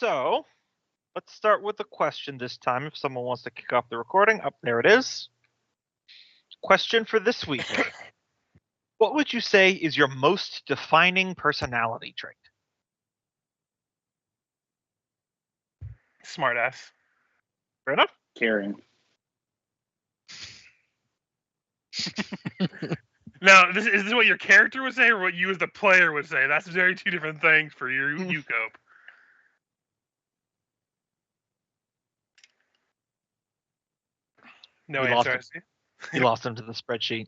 So, let's start with a question this time. If someone wants to kick off the recording, there it is. Question for this week. What would you say is your most defining personality trait? Smartass. Fair enough. Caring. Now, is this what your character would say, or what you as the player would say? That's very two different things for you, Cope. No answer, I see. You lost him to the spreadsheet.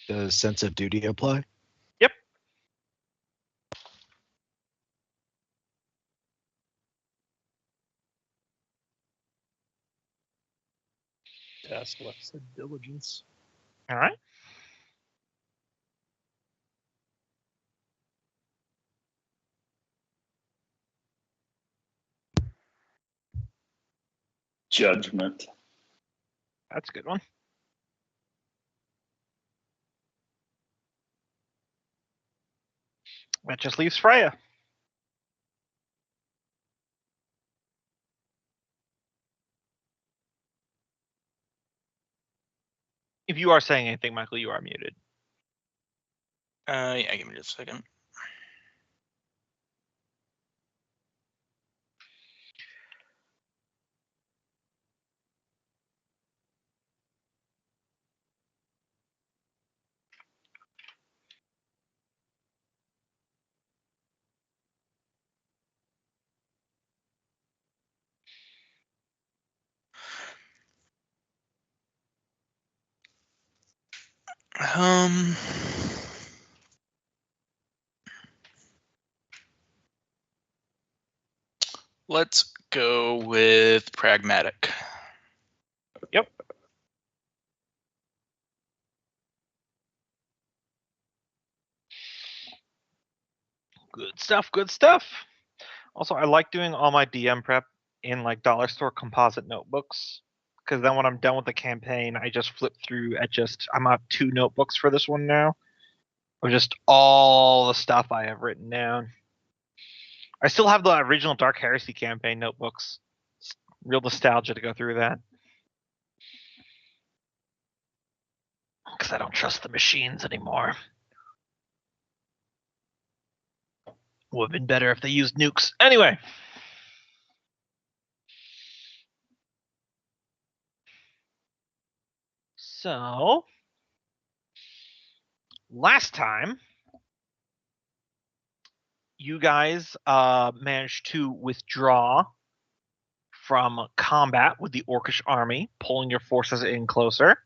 Does sense of duty apply? Yep. Task left said diligence. All right. Judgment. That's a good one. That just leaves Freya. If you are saying anything, Michael, you are muted. Yeah, give me just a second. Let's go with pragmatic. Yep. Good stuff, good stuff. Also, I like doing all my DM prep in like dollar store composite notebooks, because then when I'm done with the campaign, I just flip through I'm at 2 notebooks for this one now, of just all the stuff I have written down. I still have the original Dark Heresy campaign notebooks. It's real nostalgia to go through that. Because I don't trust the machines anymore. Would have been better if they used nukes. Anyway. So, last time, you guys managed to withdraw from combat with the Orcish army, pulling your forces in closer,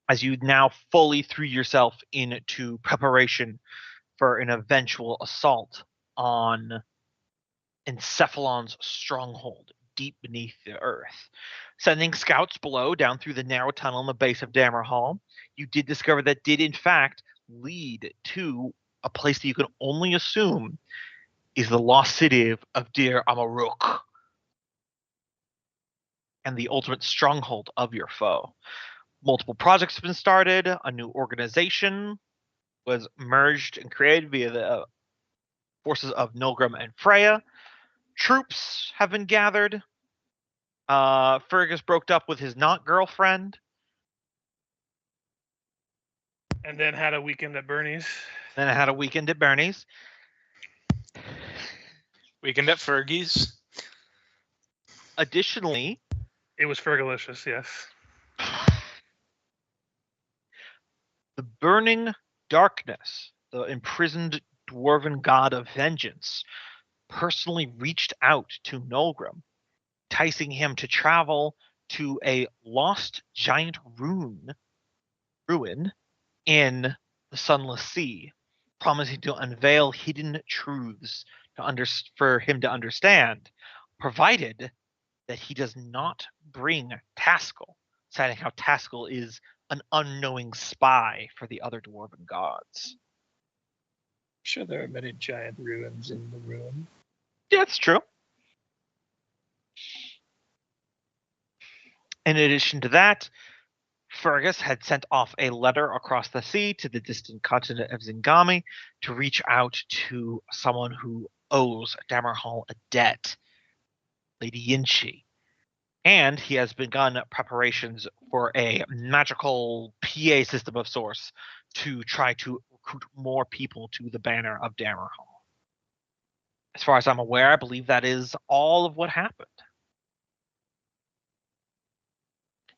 as you now fully threw yourself into preparation for an eventual assault on Encephalon's stronghold deep beneath the earth. Sending scouts below down through the narrow tunnel in the base of Dammerhall, you did discover that did in fact lead to a place that you can only assume is the lost city of Dir Amaruk, and the ultimate stronghold of your foe. Multiple projects have been started. A new organization was merged and created via the forces of Nilgrim and Freya. Troops have been gathered. Fergus broke up with his not-girlfriend. And then had a weekend at Bernie's. Then I had a weekend at Bernie's. Weekend at Fergie's. Additionally, it was Fergalicious, yes. The burning darkness, the imprisoned dwarven god of vengeance, personally reached out to Nolgrim, enticing him to travel to a lost giant ruin in the Sunless Sea, promising to unveil hidden truths for him to understand, provided that he does not bring Taskell, citing how Taskell is an unknowing spy for the other dwarven gods. Sure, there are many giant ruins in the ruin. Yeah, that's true. In addition to that, Fergus had sent off a letter across the sea to the distant continent of Zingami to reach out to someone who owes Dammerhall a debt, Lady Yinshi. And he has begun preparations for a magical PA system of sorts to try to recruit more people to the banner of Dammerhall. As far as I'm aware, I believe that is all of what happened.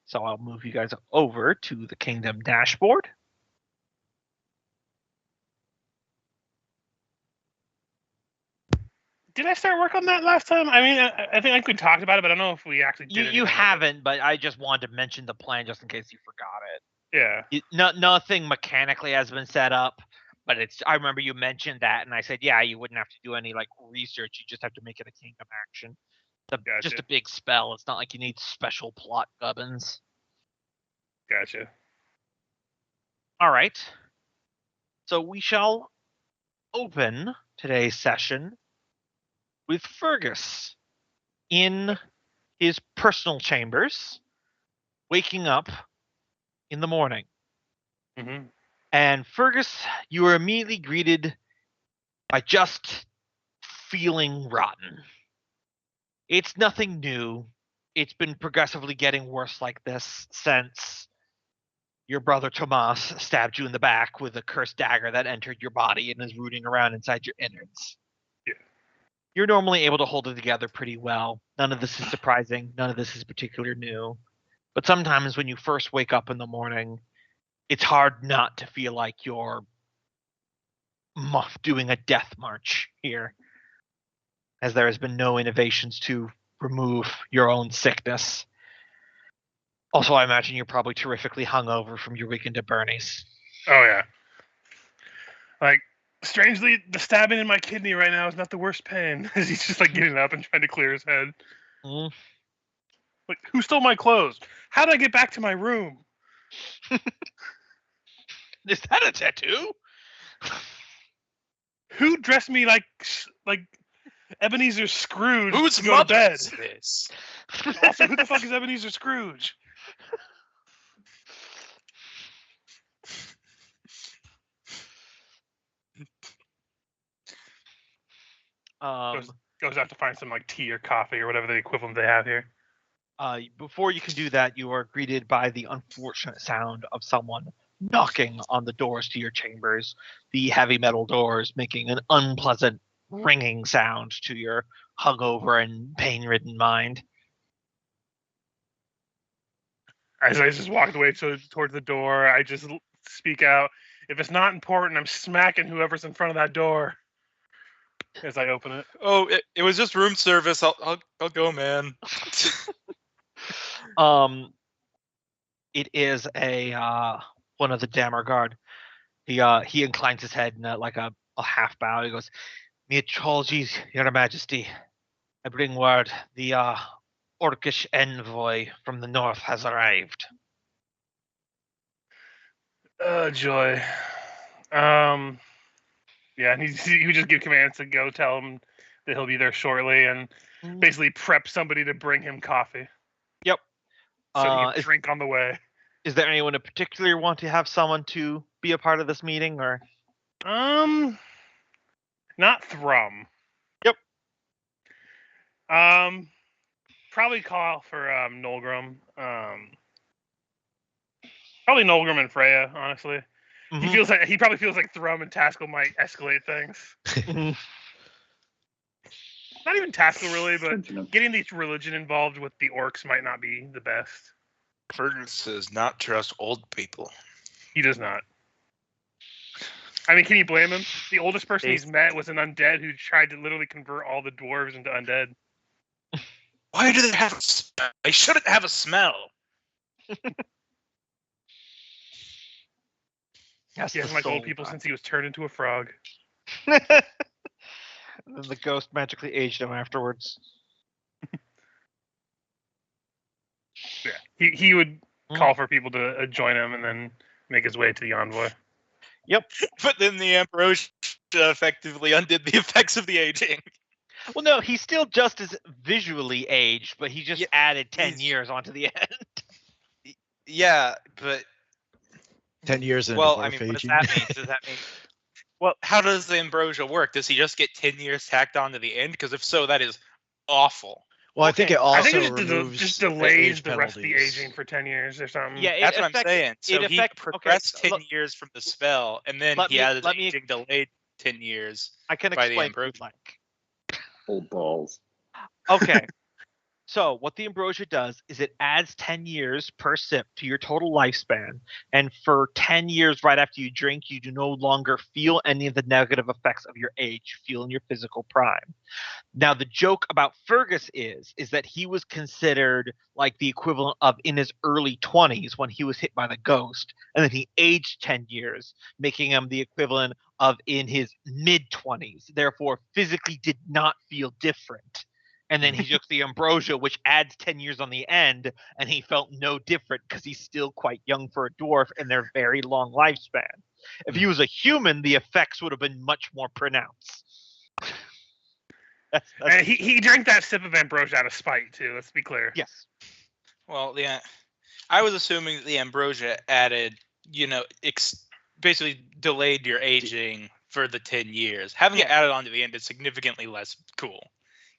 So I'll move you guys over to the Kingdom dashboard. Did I start work on that last time? I mean, I think we talked about it, but I don't know if we actually did. You anything with it. haven't, but I just wanted to mention the plan just in case you forgot it. Yeah. Nothing mechanically has been set up, but I remember you mentioned that, and I said, yeah, you wouldn't have to do any like research. You just have to make it a Kingdom action. Just Gotcha. a big spell. It's not like you need special plot gubbins. Gotcha. All right. So we shall open today's session with Fergus in his personal chambers, waking up in the morning. Mm-hmm. And Fergus, you are immediately greeted by just feeling rotten. It's nothing new. It's been progressively getting worse like this since your brother Tomas stabbed you in the back with a cursed dagger that entered your body and is rooting around inside your innards. Yeah. You're normally able to hold it together pretty well. None of this is surprising. None of this is particularly new. But sometimes when you first wake up in the morning, it's hard not to feel like you're doing a death march here, as there has been no innovations to remove your own sickness. Also, I imagine you're probably terrifically hungover from your weekend at Bernie's. Oh yeah. Like, strangely, the stabbing in my kidney right now is not the worst pain. As he's just like getting up and trying to clear his head. Mm. Like, who stole my clothes? How did I get back to my room? Is that a tattoo? Who dressed me like Ebenezer Scrooge Whose to go to mother bed? is this? Also, who the fuck is Ebenezer Scrooge? Goes out to find some like tea or coffee or whatever the equivalent they have here. Before you can do that, you are greeted by the unfortunate sound of someone knocking on the doors to your chambers, the heavy metal doors making an unpleasant ringing sound to your hungover and pain-ridden mind. As I just walked away towards the door, I just speak out, "If it's not important, I'm smacking whoever's in front of that door." As I open it. Oh, it was just room service. I'll go, man. It is a one of the Dammer Guard. He inclines his head in like a half bow. He goes, "My apologies, Your Majesty. I bring word the Orcish envoy from the north has arrived." Joy. Yeah, and he would just give commands to go tell him that he'll be there shortly, and basically prep somebody to bring him coffee. Yep. So he can drink on the way. Is there anyone in particular want to have someone to be a part of this meeting, or? Not Thrum. Yep. Probably call for Nolgrim. Probably Nolgrim and Freya, honestly. Mm-hmm. He probably feels like Thrum and Taskell might escalate things. Not even Taskell really, but getting the religion involved with the orcs might not be the best. Fergus does not trust old people. He does not. I mean, can you blame him? The oldest person he's met was an undead who tried to literally convert all the dwarves into undead. Why do they have a smell? They shouldn't have a smell. He hasn't liked old people since he was turned into a frog. And then the ghost magically aged him afterwards. Yeah, he would call for people to join him and then make his way to the envoy. Yep. But then the Emperor effectively undid the effects of the aging. Well, no, he's still just as visually aged, but he just added 10 years onto the end. Yeah, but 10 years into well, I mean, what does aging. that mean? Does that mean? Well, how does the ambrosia work? Does he just get 10 years tacked on to the end? Because if so, that is awful. Well, I think Okay, it I think also it removes just a- delays age the rest of the penalties. aging for 10 years or something. Yeah, That's what I'm saying. So he okay, progressed 10 look, years from the spell, and then let he me- added let me- aging delayed 10 years I can by the explain if you'd ambrosia. like. Old balls. Okay. So what the ambrosia does is it adds 10 years per sip to your total lifespan, and for 10 years right after you drink, you do no longer feel any of the negative effects of your age, feel in your physical prime. Now the joke about Fergus is that he was considered like the equivalent of in his early 20s when he was hit by the ghost, and then he aged 10 years, making him the equivalent of in his mid 20s, therefore physically did not feel different. And then he took the ambrosia, which adds 10 years on the end, and he felt no different because he's still quite young for a dwarf and their very long lifespan. If he was a human, the effects would have been much more pronounced. That's And he drank that sip of ambrosia out of spite, too, let's be clear. yes. Well, yeah. I was assuming that the ambrosia added, basically delayed your aging for the 10 years. Having it added on to the end is significantly less cool.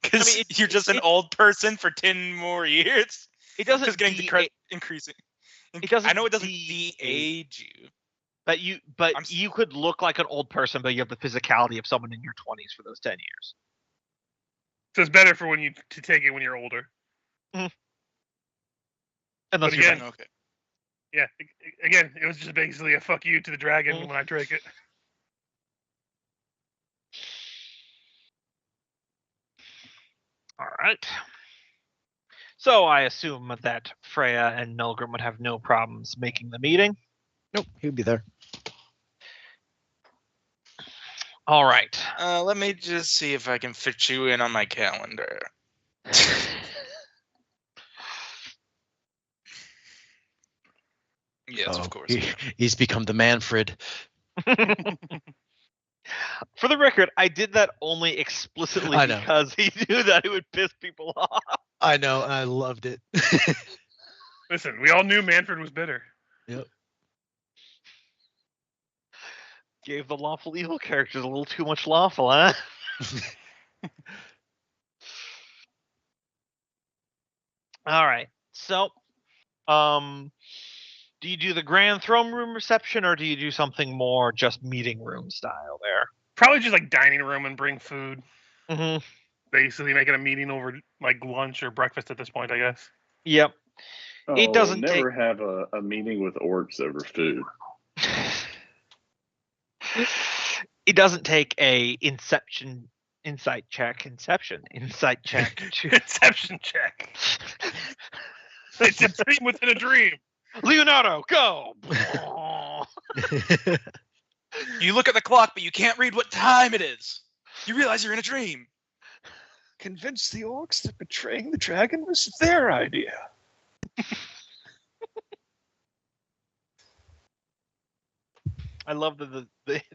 Because you're just an old person for 10 more years. It doesn't Just getting increasing. It doesn't I know it doesn't de-age de-age you. But you could look like an old person, but you have the physicality of someone in your 20s for those 10 years. So it's better for when you to take it when you're older. Unless But you're again, Okay. yeah, again, it was just basically a fuck you to the dragon when I drank it. all right. So I assume that Freya and Milgrim would have no problems making the meeting. Nope, he'd be there. All right. Let me just see if I can fit you in on my calendar. Yes, of course. He's become the Manfred. For the record, I did that only explicitly I know. because he knew that it would piss people off. I know, I loved it. Listen, we all knew Manfred was bitter. Yep. Gave the lawful evil characters a little too much lawful, huh? All right. So, do you do the grand throne room reception, or do you do something more just meeting room style there? Probably just like dining room and bring food. Mm-hmm. Basically making a meeting over like lunch or breakfast at this point, I guess. Yep. Oh, It doesn't never have a meeting with orcs over food. It doesn't take a insight check to Inception check. It's a dream within a dream. Leonardo, go. You look at the clock, but you can't read what time it is. You realize you're in a dream. Convince the orcs that betraying the dragon was their idea. I love that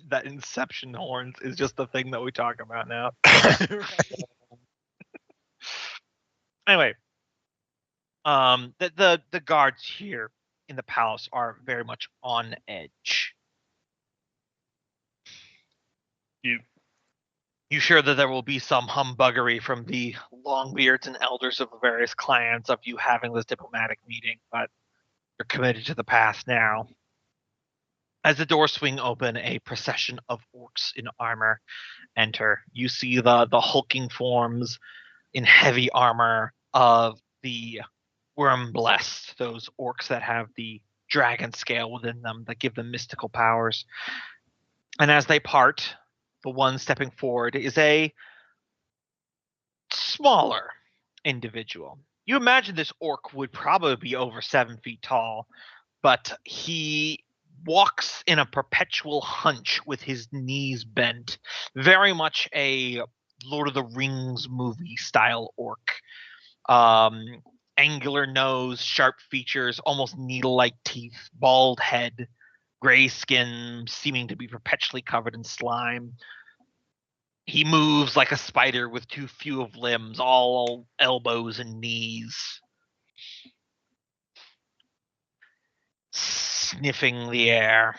that Inception horns is just the thing that we talk about now. Anyway, the guards here in the palace are very much on edge. You sure that there will be some humbuggery from the Longbeards and elders of the various clans of you having this diplomatic meeting, but you're committed to the past now. As the doors swing open, a procession of orcs in armor enter. You see the hulking forms in heavy armor of the Wormblessed, those orcs that have the dragon scale within them that give them mystical powers. And as they part, the one stepping forward is a smaller individual. You imagine this orc would probably be over 7 feet tall, but he walks in a perpetual hunch with his knees bent, very much a Lord of the Rings movie style orc. Angular nose, sharp features, almost needle-like teeth, bald head, gray skin, seeming to be perpetually covered in slime. He moves like a spider with too few of limbs, all elbows and knees. sniffing the air.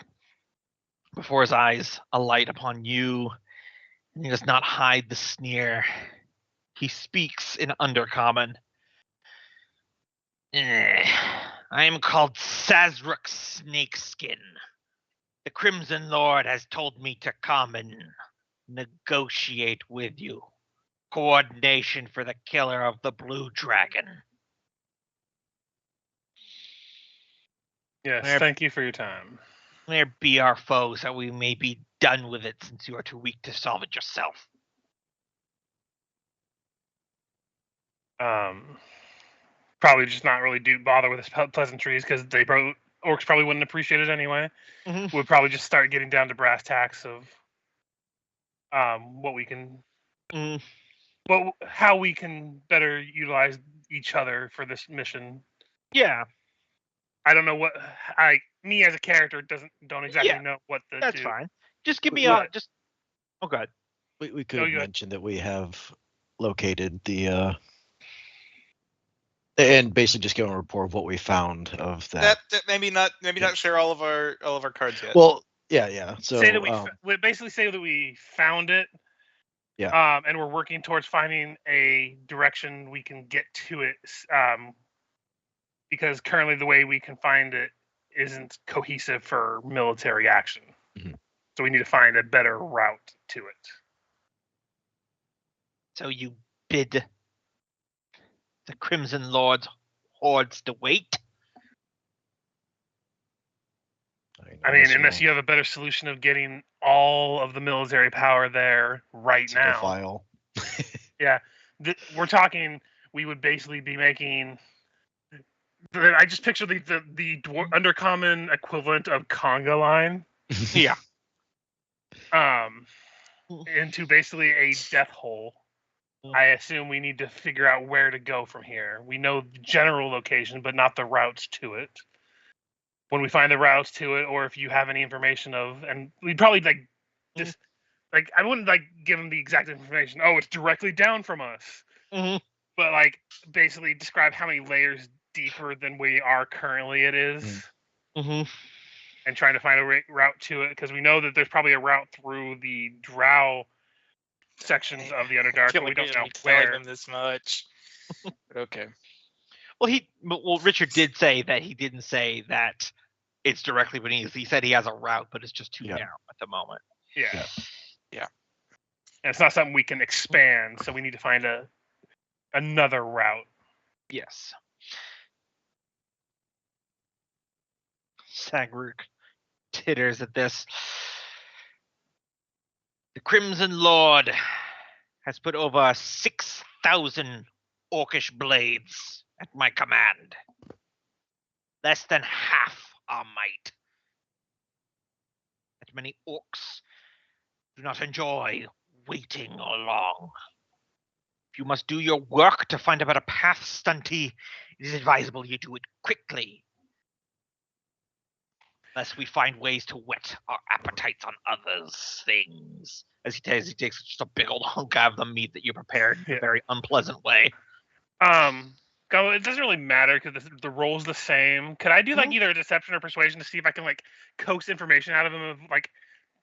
Before his eyes alight upon you, and he does not hide the sneer. He speaks in Undercommon. I am called Sazruk Snakeskin. The Crimson Lord has told me to come and negotiate with you. Coordination for the killer of the Blue Dragon. Yes, thank you for your time. There be our foes that we may be done with it since you are too weak to solve it yourself. Probably just not really bother with his pleasantries because orcs probably wouldn't appreciate it anyway. Mm-hmm. We'd probably just start getting down to brass tacks of what we can, how we can better utilize each other for this mission. Yeah. I don't know what me as a character don't exactly know what to That's do. fine. Just give me just. Oh, God. We could mention that we have located the and basically just give a report of what we found of that. That maybe not share all of our cards yet. Well, yeah. So say that we basically say that we found it. Yeah. And we're working towards finding a direction we can get to it. Because currently the way we can find it isn't cohesive for military action. Mm-hmm. So we need to find a better route to it. So you bid the Crimson Lord's hordes to wait? I mean, unless you have a better solution of getting all of the military power there right now. File. Yeah. We're talking, we would basically be making... I just picture the Undercommon equivalent of conga line. Yeah. Into basically a death hole. I assume we need to figure out where to go from here. We know the general location, but not the routes to it. When we find the routes to it, or if you have any information and we'd probably I wouldn't give them the exact information. Oh, it's directly down from us. Mm-hmm. But basically describe how many layers deeper than we are currently it is. Mm-hmm. And trying to find a route to it, because we know that there's probably a route through the drow sections of the Underdark, but we don't know where. Them this much. But okay. Well, Richard did say that he didn't say that it's directly beneath. He said he has a route, but it's just too narrow at the moment. Yeah. And it's not something we can expand, so we need to find another route. Yes. Sagruk titters at this. The Crimson Lord has put over 6,000 orcish blades at my command. Less than half our might. That many orcs do not enjoy waiting long. If you must do your work to find a better path, Stunty, it is advisable you do it quickly. Lest we find ways to whet our appetites on others' things. As he takes just a big old hunk out of the meat that you prepared in a very unpleasant way. It doesn't really matter because the roll's the same. Could I do either a deception or persuasion to see if I can coax information out of him of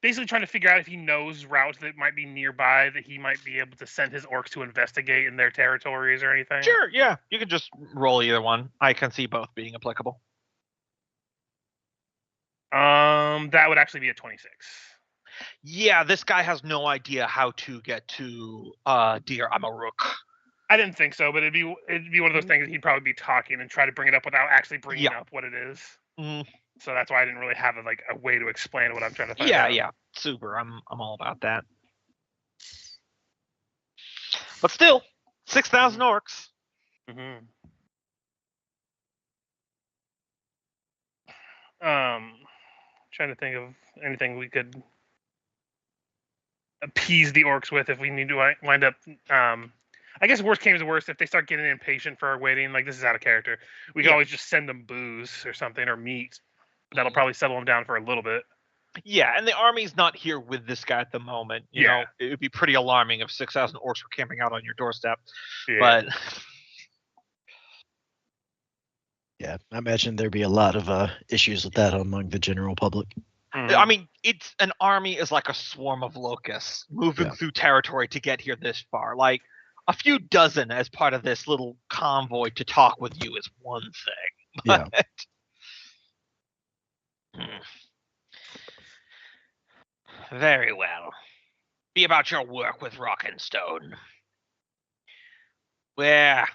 basically trying to figure out if he knows routes that might be nearby that he might be able to send his orcs to investigate in their territories or anything? Sure, yeah. You can just roll either one. I can see both being applicable. That would actually be a 26. Yeah, this guy has no idea how to get to Dear Amaruk. I didn't think so, but it'd be one of those things that he'd probably be talking and try to bring it up without actually bringing up what it is. Mm-hmm. So that's why I didn't really have a way to explain what I'm trying to find out. Yeah, super. I'm all about that. But still, 6,000 orcs. Mm-hmm. Trying to think of anything we could appease the orcs with if we need to wind up. I guess worst came to worst, if they start getting impatient for our waiting, this is out of character, we can always just send them booze or something or meat. That'll probably settle them down for a little bit. Yeah, and the army's not here with this guy at the moment. You know, it would be pretty alarming if 6,000 orcs were camping out on your doorstep. Yeah, Yeah, I imagine there'd be a lot of issues with that among the general public. I mean, it's an army is like a swarm of locusts moving Yeah. through territory to get here this far. Like a few dozen as part of this little convoy to talk with you is one thing. Yeah. But... Very well. Be about your work with rock and stone. Where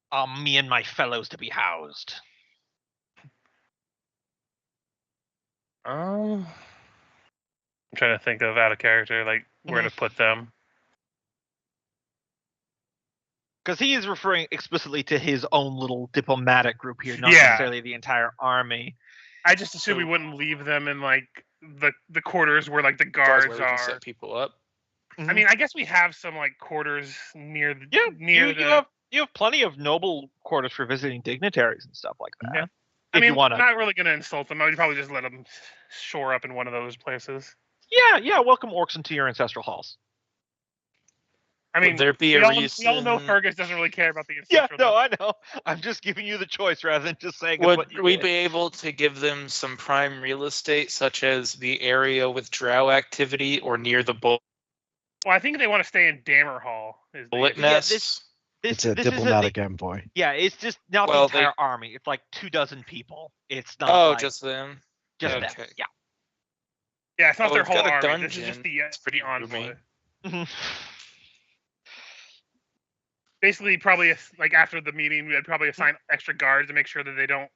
are me and my fellows to be housed? I'm trying to think of out of character, like where to put them. Because he is referring explicitly to his own little diplomatic group here, not Yeah. necessarily the entire army. I just assume we So- wouldn't leave them in like the quarters where like the Guards guards where we can are. set people up. I mean, I guess we have some like quarters near the Yeah, near you have plenty of noble quarters for visiting dignitaries and stuff like that. Yeah. If I mean, you want to, not really gonna insult them. I would probably just let them shore up in one of those places. yeah, welcome orcs into your ancestral halls. I mean, Would there be we a all know reason? Fergus doesn't really care about the Yeah, ancestral. no, I know. I'm just giving you the choice rather than just saying it's Would what you we did. be able to give them some prime real estate, such as the area with drow activity or near the Well, I think they want to stay in Dammerhall. bullet Yeah, nests? It's a this diplomatic envoy. Yeah, it's just not Well, the entire army. It's like 24 people. It's not. Oh, like, just them. just okay. them. Yeah. Yeah, it's not Oh, their we've whole got a army. This is just dungeon. It's pretty the envoy. roomy. Basically, probably like after the meeting, we'd probably assign extra guards to make sure that they don't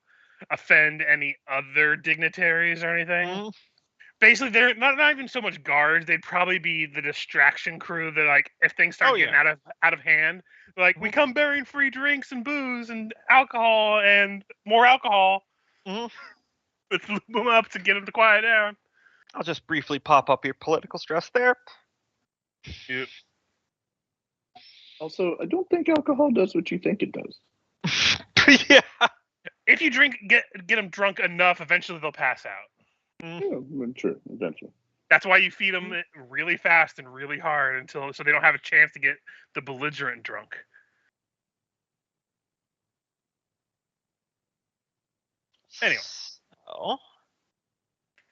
offend any other dignitaries or anything. Mhm. Basically, they're not even so much guards. They'd probably be the distraction crew that, like, if things start Oh, getting yeah. out of hand, like we come bearing free drinks and booze and alcohol and more alcohol. Mhm. Let's loop them up to get them to quiet down. I'll just briefly pop up your political stress there. Yep. Also, I don't think alcohol does what you think it does. Yeah. If you get them drunk enough, eventually they'll pass out. Yeah, well, true, eventually. That's why you feed them really fast and really hard so they don't have a chance to get the belligerent drunk. Anyway. So,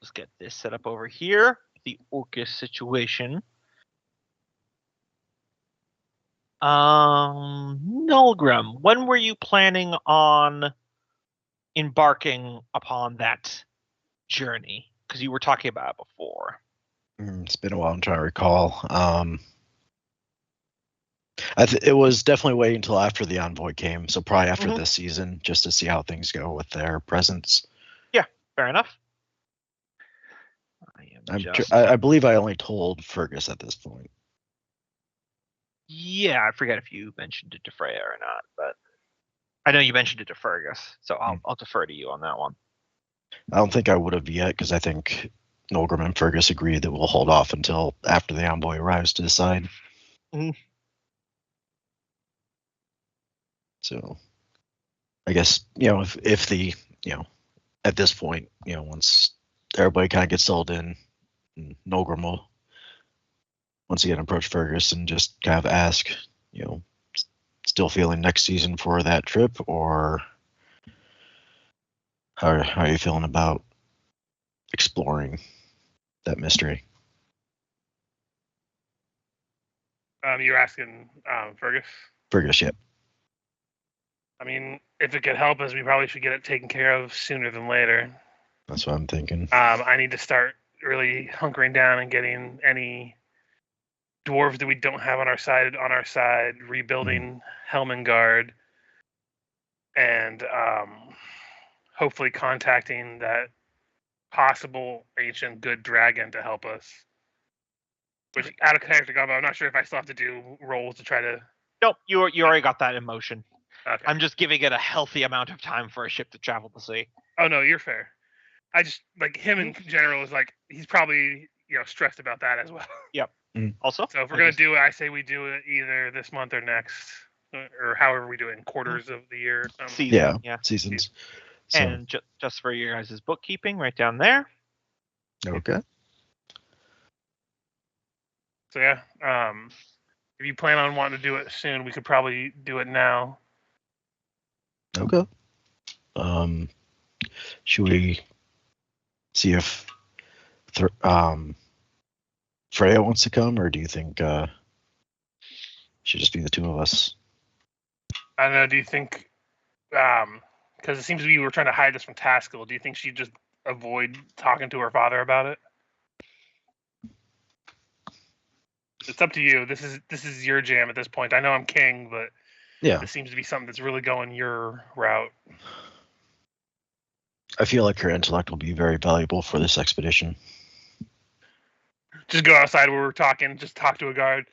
let's get this set up over here. The orcish situation. Nulgrim, when were you planning on embarking upon that journey? Because you were talking about it before. It's been a while. I'm trying to recall. It was definitely waiting until after the envoy came, so probably after this season, just to see how things go with their presence. Yeah, fair enough. I believe I only told Fergus at this point. Yeah, I forget if you mentioned it to Freya or not, but I know you mentioned it to Fergus, so I'll defer to you on that one. I don't think I would have yet, because I think Nulgrim and Fergus agreed that we'll hold off until after the envoy arrives to decide. So, I guess, if the, at this point, once everybody kind of gets settled in, Nulgrim will once again approach Fergus and just kind of ask, still feeling next season for that trip, or how are you feeling about exploring that mystery? You're asking Fergus? Fergus, yep. I mean, if it could help us, we probably should get it taken care of sooner than later. That's what I'm thinking. I need to start really hunkering down and getting any dwarves that we don't have on our side, rebuilding Helmengard, and hopefully contacting that possible ancient good dragon to help us. Which, out of character, Gumbo, I'm not sure if I still have to do rolls to try to... Nope, you already got that in motion. Okay. I'm just giving it a healthy amount of time for a ship to travel to sea. Oh, no, you're fair. I just, like, him in general is like, he's probably, stressed about that as well. Yep. Also, So if we're going to do it, I say we do it either this month or next, or however we do it in quarters of the year. Season, yeah, seasons. So, And just for your guys' bookkeeping, right down there. okay. So yeah, if you plan on wanting to do it soon, we could probably do it now. Okay. Should we see if Freya wants to come, or do you think should just be the two of us? I don't know. Do you think, because it seems to be we were trying to hide this from Taskell, do you think she'd just avoid talking to her father about it? It's up to you. This is your jam at this point. I know I'm king, but Yeah, this seems to be something that's really going your route. I feel like her intellect will be very valuable for this expedition. Just go outside where we're talking. Just talk to a guard.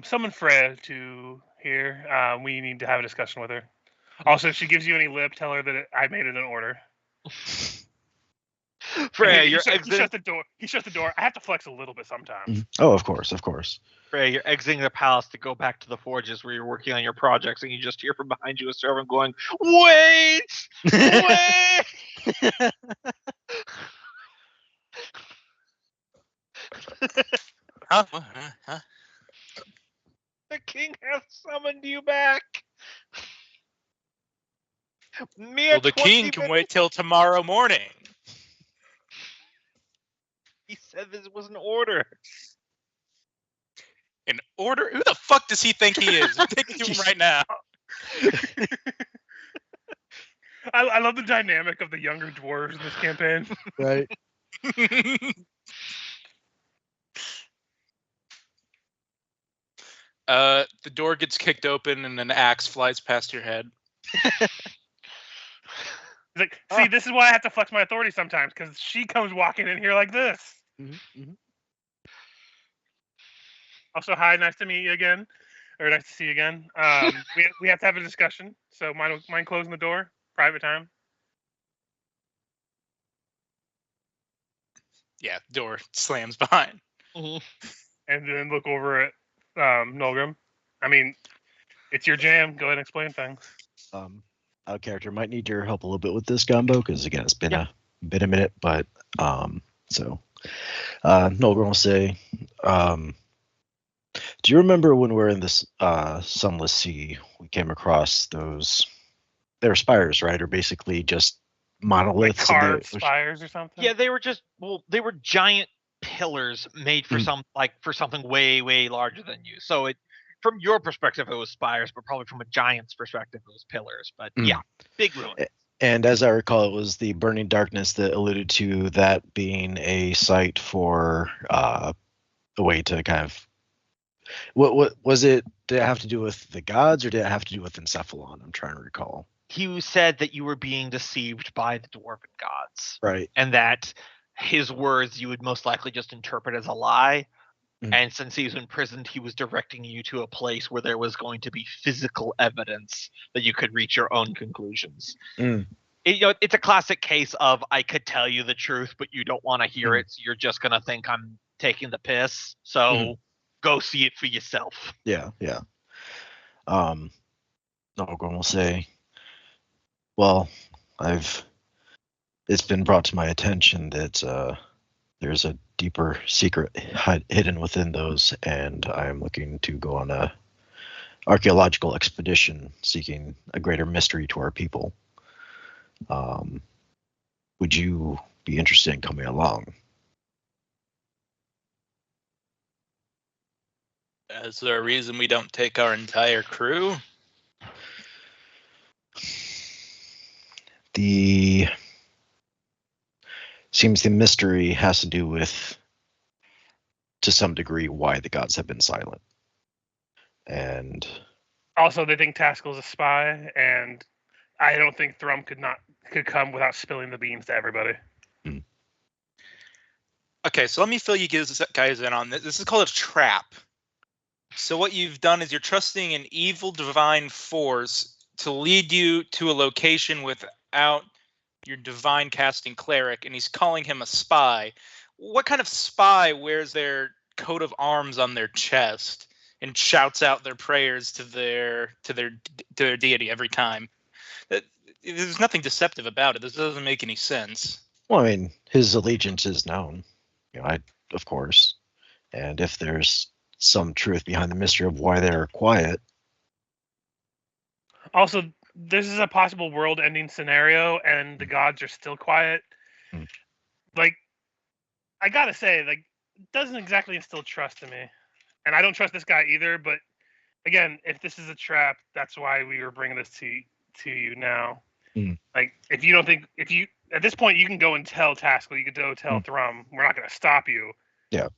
Summon Freya to here. We need to have a discussion with her. Also, if she gives you any lip, tell her that I made it an order. Freya, he you're shuts exiting. the door. He shuts the door. I have to flex a little bit sometimes. Oh, of course. Freya, you're exiting the palace to go back to the forges where you're working on your projects, and you just hear from behind you a servant going, "Wait, wait!" Huh? The king hath summoned you back. Well, the king can wait till tomorrow morning. He said this was an order. An order? Who the fuck does he think he is? I'm taking to him right now. I love the dynamic of the younger dwarves in this campaign. Right. The door gets kicked open and an axe flies past your head. He's like, see, this is why I have to flex my authority sometimes, because she comes walking in here like this. Mm-hmm. Also, hi, nice to meet you again, or nice to see you again. We have to have a discussion, so mind closing the door? Private time. Yeah, door slams behind. Mm-hmm. And then look over at Nolgrim. I mean, it's your jam. Go ahead and explain things. Out of character, might need your help a little bit with this combo because again, it's been a minute. But Nolgrim will say, do you remember when we were in this sunless sea? We came across those. They're spires, right? Or basically just monoliths. Like carved spires or something. Yeah, they were they were giant pillars made for for something way, way larger than you. So from your perspective, it was spires, but probably from a giant's perspective, it was pillars. But yeah, big ruin. And as I recall, it was the burning darkness that alluded to that being a site for a way to kind of. What was it? Did it have to do with the gods, or did it have to do with Encephalon? I'm trying to recall. He said that you were being deceived by the dwarven gods, right? And that his words you would most likely just interpret as a lie. And since he was imprisoned, he was directing you to a place where there was going to be physical evidence that you could reach your own conclusions. It's a classic case of I could tell you the truth, but you don't want to hear it. So you're just going to think I'm taking the piss. So go see it for yourself. Yeah. Nolgrim will say, well, it's been brought to my attention that there's a deeper secret hidden within those, and I'm looking to go on a archaeological expedition seeking a greater mystery to our people. Would you be interested in coming along? Is there a reason we don't take our entire crew? Seems the mystery has to do with, to some degree, why the gods have been silent. And also, they think Taskell's a spy, and I don't think Thrum could come without spilling the beans to everybody. Okay, so let me fill you guys in on this. This is called a trap. So what you've done is you're trusting an evil divine force to lead you to a location without your divine casting cleric, and he's calling him a spy. What kind of spy wears their coat of arms on their chest and shouts out their prayers to their deity every time? There's nothing deceptive about it. This doesn't make any sense. Well, I mean, his allegiance is known, of course. And if there's some truth behind the mystery of why they're quiet. Also, this is a possible world-ending scenario, and the gods are still quiet. Like, I gotta say, like, it doesn't exactly instill trust in me, and I don't trust this guy either. But again, if this is a trap, that's why we were bringing this to you now. Like, if you don't think, if you at this point you can go and tell Taskell, you can go tell Thrum, we're not going to stop you. Yeah,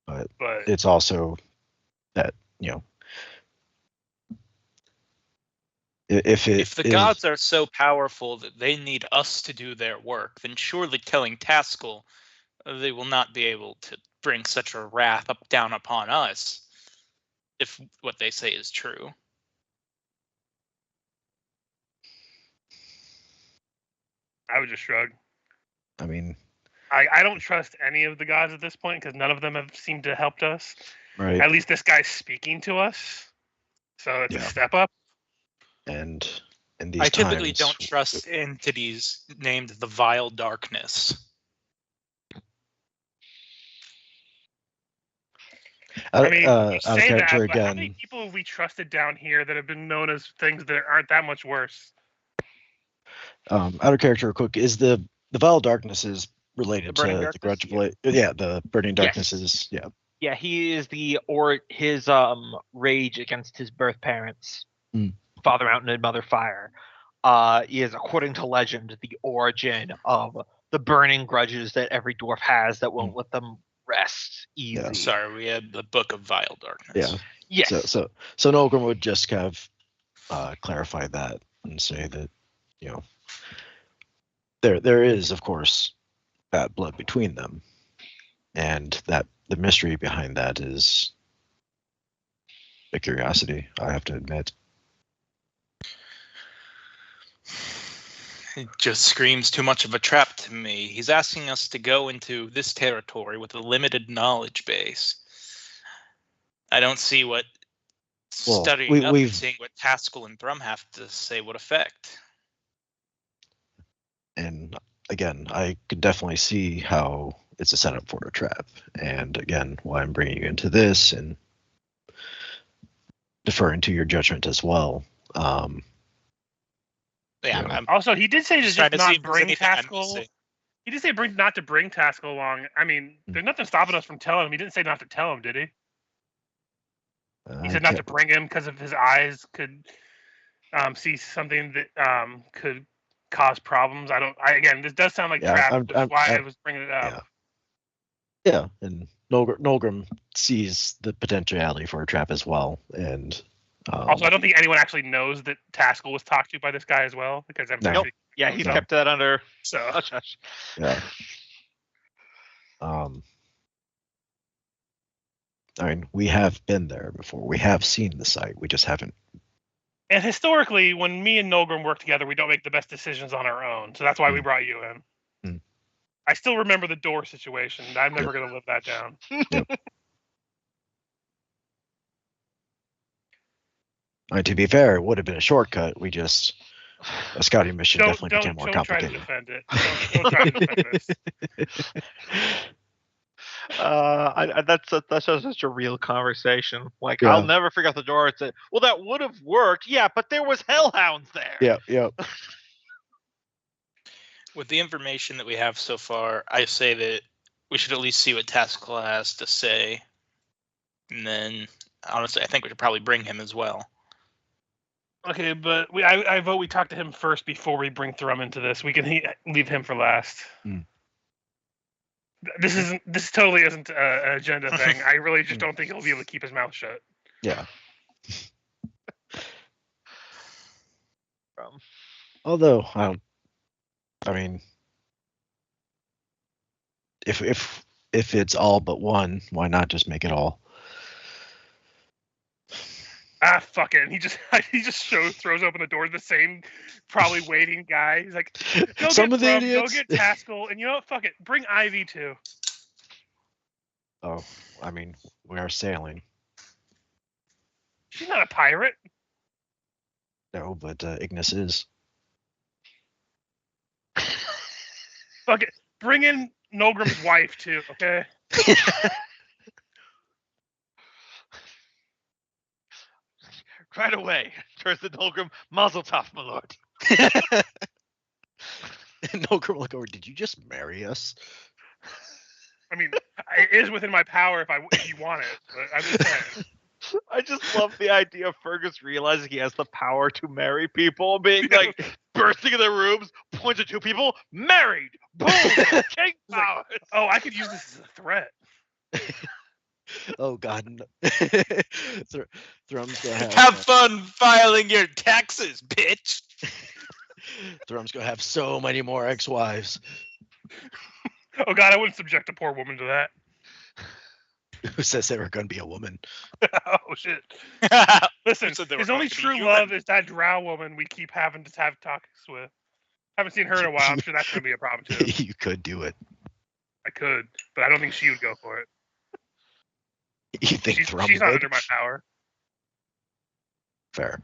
but But it's also that if the gods are so powerful that they need us to do their work, then surely telling Taskell they will not be able to bring such a wrath down upon us if what they say is true. I would just shrug. I mean, I don't trust any of the gods at this point because none of them have seemed to help us. right? At least this guy's speaking to us, so it's a step up. And in these I typically times, don't trust entities named the Vile Darkness. I mean, you out of say that, character but how again. many people have we trusted down here that have been known as things that aren't that much worse? Out of character, real quick, is the Vile Darkness is related to Burning the Darkness? Grudge Blade? Yeah, the Burning Yes. Darkness is Yeah, he is his rage against his birth parents, Father Mountain and Mother Fire. Is, according to legend, the origin of the burning grudges that every dwarf has that won't let them rest easy. Yeah. Sorry, we had the Book of Vile Darkness. Yeah. Yes. So Nolgrim would just kind of clarify that and say that there is, of course, bad blood between them, and that the mystery behind that is a curiosity, I have to admit. It just screams too much of a trap to me. He's asking us to go into this territory with a limited knowledge base. I don't see what studying up and seeing what Taskell and Thrum have to say would affect. And again, I could definitely see how it's a setup for a trap. And again, why I'm bringing you into this and deferring to your judgment as well. Also, he did say to just not bring Taskell. He did say not to bring Taskell along. I mean, there's nothing stopping us from telling him. He didn't say not to tell him, did he? He said not to bring him because of his eyes could see something that could cause problems. Again, this does sound like trap. That's why I was bringing it up. Yeah, and Nolgrim sees the potentiality for a trap as well. And also, I don't think anyone actually knows that Taskell was talked to by this guy as well, because yeah, he's kept that under hush. Yeah. I mean, we have been there before. We have seen the site. We just haven't. And historically, when me and Nolgrim work together, we don't make the best decisions on our own. So that's why we brought you in. I still remember the door situation. I'm never going to live that down. To be fair, it would have been a shortcut. A scouting mission definitely became more complicated. Don't try to defend it. Don't try to defend this. That's just such a real conversation. Like, Yeah. I'll never figure out the door. It's well, that would have worked. Yeah, but there was hellhounds there. Yeah. With the information that we have so far, I say that we should at least see what Taskell has to say. And then, honestly, I think we should probably bring him as well. Okay, but I vote we talk to him first before we bring Thrum into this. We can leave him for last. This totally isn't an agenda thing. I really just don't think he'll be able to keep his mouth shut. Yeah. Although I mean, if it's all but one, why not just make it all? Fuck it. And he just throws open the door to the same probably waiting guy. He's like, go get Taskell, and you know what? Fuck it. Bring Ivy too. Oh, I mean, we are sailing. She's not a pirate. No, but Ignis is. Fuck it. Bring in Nolgrim's wife too, okay? Right away. turns to Nolgrim. Mazel tov, my lord. And Nogrim will look over. Did you just marry us? I mean, it is within my power if you want it. But I'm just saying. I just love the idea of Fergus realizing he has the power to marry people, being like bursting in the rooms, points at two people, married, boom, king power. Oh, I could use this as a threat. Oh God! No. Thrum's gonna Have fun filing your taxes, bitch. Thrum's gonna have so many more ex-wives. Oh God, I wouldn't subject a poor woman to that. Who says they were gonna be a woman? Oh shit! Listen, said they were his going only to be true human. love is that drow woman we keep having to have talks with. Haven't seen her in a while. I'm sure that's gonna be a problem too. You could do it. I could, but I don't think she would go for it. You think Thrum She's not would? under my power. Fair.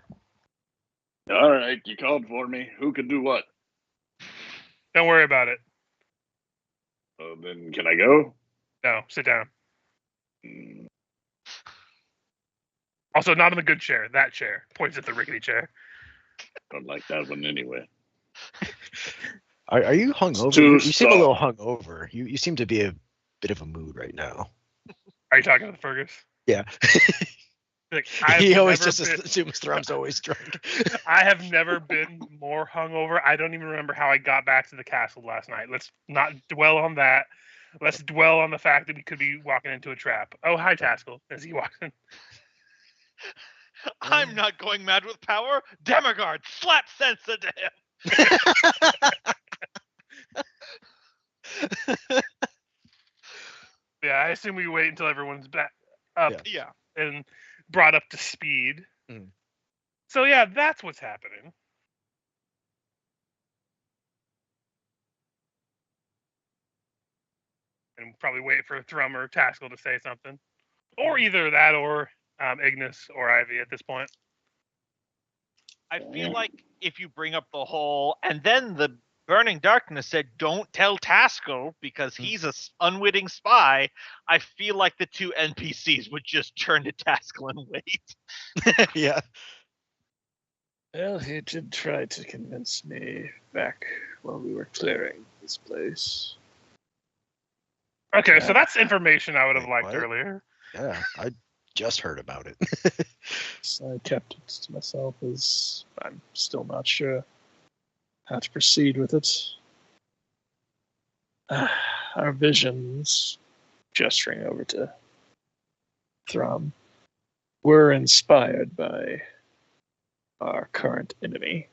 All right, you called for me. Who could do what? Don't worry about it. Then can I go? No, sit down. Mm, Also, not in the good chair. That chair. Points at the rickety chair. don't like that one anyway. Are you hungover? too You seem a soft. little hungover. You seem to be a bit of a mood right now. Are you talking to Fergus? Yeah. Like, He always never just assumes Thrum's always drunk. I have never been more hungover. I don't even remember how I got back to the castle last night. Let's not dwell on that. Let's dwell on the fact that we could be walking into a trap. Oh, hi, Taskell, as he walks in. I'm not going mad with power. Demigard, slap sense into him. Yeah, I assume we wait until everyone's back up Yeah. and brought up to speed. Mm. So yeah, that's what's happening. And we'll probably wait for Thrum or Taskell to say something, or either that or Ignis or Ivy at this point. I feel like if you bring up the whole, and then the Burning Darkness said, "Don't tell Taskell because he's a unwitting spy." I feel like the two NPCs would just turn to Taskell and wait. Yeah. Well, he did try to convince me back while we were clearing this place. Okay, Yeah. so that's information I would have Wait, liked what? earlier. Yeah. I just heard about it. So I kept it to myself as I'm still not sure how to proceed with it. Our visions, gesturing over to Thrum, were inspired by our current enemy.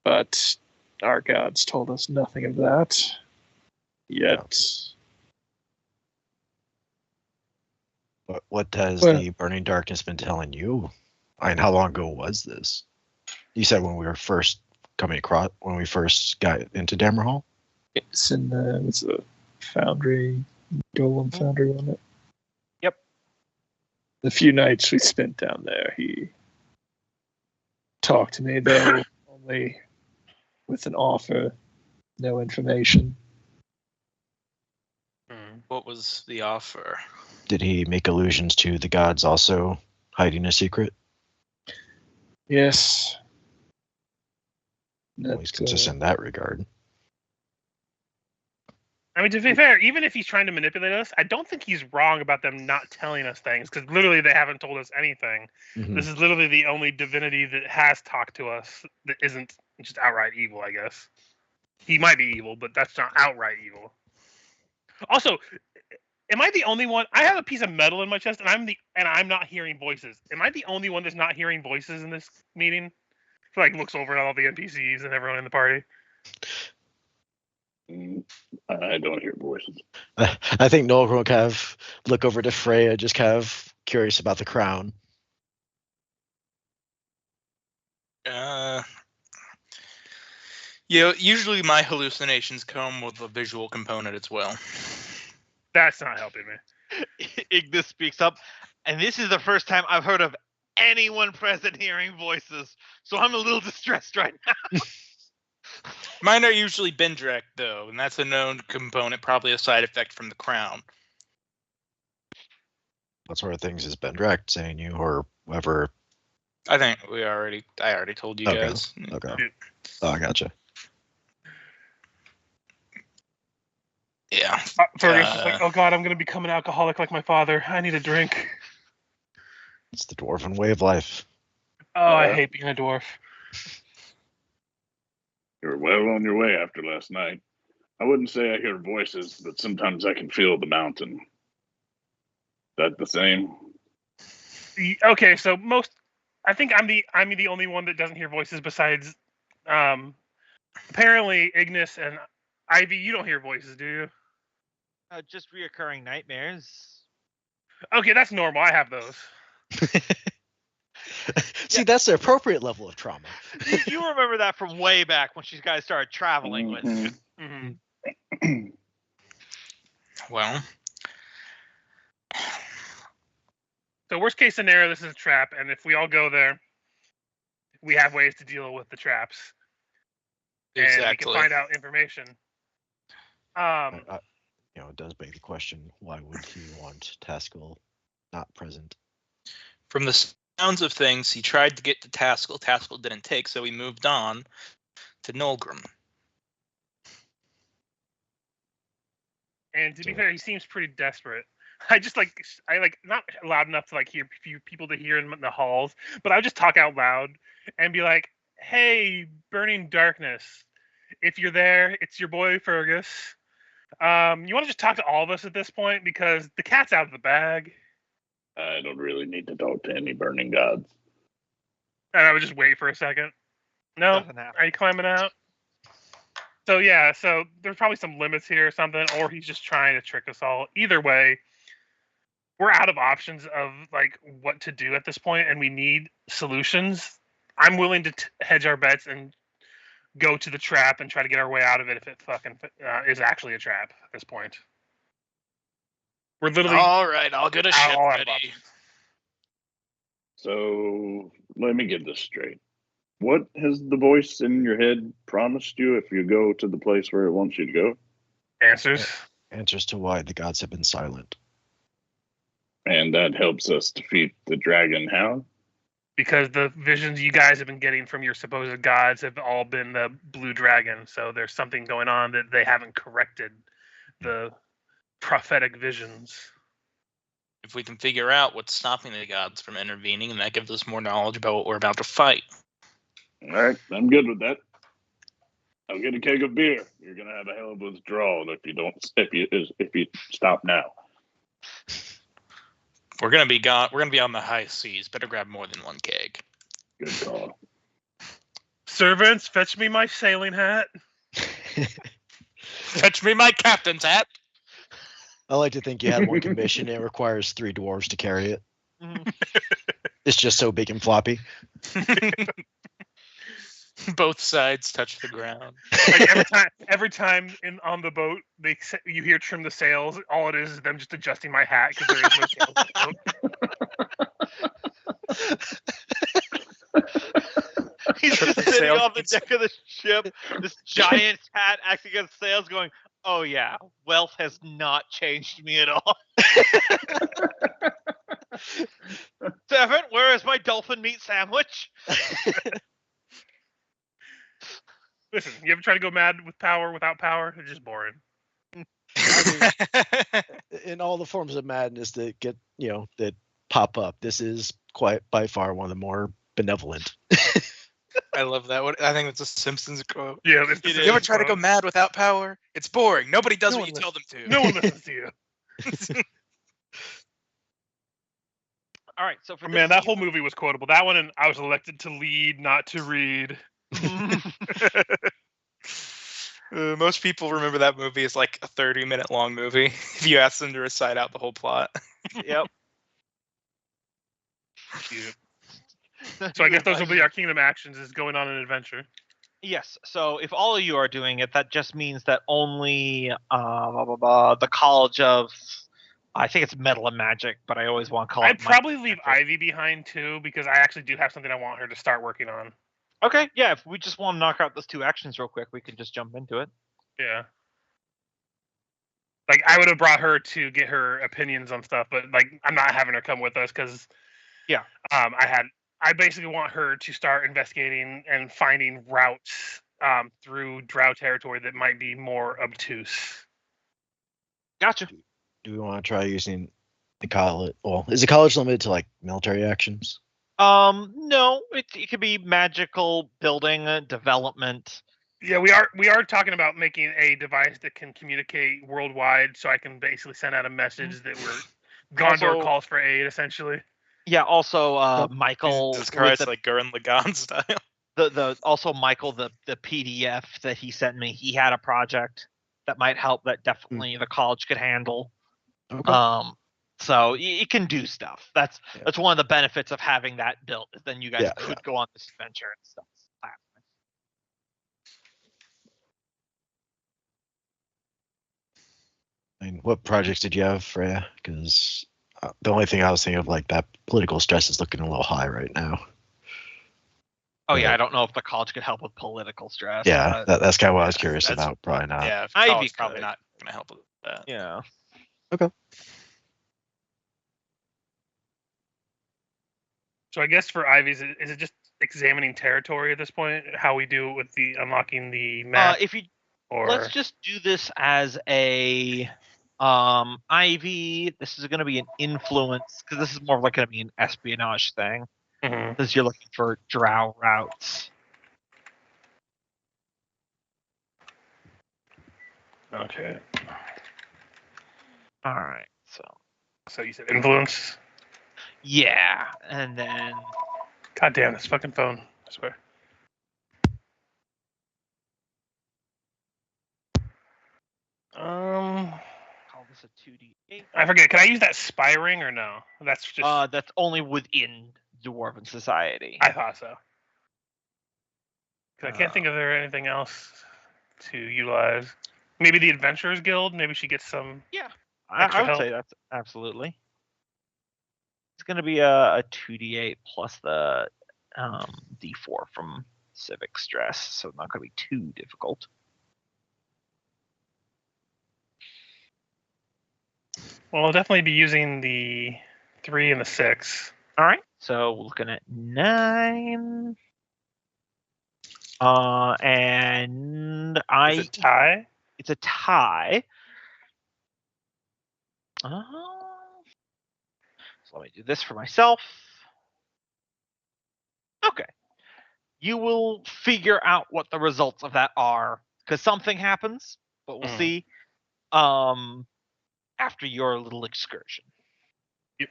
But our gods told us nothing of that. Yet, What has Well- the Burning Darkness been telling you? I mean, how long ago was this? You said when we were first coming across, when we first got into Dammerhall? it's in it's a foundry, golem foundry on it. Yep. The few nights we spent down there, he talked to me, though only with an offer, no information. What was the offer? Did he make allusions to the gods also hiding a secret? Yes. Well, he's consistent in that regard. I mean, to be fair, even if he's trying to manipulate us, I don't think he's wrong about them not telling us things, because literally they haven't told us anything. Mhm. This is literally the only divinity that has talked to us that isn't just outright evil, I guess. He might be evil, but that's not outright evil. Also, am I the only one? I have a piece of metal in my chest, and I'm not hearing voices. Am I the only one that's not hearing voices in this meeting? He like looks over at all the NPCs and everyone in the party. I don't hear voices. I think Noel will kind of look over to Freya, just kind of curious about the crown. Usually my hallucinations come with a visual component as well. That's not helping me. Ignis speaks up, and this is the first time I've heard of anyone present hearing voices, so I'm a little distressed right now. Mine are usually Bendrek, though, and that's a known component, probably a side effect from the crown. What sort of things is Bendrak saying you, or whoever I think I already told you Okay. guys. Okay. Yeah. Oh, I gotcha. Yeah. Fergus is like, oh god, I'm gonna become an alcoholic like my father. I need a drink. It's the dwarven way of life. Oh, I hate being a dwarf. You're well on your way after last night. I wouldn't say I hear voices, but sometimes I can feel the mountain. That the same? Okay, so I think I'm the only one that doesn't hear voices besides, apparently Ignis and Ivy. You don't hear voices, do you? Just reoccurring nightmares. Okay, that's normal. I have those. See, that's the appropriate level of trauma. You remember that from way back when you guys started traveling with. Mm-hmm. Well, So worst case scenario, this is a trap, and if we all go there, we have ways to deal with the traps, and we exactly. can find out information. It does beg the question: why would he want Taskell not present? From the sounds of things, he tried to get to Taskell. Taskell didn't take, so he moved on to Nolgrim. And to be fair, he seems pretty desperate. I not loud enough to hear people to hear in the halls, but I would just talk out loud and be like, "Hey, Burning Darkness, if you're there, it's your boy Fergus. You want to just talk to all of us at this point because the cat's out of the bag." I don't really need to talk to any burning gods. And I would just wait for a second. No, Doesn't happen. are you climbing out? So yeah, so there's probably some limits here or something, or he's just trying to trick us all. Either way, we're out of options of what to do at this point, and we need solutions. I'm willing to hedge our bets and go to the trap and try to get our way out of it if it fucking is actually a trap at this point. We're literally All right, I'll get a ship all out of ready. options. So let me get this straight. What has the voice in your head promised you if you go to the place where it wants you to go? Answers. Answers to why the gods have been silent. And that helps us defeat the dragon how? Because the visions you guys have been getting from your supposed gods have all been the blue dragon. So there's something going on that they haven't corrected the prophetic visions. If we can figure out what's stopping the gods from intervening, and that gives us more knowledge about what we're about to fight. All right, I'm good with that. I'll get a keg of beer. You're gonna have a hell of a withdrawal if you stop now. We're gonna be gone. We're gonna be on the high seas. Better grab more than one keg. Good call. Servants, fetch me my sailing hat. Fetch me my captain's hat. I like to think you had one commission. It requires 3 dwarves to carry it. Mhm. It's just so big and floppy. Both sides touch the ground. Every time on the boat, you hear trim the sails. All it is them just adjusting my hat because there is no sails on the boat. He's Trip just the sitting sails. on the deck of the ship, this giant hat acting as sails, going, "Oh yeah, wealth has not changed me at all." Servant, where is my dolphin meat sandwich? Listen, you ever try to go mad with power without power? It's just boring. In all the forms of madness that that pop up, this is quite by far one of the more benevolent. I love that. I think it's a Simpsons quote. Yeah, You ever try to go mad without power? It's boring. Nobody does No what you one tell them to. No one listens to you. All right, so for Man, that whole movie was quotable. That one, and I was elected to lead, not to read. Most people remember that movie as like a 30-minute long movie. If you ask them to recite out the whole plot. Yep. So I guess those will be our kingdom actions: is going on an adventure. Yes. So if all of you are doing it, that just means that only the College of, I think it's Metal and Magic, but I always want to call it. I'd probably leave Ivy behind too, because I actually do have something I want her to start working on. Okay, yeah. If we just want to knock out those 2 actions real quick, we can just jump into it. Yeah. I would have brought her to get her opinions on stuff, but I'm not having her come with us because Yeah. I had I basically want her to start investigating and finding routes through Drow territory that might be more obtuse. Gotcha. Do we want to try using the college? Well, is the college limited to like military actions? No, it could be magical building development. Yeah, we are talking about making a device that can communicate worldwide, so I can basically send out a message that we're Gondor Also- calls for aid, essentially. Yeah. Also, Michael Jesus with Christ, the, like Gurren Lagann style. also Michael the PDF that he sent me. He had a project that might help that definitely the college could handle. Okay. So it can do stuff. That's Yeah. that's one of the benefits of having that built. Is then you guys Yeah, could go on this adventure and stuff. I mean, what projects did you have, Freya? Because the only thing I was thinking of, like that political stress is looking a little high right now. Oh yeah, Yeah. I don't know if the college could help with political stress. Yeah, but that's kind of what I was curious that's- about. Probably not. Yeah, Ivy college probably could. not going to help with that. yeah. So I guess for Ivy's, is it just examining territory at this point? How we do with the unlocking the map? If you or let's just do this as a Ivy. This is going to be an influence because this is more of like going to be an espionage thing. Mhm. Because you're looking for drow routes. Okay. All right. So you said influence. Yeah, and then God damn this fucking phone! I swear. call this a 2d8. I forget. Can I use that spy ring or no? That's just. That's only within Dwarven society. I thought so. 'Cause I can't think of there anything else to utilize. Maybe the Adventurers Guild. Maybe she gets some. I extra would help. say that's absolutely. It's going to be a 2d8 plus the d4 from civic stress, so not going to be too difficult. Well, I'll definitely be using the 3 and the 6. All right, so we're looking at 9. And Is it tie? It's a tie. So let me do this for myself. Okay. You will figure out what the results of that are because something happens, but we'll Mhm. see after your little excursion. Yep.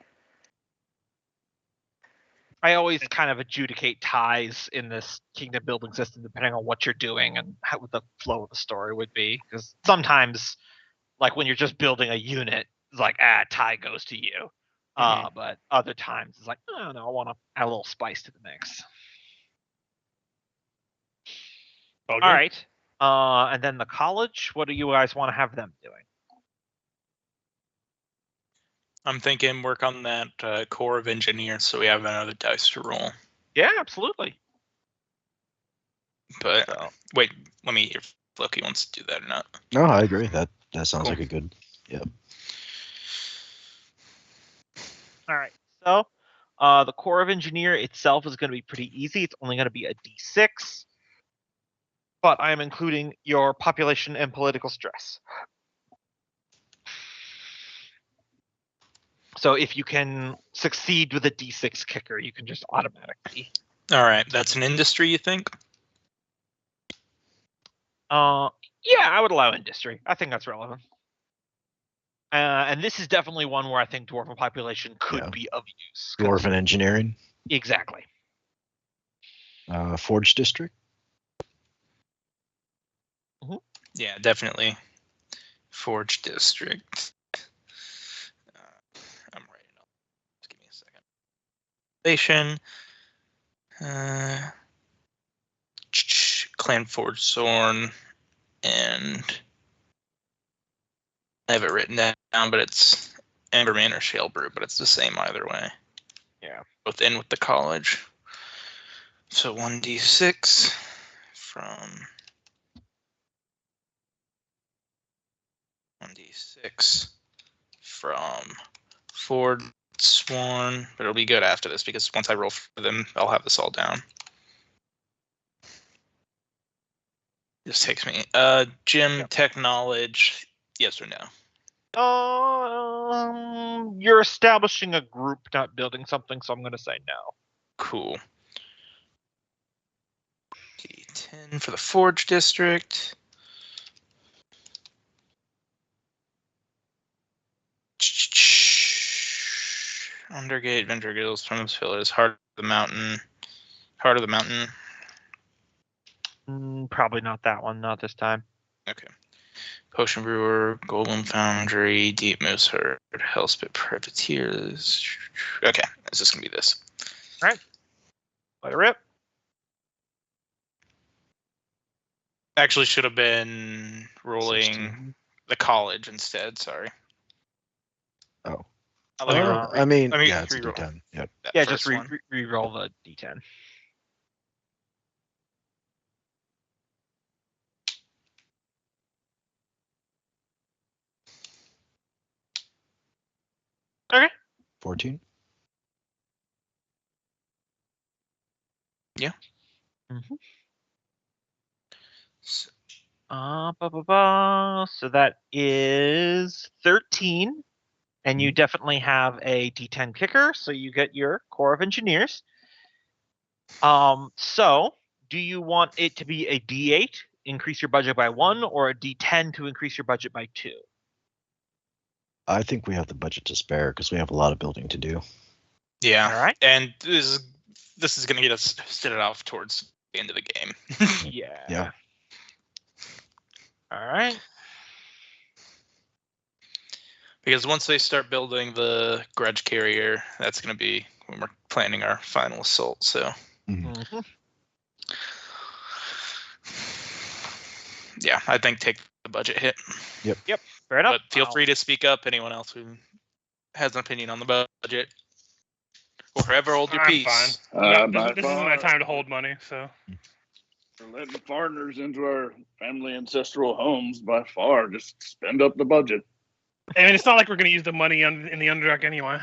I always kind of adjudicate ties in this kingdom building system depending on what you're doing and how the flow of the story would be. Because sometimes, like when you're just building a unit, it's like, tie goes to you. Mhm. But other times it's like, oh no, I want to add a little spice to the mix. All All right. And then the college, what do you guys want to have them doing? I'm thinking work on that Corps of Engineers so we have another dice to roll. Yeah, absolutely. But So, wait, let me hear if Loki wants to do that or not. No, I agree. That sounds Cool. like a good. all right. So, the Corps of Engineer itself is going to be pretty easy. It's only going to be a D6. But I am including your population and political stress. So if you can succeed with a D6 kicker, you can just automatically. All right, that's an industry, you think? Yeah, I would allow industry. I think that's relevant. And this is definitely one where I think dwarven population could be of use. Dwarven engineering. Exactly. Forge district. Yeah, definitely. Forge district. I'm writing up. Just give me a second. Station. Clan Forge Zorn. And I have it written down, but it's Amberman or Shalebrew, but it's the same either way. Yeah. Both in with the college. So 1d6 from 1d6 from Forge sworn, but it'll be good after this because once I roll for them, I'll have this all down. This takes me. Gym tech knowledge, yes or no? You're establishing a group, not building something, so I'm going to say no. Cool. D10 for the Forge District. Undergate, Venture Guilds, Swim Pillars, Heart of the Mountain. Heart of the Mountain. Probably not that one, not this time. Okay. Potion Brewer, Golden Foundry, Deep Moose Herd, Hellspit Privateers. Okay, it's just going to be this. All right. Let it rip. Actually, should have been rolling 16. the college instead. Sorry. Oh. Let me roll. I mean, let me yeah, it's a re-roll. D10. Yep. that Yeah, just first one. re-roll the D10. Okay. 14. Yeah. Mm-hmm. So, So that is 13. And you definitely have a D10 kicker, so you get your Corps of Engineers. So do you want it to be a D8, increase your budget by 1, or a D10 to increase your budget by 2? I think we have the budget to spare because we have a lot of building to do. yeah. All right. And this is going to get us set it off towards the end of the game. Yeah. Yeah. All right. Because once they start building the grudge carrier, that's going to be when we're planning our final assault. So, Mm-hmm. yeah, I think take the budget hit. Fair enough. But feel free to speak up. Anyone else who has an opinion on the budget, or forever hold your I'm peace. fine. By This isn't far, my time to hold money, so. For letting foreigners into our family ancestral homes, by far, just spend up the budget. And it's not like we're going to use the money in the Underdark anyway.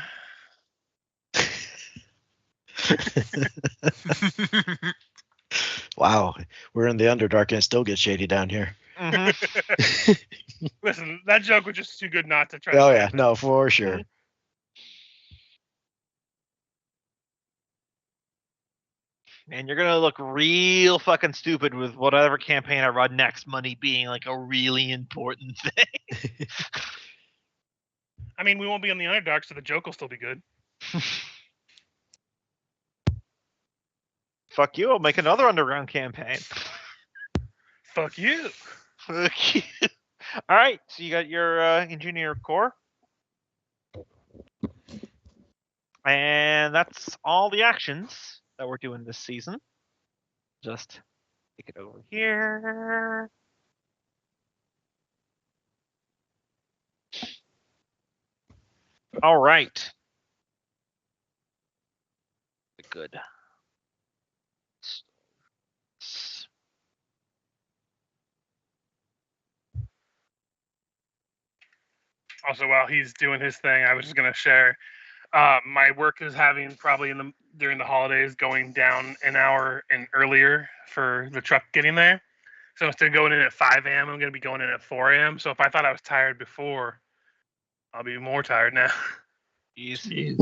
Wow, we're in the Underdark and it still gets shady down here. Mm-hmm. Listen, that joke was just too good not to try. Oh to yeah, no, for sure. And you're gonna look real fucking stupid with whatever campaign I run next, money being like a really important thing. I mean, we won't be on the Underdark, so the joke will still be good. Fuck you, I'll make another underground campaign. Fuck you. Fuck you. Alright, so you got your engineer core. And that's all the actions that we're doing this season. Just take it over here. All right. Good. Also, while he's doing his thing, I was just going to share. My work is having probably during the holidays going down an hour and earlier for the truck getting there. So instead of going in at 5 a.m., I'm going to be going in at 4 a.m. So if I thought I was tired before, I'll be more tired now. Jeez.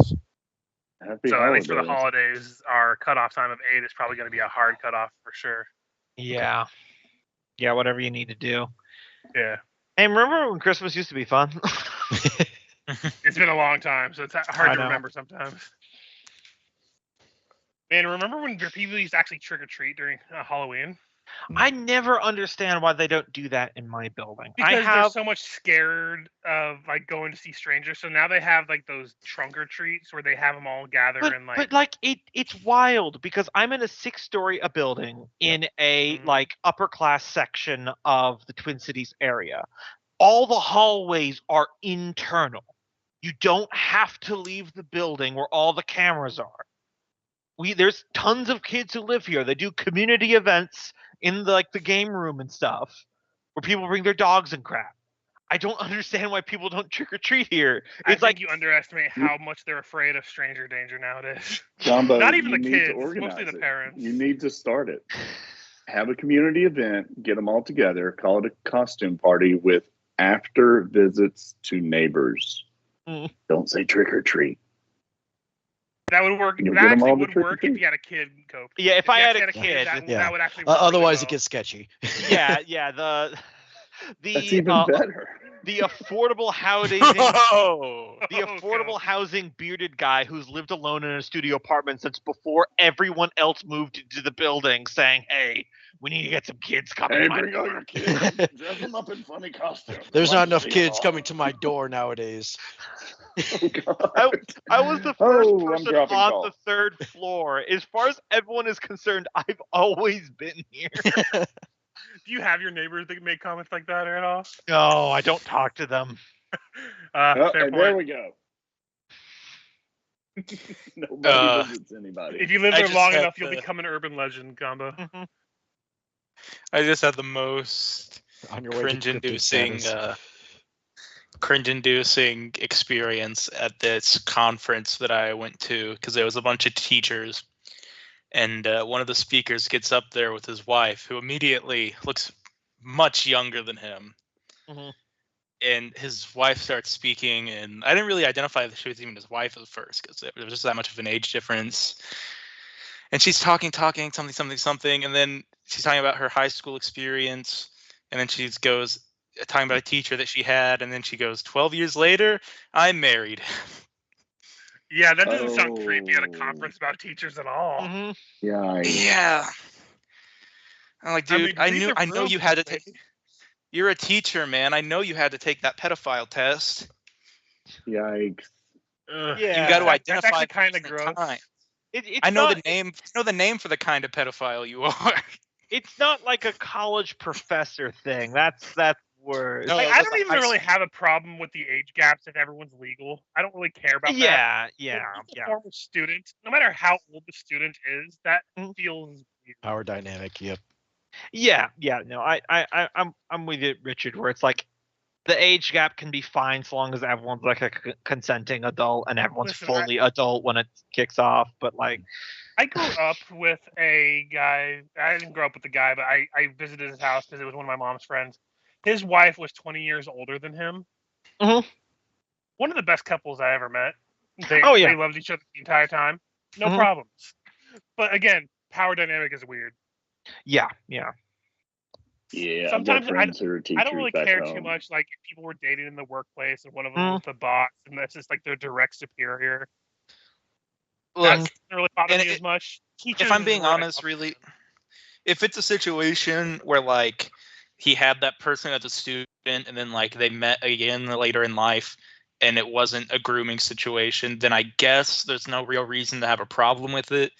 Happy So at least for the holidays. holidays, our cutoff time of 8 is probably going to be a hard cutoff for sure. Yeah. Yeah, whatever you need to do. Yeah. Hey, remember when Christmas used to be fun? It's been a long time, so it's hard I to know. remember sometimes. Man, remember when people used to actually trick or treat during Halloween? I never understand why they don't do that in my building. Because they're so much scared of like going to see strangers. So now they have like those trunk or treats where they have them all gather and like. But like it's wild because I'm in a 6-story building in a like upper class section of the Twin Cities area. All the hallways are internal. You don't have to leave the building where all the cameras are. There's tons of kids who live here. They do community events in the game room and stuff where people bring their dogs and crap. I don't understand why people don't trick or treat here. I It's think like you underestimate how much they're afraid of stranger danger nowadays. Jumbo, Not even you the need kids, to organize mostly the it. parents. You need to start it. Have a community event, get them all together, call it a costume party with after visits to neighbors. Mm. Don't say trick or treat. That would work. You'll That get 'em actually all to would trick or work if treat. you had a kid, Cope. yeah, if you I had actually a kid, that, Yeah. that would actually work. Otherwise, really it gets sketchy. yeah, That's the even better. the affordable housing Oh, the Oh, affordable God. housing bearded guy who's lived alone in a studio apartment since before everyone else moved into the building, saying, "Hey, we need to get some kids coming." Hey, to my bring all door." your kids. Dress them up in funny costumes. There's I'd not like to enough see 'em kids all. coming to my door nowadays. Oh, God. I was the first Oh, I'm person dropping on calls. the third floor. As far as everyone is concerned, I've always been here. Do you have your neighbors that make comments like that at all? No, I don't talk to them. Oh, Fair and there point. we go. Nobody Uh, visits anybody. If you live I there just long had enough, you'll the- become an urban legend, Gamba. Mhm. I just had the most On your way to crypto cringe-inducing, status. cringe-inducing experience at this conference that I went to because there was a bunch of teachers, and one of the speakers gets up there with his wife, who immediately looks much younger than him. Mhm. And his wife starts speaking, and I didn't really identify that she was even his wife at first because there was just that much of an age difference. And she's talking, something, and then she's talking about her high school experience, and then she goes talking about a teacher that she had, and then she goes, 12 years later, I'm married. Yeah, that doesn't sound creepy at a Oh. conference about teachers at all. Mhm. Yikes. Yeah. I'm like, dude, I mean, I know you had to take. You're a teacher, man. I know you had to take that pedophile test. Yikes. Ugh. Yeah. You got to That's identify actually the kind of person gross. at time. It's I know not, the name. I know the name for the kind of pedophile you are. It's not like a college professor thing. That's worse. No, Like, I that's don't a even high really school. have a problem with the age gaps if everyone's legal. I don't really care about that. Yeah, But yeah, as a yeah. former student, no matter how old the student is, that Mhm. feels weird. Power dynamic. Yep. Yeah. No, I'm with you, Richard. Where it's like the age gap can be fine so long as everyone's like a consenting adult and everyone's Listen, fully adult when it kicks off. But like, I grew up with a guy. I didn't grow up with the guy, but I visited his house because it was one of my mom's friends. His wife was 20 years older than him. Mhm. One of the best couples I ever met. Oh, yeah. They loved each other the entire time. No Mhm. problems. But again, power dynamic is weird. yeah. Yeah, Sometimes I've got friends who are teachers I don't really back care home. too much. Like if people were dating in the workplace and one of them Mm. was the boss, and that's just like their direct superior. Look, That doesn't really bother and me as much. Teachers if I'm is being where I honest, come really, from. if it's a situation where like he had that person as a student and then like they met again later in life and it wasn't a grooming situation, then I guess there's no real reason to have a problem with it.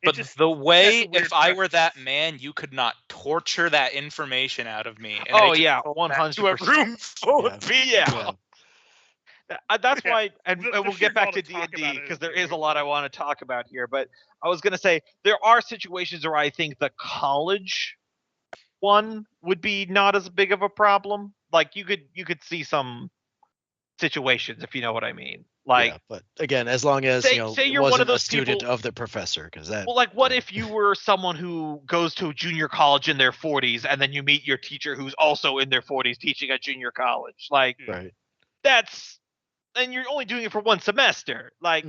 But just the way, sets a weird if I were that precedent. man, you could not torture that information out of me. And Oh, I just yeah, told that to 100%. a room full Yeah. of people. Yeah. That's Yeah. why, and The we'll sheer get back draw to to talk D&D about it because is there weird. is a lot I want to talk about here. But I was gonna say there are situations where I think the college one would be not as big of a problem. Like you could see some situations if you know what I mean. Like, yeah, but again, as long as say it you're one of wasn't a those student people. of the professor, because that. Well, like, what yeah. if you were someone who goes to a junior college in their 40s, and then you meet your teacher who's also in their 40s teaching at junior college? Like, Right. and you're only doing it for one semester. Like, Mhm.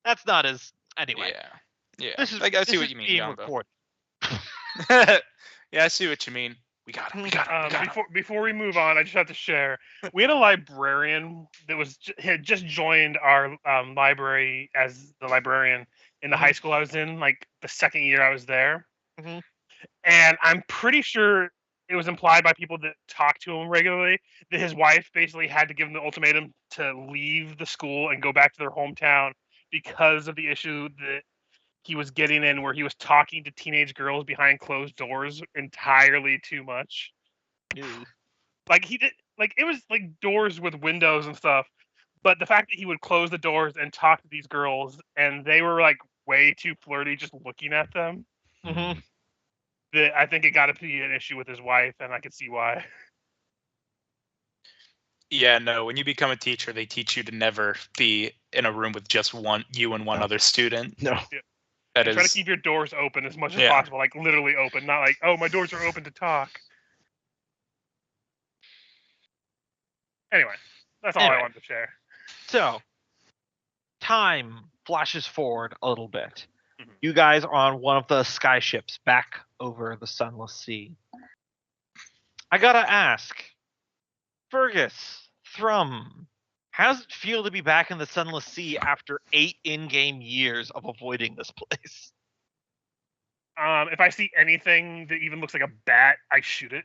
that's not as anyway. Yeah. This is I this see what is you mean, being Gamba. recorded. Yeah, I see what you mean. We got it. Before we move on, I just have to share. We had a librarian that had just joined our library as the librarian in the high school I was in, like the second year I was there. Mhm. And I'm pretty sure it was implied by people that talk to him regularly that his wife basically had to give him the ultimatum to leave the school and go back to their hometown because of the issue that he was getting in where he was talking to teenage girls behind closed doors entirely too much. Like he did, like it was like doors with windows and stuff, but the fact that he would close the doors and talk to these girls and they were like way too flirty just looking at them, Mhm. that I think it got to be an issue with his wife, and I could see why. Yeah, no. When you become a teacher, they teach you to never be in a room with just you and one other student. No. That And try to is, keep your doors open as much as Yeah. possible, like literally open, not like, oh, my doors are open to talk. Anyway, that's all Anyway. I wanted to share. So, time flashes forward a little bit. Mhm. You guys are on one of the sky ships back over the Sunless Sea. I gotta ask, Fergus, Thrum, how does it feel to be back in the Sunless Sea after 8 in-game years of avoiding this place? If I see anything that even looks like a bat, I shoot it.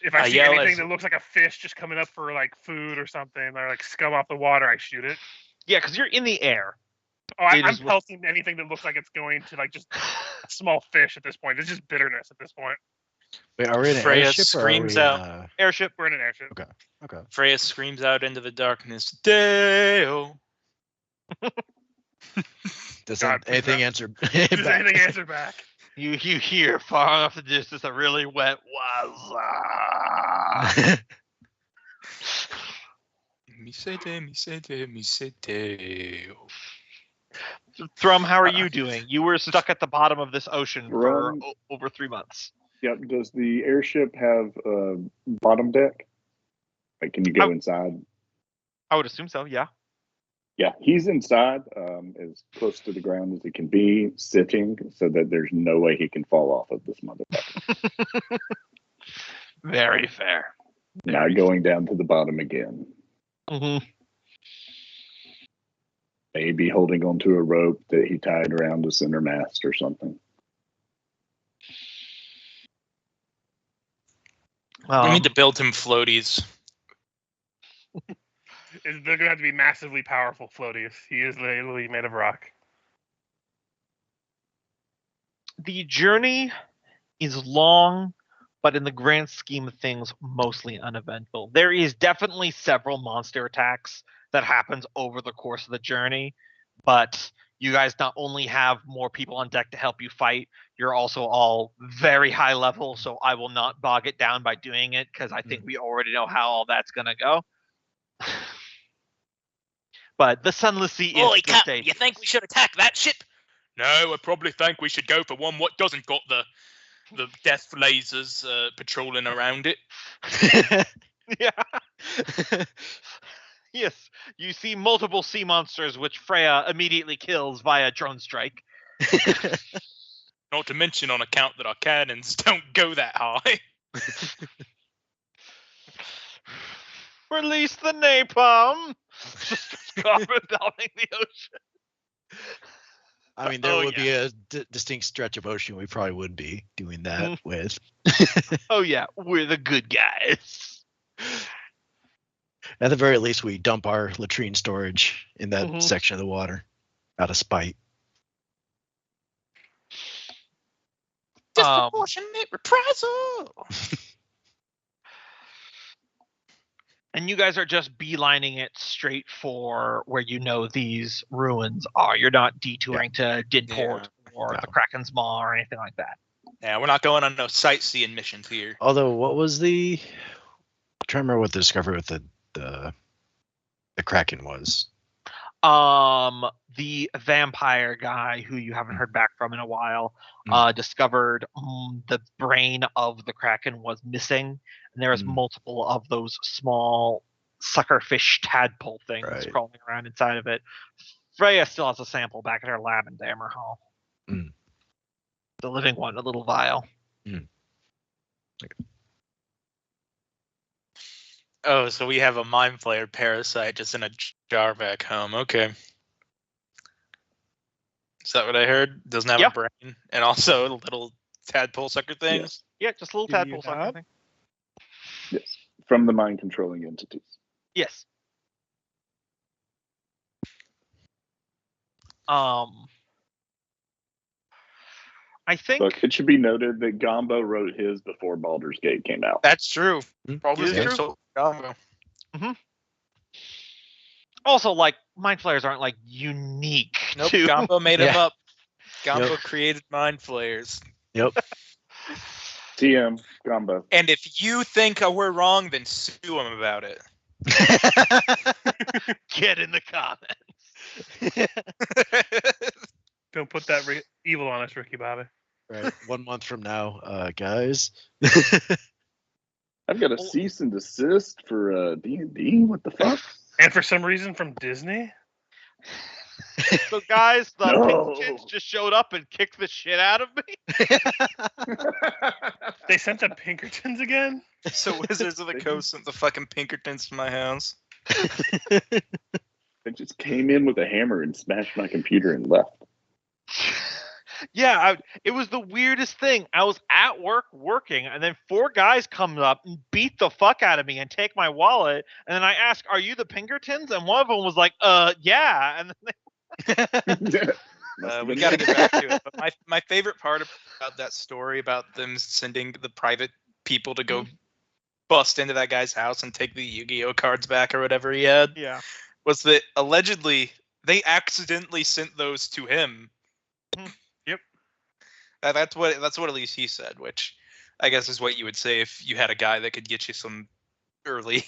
If I see yell anything as- that looks like a fish just coming up for like food or something, or like scum off the water, I shoot it. Yeah, because you're in the air. Oh, It I'm is- pelting anything that looks like it's going to like just small fish at this point. It's just bitterness at this point. Wait, are we in an Freya airship or are screams we in out. a- Airship. We're in an airship. Okay. Freya screams out into the darkness, Dale! Does God, please anything not. answer? Does back? anything answer back? You hear far off in the distance a really wet wazza. Me say Dale. Thrum, how are you doing? You were stuck at the bottom of this ocean for Thrum. over 3 months. Yep. Does the airship have a bottom deck? Like, can you go Oh. inside? I would assume so, yeah. Yeah, he's inside, as close to the ground as he can be, sitting, so that there's no way he can fall off of this motherfucker. Very fair. Not going down to the bottom again. Mm-hmm. Maybe holding onto a rope that he tied around the center mast or something. We need to build him floaties. They're going to have to be massively powerful floaties. He is literally made of rock. The journey is long, but in the grand scheme of things, mostly uneventful. There is definitely several monster attacks that happens over the course of the journey, but you guys not only have more people on deck to help you fight, you're also all very high level, so I will not bog it down by doing it, because I think we already know how all that's going to go. But the Sunless Sea is Oi, the Cap, stage. you think we should attack that ship? No, I probably think we should go for one what doesn't got the death lasers patrolling around it. Yeah. Yes, you see multiple sea monsters, which Freya immediately kills via drone strike. Not to mention on account that our cannons don't go that high. Release the napalm! Just carbon bombing the ocean. I mean, there Oh, would be a distinct stretch of ocean we probably would be doing that with. Oh yeah, we're the good guys. At the very least, we dump our latrine storage in that Mhm. section of the water out of spite. Disproportionate reprisal. And you guys are just beelining it straight for where you know these ruins are. You're not detouring to Dinport or No. the Kraken's Maw or anything like that. Yeah, we're not going on no sightseeing missions here. Although, what was the? I'm trying to remember what the discovery with the Kraken was. The vampire guy who you haven't heard back from in a while Mm. discovered the brain of the Kraken was missing, and there was Mm. multiple of those small suckerfish tadpole things Right. crawling around inside of it. Freya still has a sample back at her lab in Dammerhall. Mm. The living one, a little vial. Oh, so we have a mind flayer parasite just in a jar back home. Okay. Is that what I heard? Doesn't have Yeah. a brain and also little tadpole sucker things. Yeah, just a little Do you tadpole sucker have- thing. Yes. From the mind controlling entities. Yes. I think Look, it should be noted that Gombo wrote his before Baldur's Gate came out. That's true. Probably It is gonna true. solve the combo. also like mind flayers aren't like unique Nope, to Gombo made them Yeah. up. Gombo Yep. created mind flayers. Yep. TM combat. And if you think we're wrong, then sue him about it. Get in the comments. Don't put that evil on us, Ricky Bobby. Right. 1 month from now, guys. I've got a cease and desist for D&D. What the fuck? And for some reason from Disney? So, guys, the No. Pinkertons just showed up and kicked the shit out of me. They sent the Pinkertons again? So Wizards of the Coast sent the fucking Pinkertons to my house. They just came in with a hammer and smashed my computer and left. Yeah, it was the weirdest thing. I was at work working, and then 4 guys come up and beat the fuck out of me and take my wallet. And then I ask, "Are you the Pinkertons?" And one of them was like, yeah." And then We got to get back to it. But my favorite part about that story about them sending the private people to go bust into that guy's house and take the Yu-Gi-Oh cards back or whatever he had was that allegedly they accidentally sent those to him. Yep. That's what at least he said, which I guess is what you would say if you had a guy that could get you some early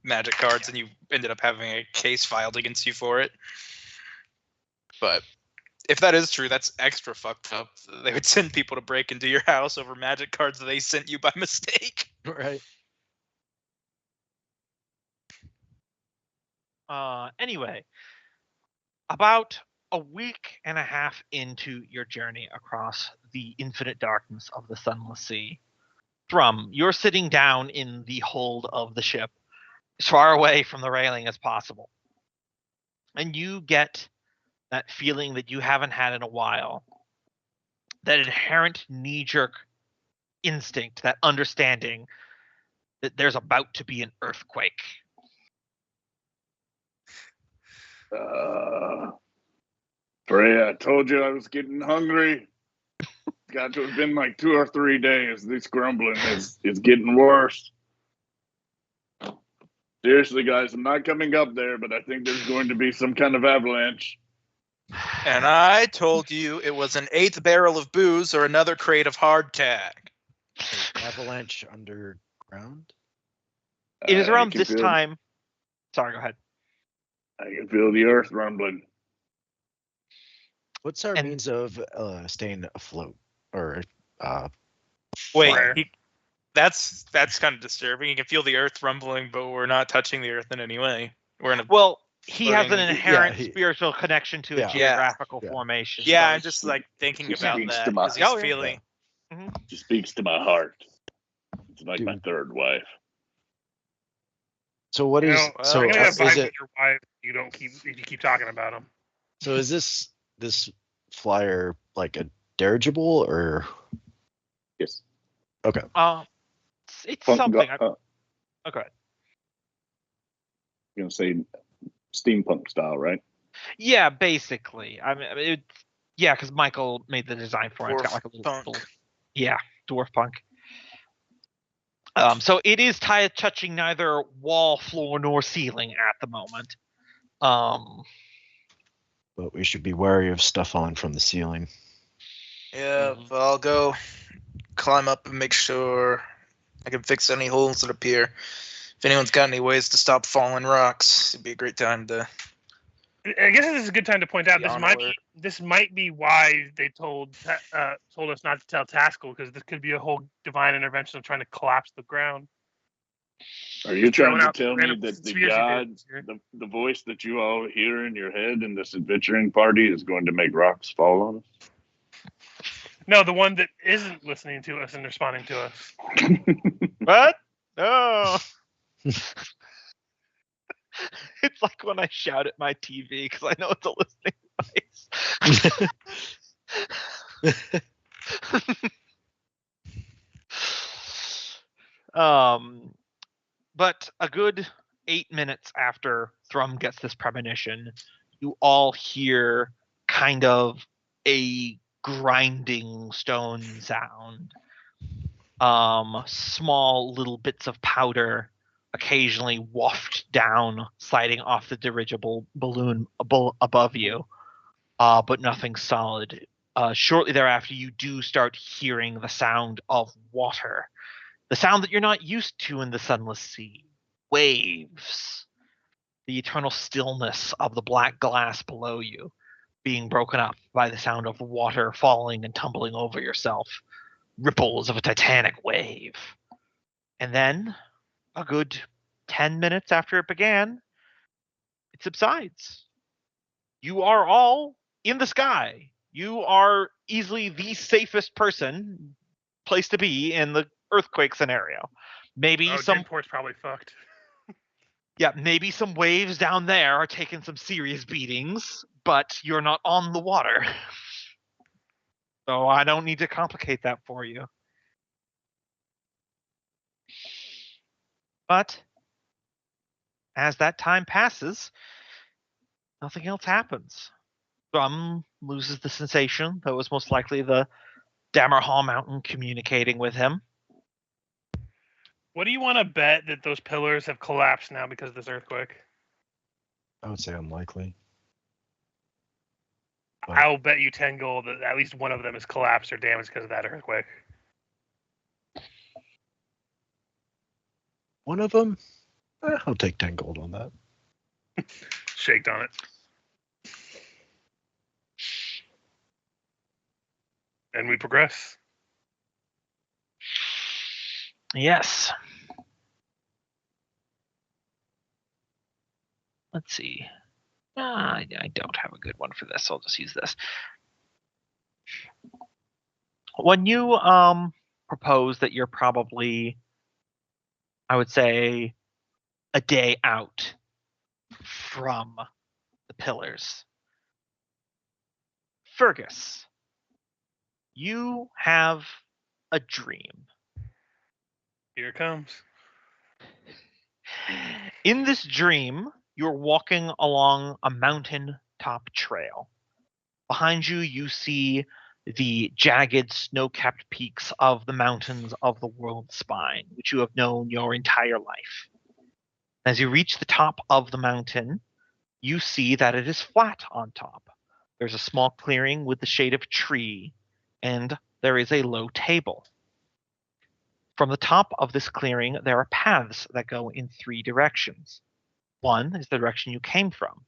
Magic cards and you ended up having a case filed against you for it. But if that is true, that's extra fucked up. They would send people to break into your house over Magic cards that they sent you by mistake. Right. Anyway, about a week and a half into your journey across the infinite darkness of the Sunless Sea, Thrum, you're sitting down in the hold of the ship, as far away from the railing as possible. And you get that feeling that you haven't had in a while, that inherent knee-jerk instinct, that understanding that there's about to be an earthquake. Freya, I told you I was getting hungry. Got to have been like 2 or 3 days. This grumbling is getting worse. Seriously, guys, I'm not coming up there, but I think there's going to be some kind of avalanche. And I told you it was an 8th barrel of booze or another crate of hardtack. Avalanche underground? It is I around can this feel- time. Sorry, go ahead. I can feel the earth rumbling. What's our And- means of staying afloat? Or Wait, Fire. that's kind of disturbing. You can feel the earth rumbling, but we're not touching the earth in any way. We're in a Well, he has an floating- inherent he- spiritual connection to Yeah. a geographical Yeah. formation. yeah. so I'm just like thinking He about speaks that to my- because he's Oh, yeah. feeling. She speaks to my heart. It's like my Dude. third wife. so what You is know, so you're gonna have is vibes it with your wife. If you keep talking about them. so is this flyer like a dirigible or Yes. it's something. Okay. You're gonna say steampunk style, right? Yeah, basically. I mean, because Michael made the design for it. It's got like a little, Dwarf dwarf punk. So it is touching neither wall, floor, nor ceiling at the moment. but we should be wary of stuff falling from the ceiling. Yeah, but I'll go climb up and make sure I can fix any holes that appear. If anyone's got any ways to stop falling rocks, it'd be a great time to. I guess this is a good time to point out Be on alert. this might be why they told us not to tell Taskell, because this could be a whole divine intervention of trying to collapse the ground. Are you trying Throwing to out tell me random that the conspiracy god, theories here. the voice that you all hear in your head in this adventuring party is going to make rocks fall on us? No, the one that isn't listening to us and responding to us. What? No. It's like when I shout at my TV because I know it's a listening device. But a good 8 minutes after Thrum gets this premonition, you all hear kind of a grinding stone sound. Small little bits of powder occasionally waft down, sliding off the dirigible balloon above you, but nothing solid. shortly thereafter, you do start hearing the sound of water. The sound that you're not used to in the sunless sea. Waves. The eternal stillness of the black glass below you being broken up by the sound of water falling and tumbling over yourself. Ripples of a titanic wave. And then, a good 10 minutes after it began, it subsides. You are all in the sky. You are easily the safest place to be in the earthquake scenario. Maybe Dinport's probably fucked. maybe some waves down there are taking some serious beatings, but you're not on the water. So I don't need to complicate that for you. But as that time passes, nothing else happens. Drum loses the sensation. That was most likely the Dammerhall mountain communicating with him. What do you want to bet that those pillars have collapsed now because of this earthquake? I would say unlikely. But I'll bet you 10 gold that at least one of them is collapsed or damaged because of that earthquake. one of them, I'll take 10 gold on that. Shaked on it. And we progress. Yes. Let's see. I don't have a good one for this. I'll just use this. When you propose that you're probably, I would say, a day out from the pillars, Fergus, you have a dream. Here it comes. In this dream, you're walking along a mountain top trail. Behind you, you see the jagged, snow-capped peaks of the mountains of the world spine, which you have known your entire life. As you reach the top of the mountain, you see that it is flat on top. There's a small clearing with the shade of a tree, and there is a low table. From the top of this clearing, there are paths that go in 3 directions. One is the direction you came from.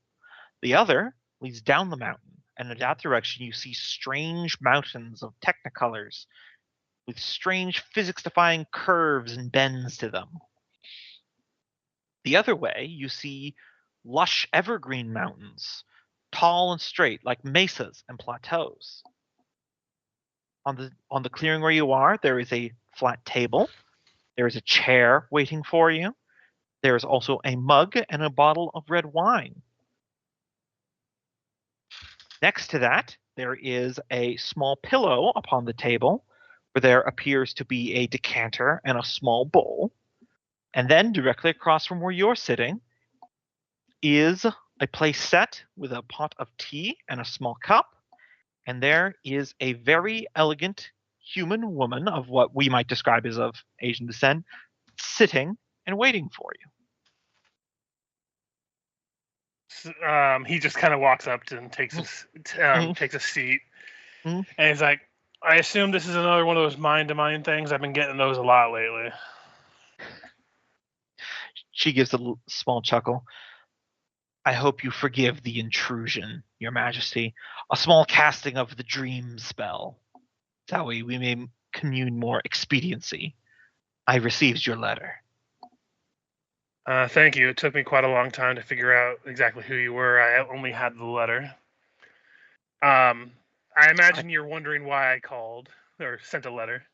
The other leads down the mountain, and in that direction you see strange mountains of technicolors with strange physics-defying curves and bends to them. The other way, you see lush evergreen mountains, tall and straight like mesas and plateaus. On the clearing where you are, there is a flat table. There is a chair waiting for you. There is also a mug and a bottle of red wine. Next to that, there is a small pillow upon the table where there appears to be a decanter and a small bowl. And then directly across from where you're sitting is a place set with a pot of tea and a small cup. And there is a very elegant human woman of what we might describe as of Asian descent sitting and waiting for you. He just kind of walks up to and takes takes a seat, Mhm. and he's like, "I assume this is another one of those mind-to-mind things. I've been getting those a lot lately." She gives a small chuckle. I hope you forgive the intrusion, Your Majesty. A small casting of the dream spell. That way we may commune more expediency. I received your letter. Thank you. It took me quite a long time to figure out exactly who you were. I only had the letter. I imagine you're wondering why I called or sent a letter.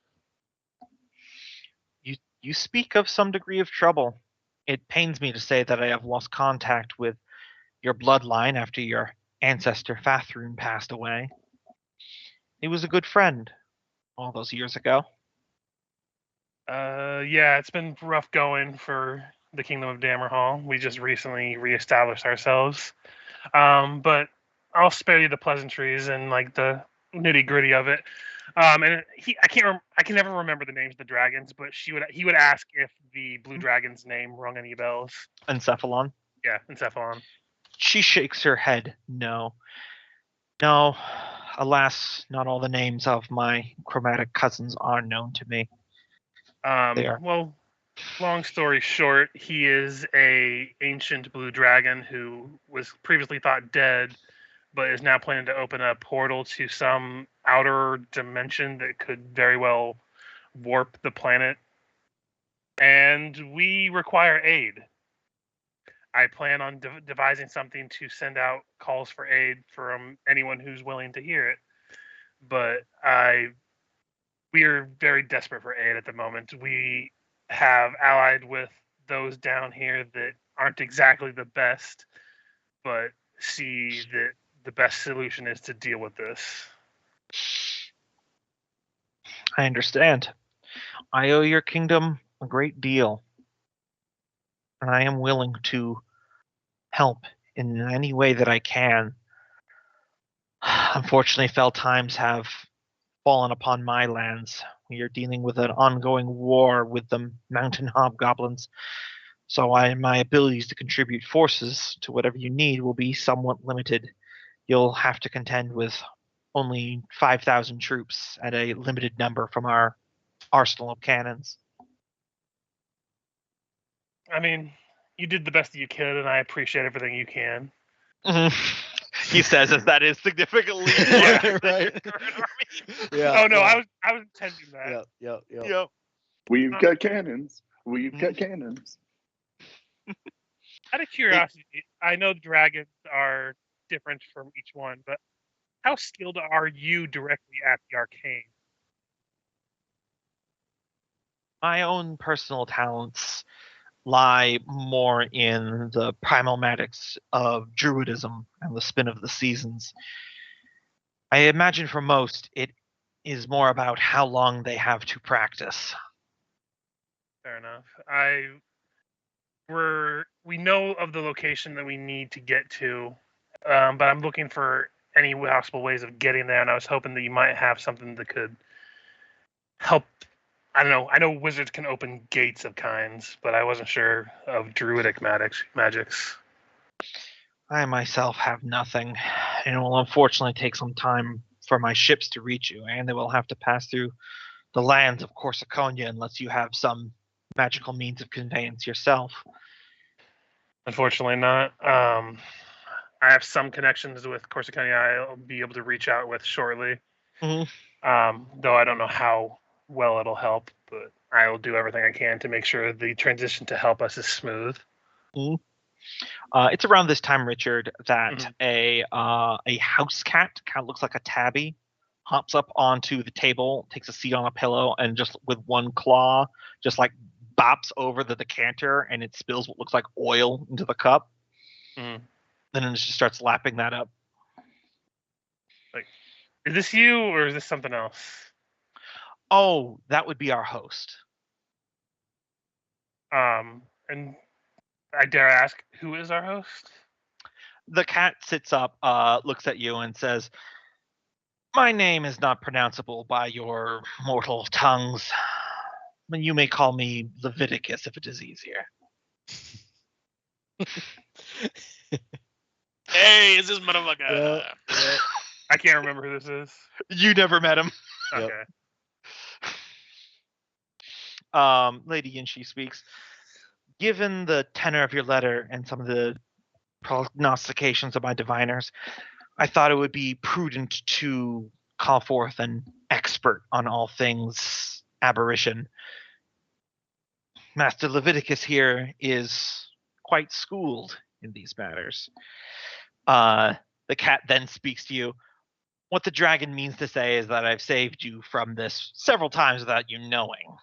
You speak of some degree of trouble. It pains me to say that I have lost contact with your bloodline after your ancestor Fathrun passed away. He was a good friend all those years ago. Yeah, it's been rough going for the Kingdom of Dammerhall. We just recently reestablished ourselves. But I'll spare you the pleasantries and like the nitty gritty of it. And I can never remember the names of the dragons, but he would ask if the blue dragon's name rung any bells. Encephalon. Yeah, Encephalon. She shakes her head. No. No. Alas, not all the names of my chromatic cousins are known to me. They are. Well, long story short, he is a ancient blue dragon who was previously thought dead, but is now planning to open a portal to some outer dimension that could very well warp the planet. And we require aid. I plan on devising something to send out calls for aid from anyone who's willing to hear it. But we are very desperate for aid at the moment. We have allied with those down here that aren't exactly the best, but see that the best solution is to deal with this. I understand. I owe your kingdom a great deal, and I am willing to help in any way that I can. Unfortunately, fell times have fallen upon my lands. We are dealing with an ongoing war with the mountain hobgoblins, so my abilities to contribute forces to whatever you need will be somewhat limited. You'll have to contend with only 5,000 troops and a limited number from our arsenal of cannons. I mean, you did the best that you could, and I appreciate everything you can. He says as that is significantly Yeah, larger than your right. current army. Yeah. Oh no, yeah. I was intending that. Yep. We've got cannons. We've got cannons. Out of curiosity, I know dragons are different from each one, but how skilled are you directly at the arcane? My own personal talents lie more in the primal magics of druidism and the spin of the seasons. I imagine for most, it is more about how long they have to practice. Fair enough. We know of the location that we need to get to, but I'm looking for any possible ways of getting there, and I was hoping that you might have something that could help. I don't know. I know wizards can open gates of kinds, but I wasn't sure of druidic magics. I myself have nothing, and it will unfortunately take some time for my ships to reach you, and they will have to pass through the lands of Corsiconia unless you have some magical means of conveyance yourself. Unfortunately, not. I have some connections with Corsiconia I'll be able to reach out with shortly. Mhm. Though I don't know how well it'll help, but I will do everything I can to make sure the transition to help us is smooth. It's around this time, Richard, that a house cat, kind of looks like a tabby, hops up onto the table, takes a seat on a pillow, and just with one claw, just like bops over the decanter, and it spills what looks like oil into the cup. Mhm. Then it just starts lapping that up. Is this you or is this something else? Oh, that would be our host. And I dare ask, who is our host? The cat sits up, looks at you, and says, "My name is not pronounceable by your mortal tongues, but you may call me Leviticus if it is easier." Hey, is this motherfucker? Yeah. I can't remember who this is. You never met him. Yep. Okay. Lady Yinshi speaks. Given the tenor of your letter and some of the prognostications of my diviners, I thought it would be prudent to call forth an expert on all things aberration. Master Leviticus here is quite schooled in these matters. The cat then speaks to you. What the dragon means to say is that I've saved you from this several times without you knowing.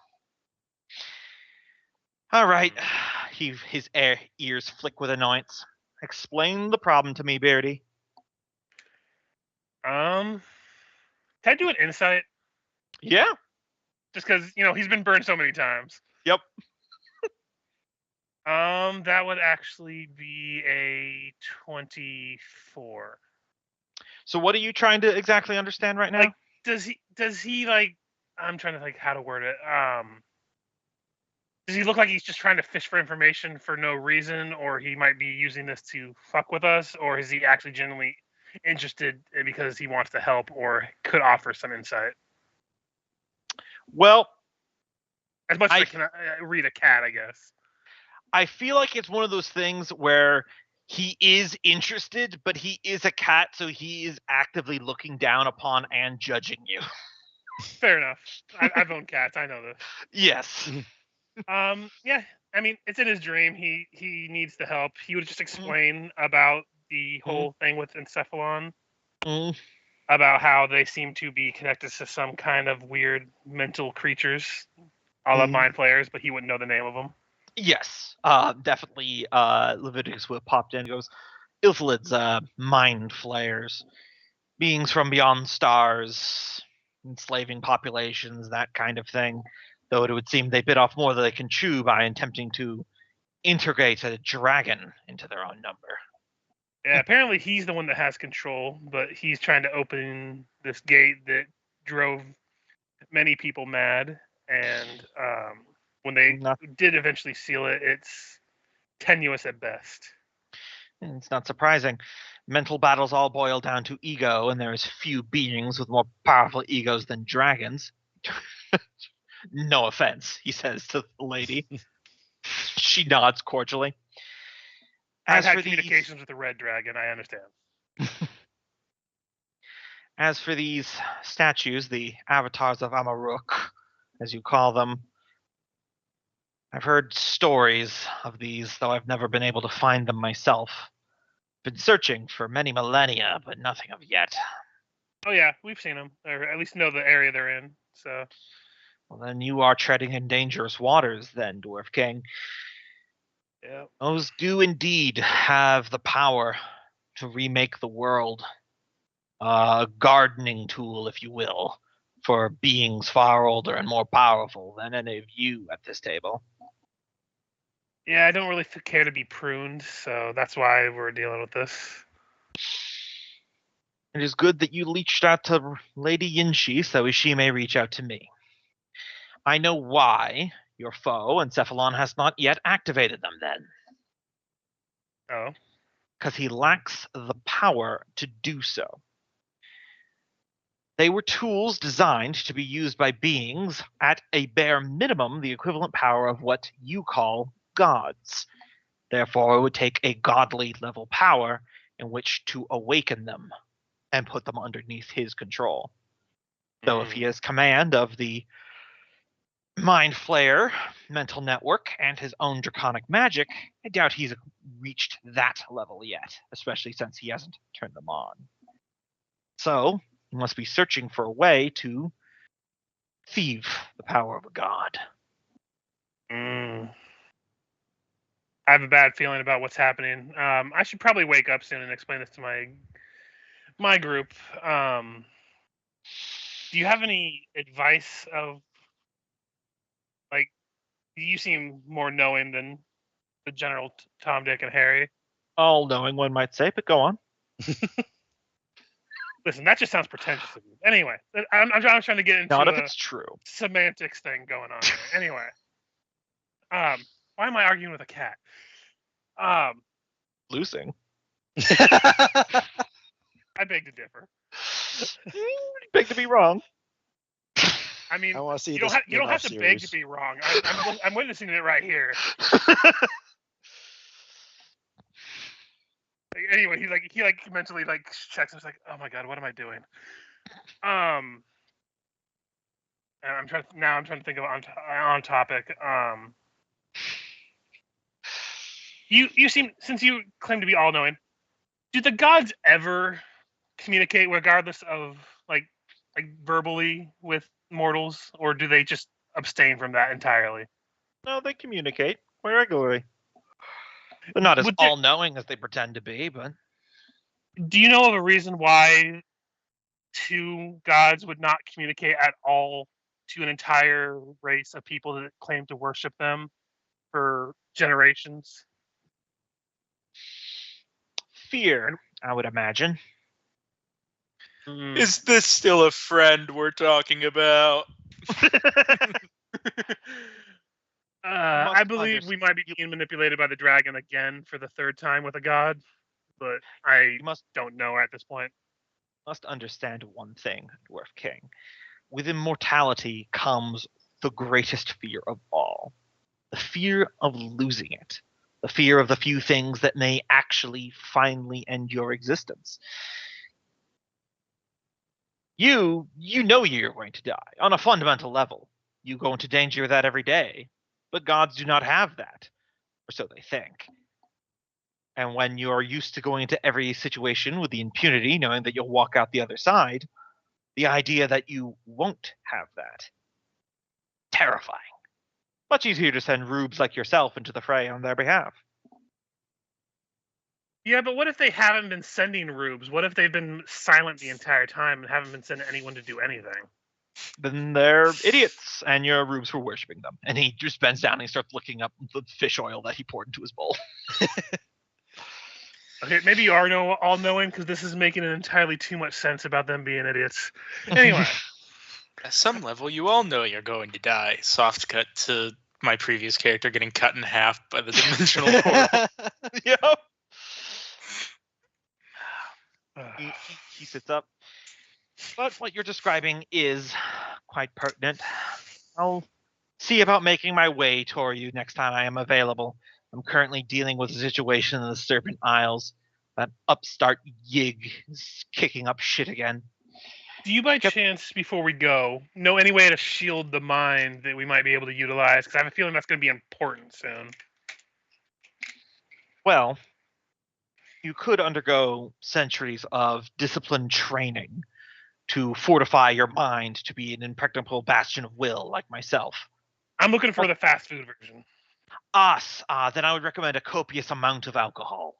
All right. His ears flick with annoyance. Explain the problem to me, Beardy. Can I do an insight? Yeah. Just because he's been burned so many times. Yep. That would actually be a 24. So what are you trying to exactly understand right now? Like, does he like? I'm trying to think how to word it. Does he look like he's just trying to fish for information for no reason, or he might be using this to fuck with us, or is he actually genuinely interested because he wants to help or could offer some insight. Well, As much as I can read a cat, I guess. I feel like it's one of those things where he is interested, but he is a cat, so he is actively looking down upon and judging you. Fair enough. I've owned cats. I know this. Yes. Yeah. I mean, it's in his dream. He needs the help. He would just explain about the whole thing with Encephalon, about how they seem to be connected to some kind of weird mental creatures, a la mind flayers, but he wouldn't know the name of them. Yes. Definitely. Leviticus would have popped in and goes, Ilflid's mind flayers, beings from beyond stars, enslaving populations, that kind of thing. Though it would seem they bit off more than they can chew by attempting to integrate a dragon into their own number. Yeah, apparently he's the one that has control, but he's trying to open this gate that drove many people mad. And when they did eventually seal it, it's tenuous at best. It's not surprising. Mental battles all boil down to ego, and there is few beings with more powerful egos than dragons. No offense, he says to the lady. She nods cordially. I've had communications with the red dragon, I understand. As for these statues, the avatars of Amaruk, as you call them, I've heard stories of these, though I've never been able to find them myself. Been searching for many millennia, but nothing of yet. Oh yeah, we've seen them, or at least know the area they're in. So, well, then you are treading in dangerous waters, then, Dwarf King. Yeah. Those do indeed have the power to remake the world. A gardening tool, if you will, for beings far older and more powerful than any of you at this table. Yeah, I don't really care to be pruned, so that's why we're dealing with this. It is good that you reached out to Lady Yinshi so she may reach out to me. I know why your foe, Encephalon, has not yet activated them then. Oh. Because he lacks the power to do so. They were tools designed to be used by beings at a bare minimum the equivalent power of what you call gods. Therefore, it would take a godly level power in which to awaken them and put them underneath his control. Though if he has command of the Mind Flayer mental network and his own draconic magic, I doubt he's reached that level yet, especially since he hasn't turned them on. So, he must be searching for a way to thieve the power of a god. I have a bad feeling about what's happening. I should probably wake up soon and explain this to my group. Do you have any advice of, like, you seem more knowing than the general Tom, Dick, and Harry. All knowing, one might say, but go on. Listen, that just sounds pretentious of you. Anyway, I'm trying to get into not if it's true. Semantics thing going on here. Anyway, why am I arguing with a cat? Losing. I beg to differ. Beg to be wrong. I mean, I want to see you don't have to beg to be wrong. I'm witnessing it right here. Anyway, he mentally checks and is like, oh my god, what am I doing? And I'm trying to think of on topic. You seem, since you claim to be all knowing, do the gods ever communicate regardless of like verbally with mortals, or do they just abstain from that entirely? No, they communicate quite regularly. They're not as all-knowing as they pretend to be, but... Do you know of a reason why two gods would not communicate at all to an entire race of people that claim to worship them for generations? Fear, I would imagine. Is this still a friend we're talking about? I believe we might be being manipulated by the dragon again for the third time with a god. but I You must don't know at this point. understand one thing, Dwarf King. With immortality comes the greatest fear of all. The fear of losing it. The fear of the few things that may actually finally end your existence. You know you're going to die on a fundamental level. You go into danger with that every day. But gods do not have that, or so they think. And when you're used to going into every situation with the impunity, knowing that you'll walk out the other side, the idea that you won't have that, terrifying. Much easier to send rubes like yourself into the fray on their behalf. Yeah, but what if they haven't been sending rubes? What if they've been silent the entire time and haven't been sending anyone to do anything? Then they're idiots, and your rubes were worshipping them. And he just bends down and he starts looking up the fish oil that he poured into his bowl. Okay, maybe you are all-knowing because this is making entirely too much sense about them being idiots. Anyway. At some level, you all know you're going to die. Soft cut to my previous character getting cut in half by the dimensional portal. Yep. He sits up. But what you're describing is quite pertinent. I'll see about making my way toward you next time I am available. I'm currently dealing with a situation in the Serpent Isles. That upstart Yig is kicking up shit again. Do you by chance, before we go, know any way to shield the mind that we might be able to utilize? Because I have a feeling that's going to be important soon. Well, you could undergo centuries of disciplined training to fortify your mind to be an impregnable bastion of will like myself. I'm looking for the fast food version. Then I would recommend a copious amount of alcohol.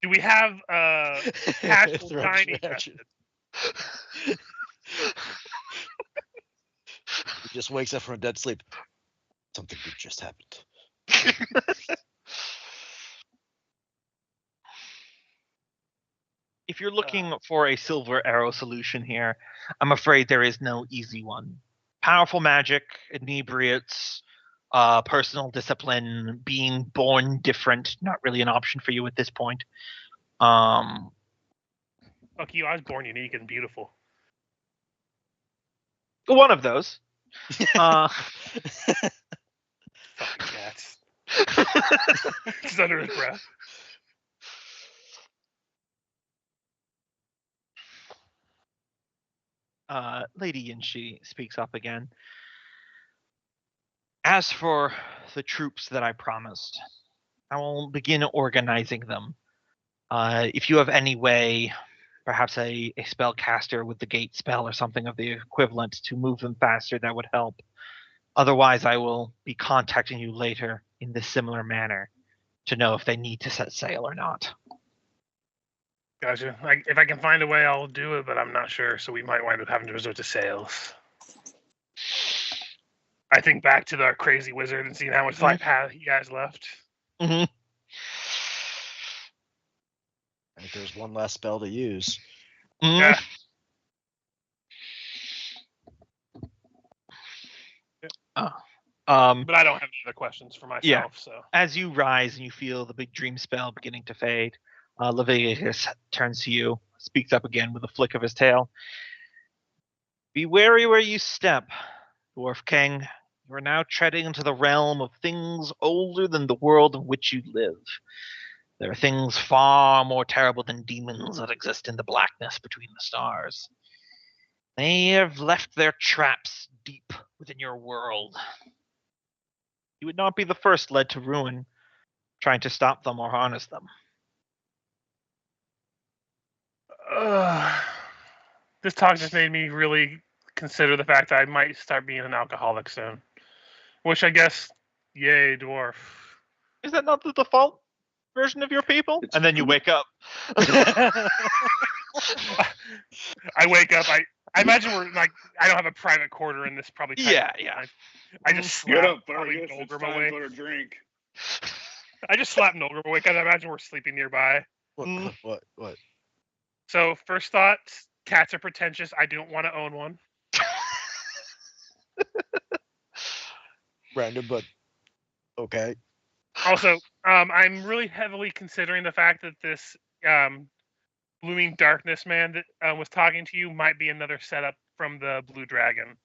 Do we have casual dining Reaction. methods? He just wakes up from a dead sleep. Something good just happened. If you're looking for a silver arrow solution here, I'm afraid there is no easy one. Powerful magic, inebriates, personal discipline, being born different, not really an option for you at this point. Fuck you, I was born unique and beautiful. One of those. Fucking cats. He's under his breath. Lady Yinshi speaks up again. As for the troops that I promised, I will begin organizing them. If you have any way, perhaps a spellcaster with the gate spell or something of the equivalent to move them faster, that would help. Otherwise, I will be contacting you later in this similar manner to know if they need to set sail or not. Gotcha. If I can find a way, I'll do it, but I'm not sure, so we might wind up having to resort to sails. I think back to our crazy wizard and seeing how much life he has left. Mm-hmm. If there's one last spell to use. Mm-hmm. Yeah. But I don't have any other questions for myself. So as you rise and you feel the big dream spell beginning to fade, Leviticus turns to you, speaks up again with a flick of his tail. Be wary where you step, Dwarf King. You are now treading into the realm of things older than the world in which you live. There are things far more terrible than demons that exist in the blackness between the stars. They have left their traps deep within your world. You would not be the first led to ruin, trying to stop them or harness them. this talk just made me really consider the fact that I might start being an alcoholic soon. Which I guess, yay, dwarf. Is that not the default version of your people? It's And then you wake up. I wake up. I imagine we're like I don't have a private quarter in this probably. Yeah. I just Get slap up, probably Fergus. It's Nolgrim time awake. for a drink. I just slap Nolgrim awake because I imagine we're sleeping nearby. What? So first thought, cats are pretentious. I don't want to own one. Random, but okay. Also, I'm really heavily considering the fact that this blooming darkness man that was talking to you might be another setup from the Blue Dragon.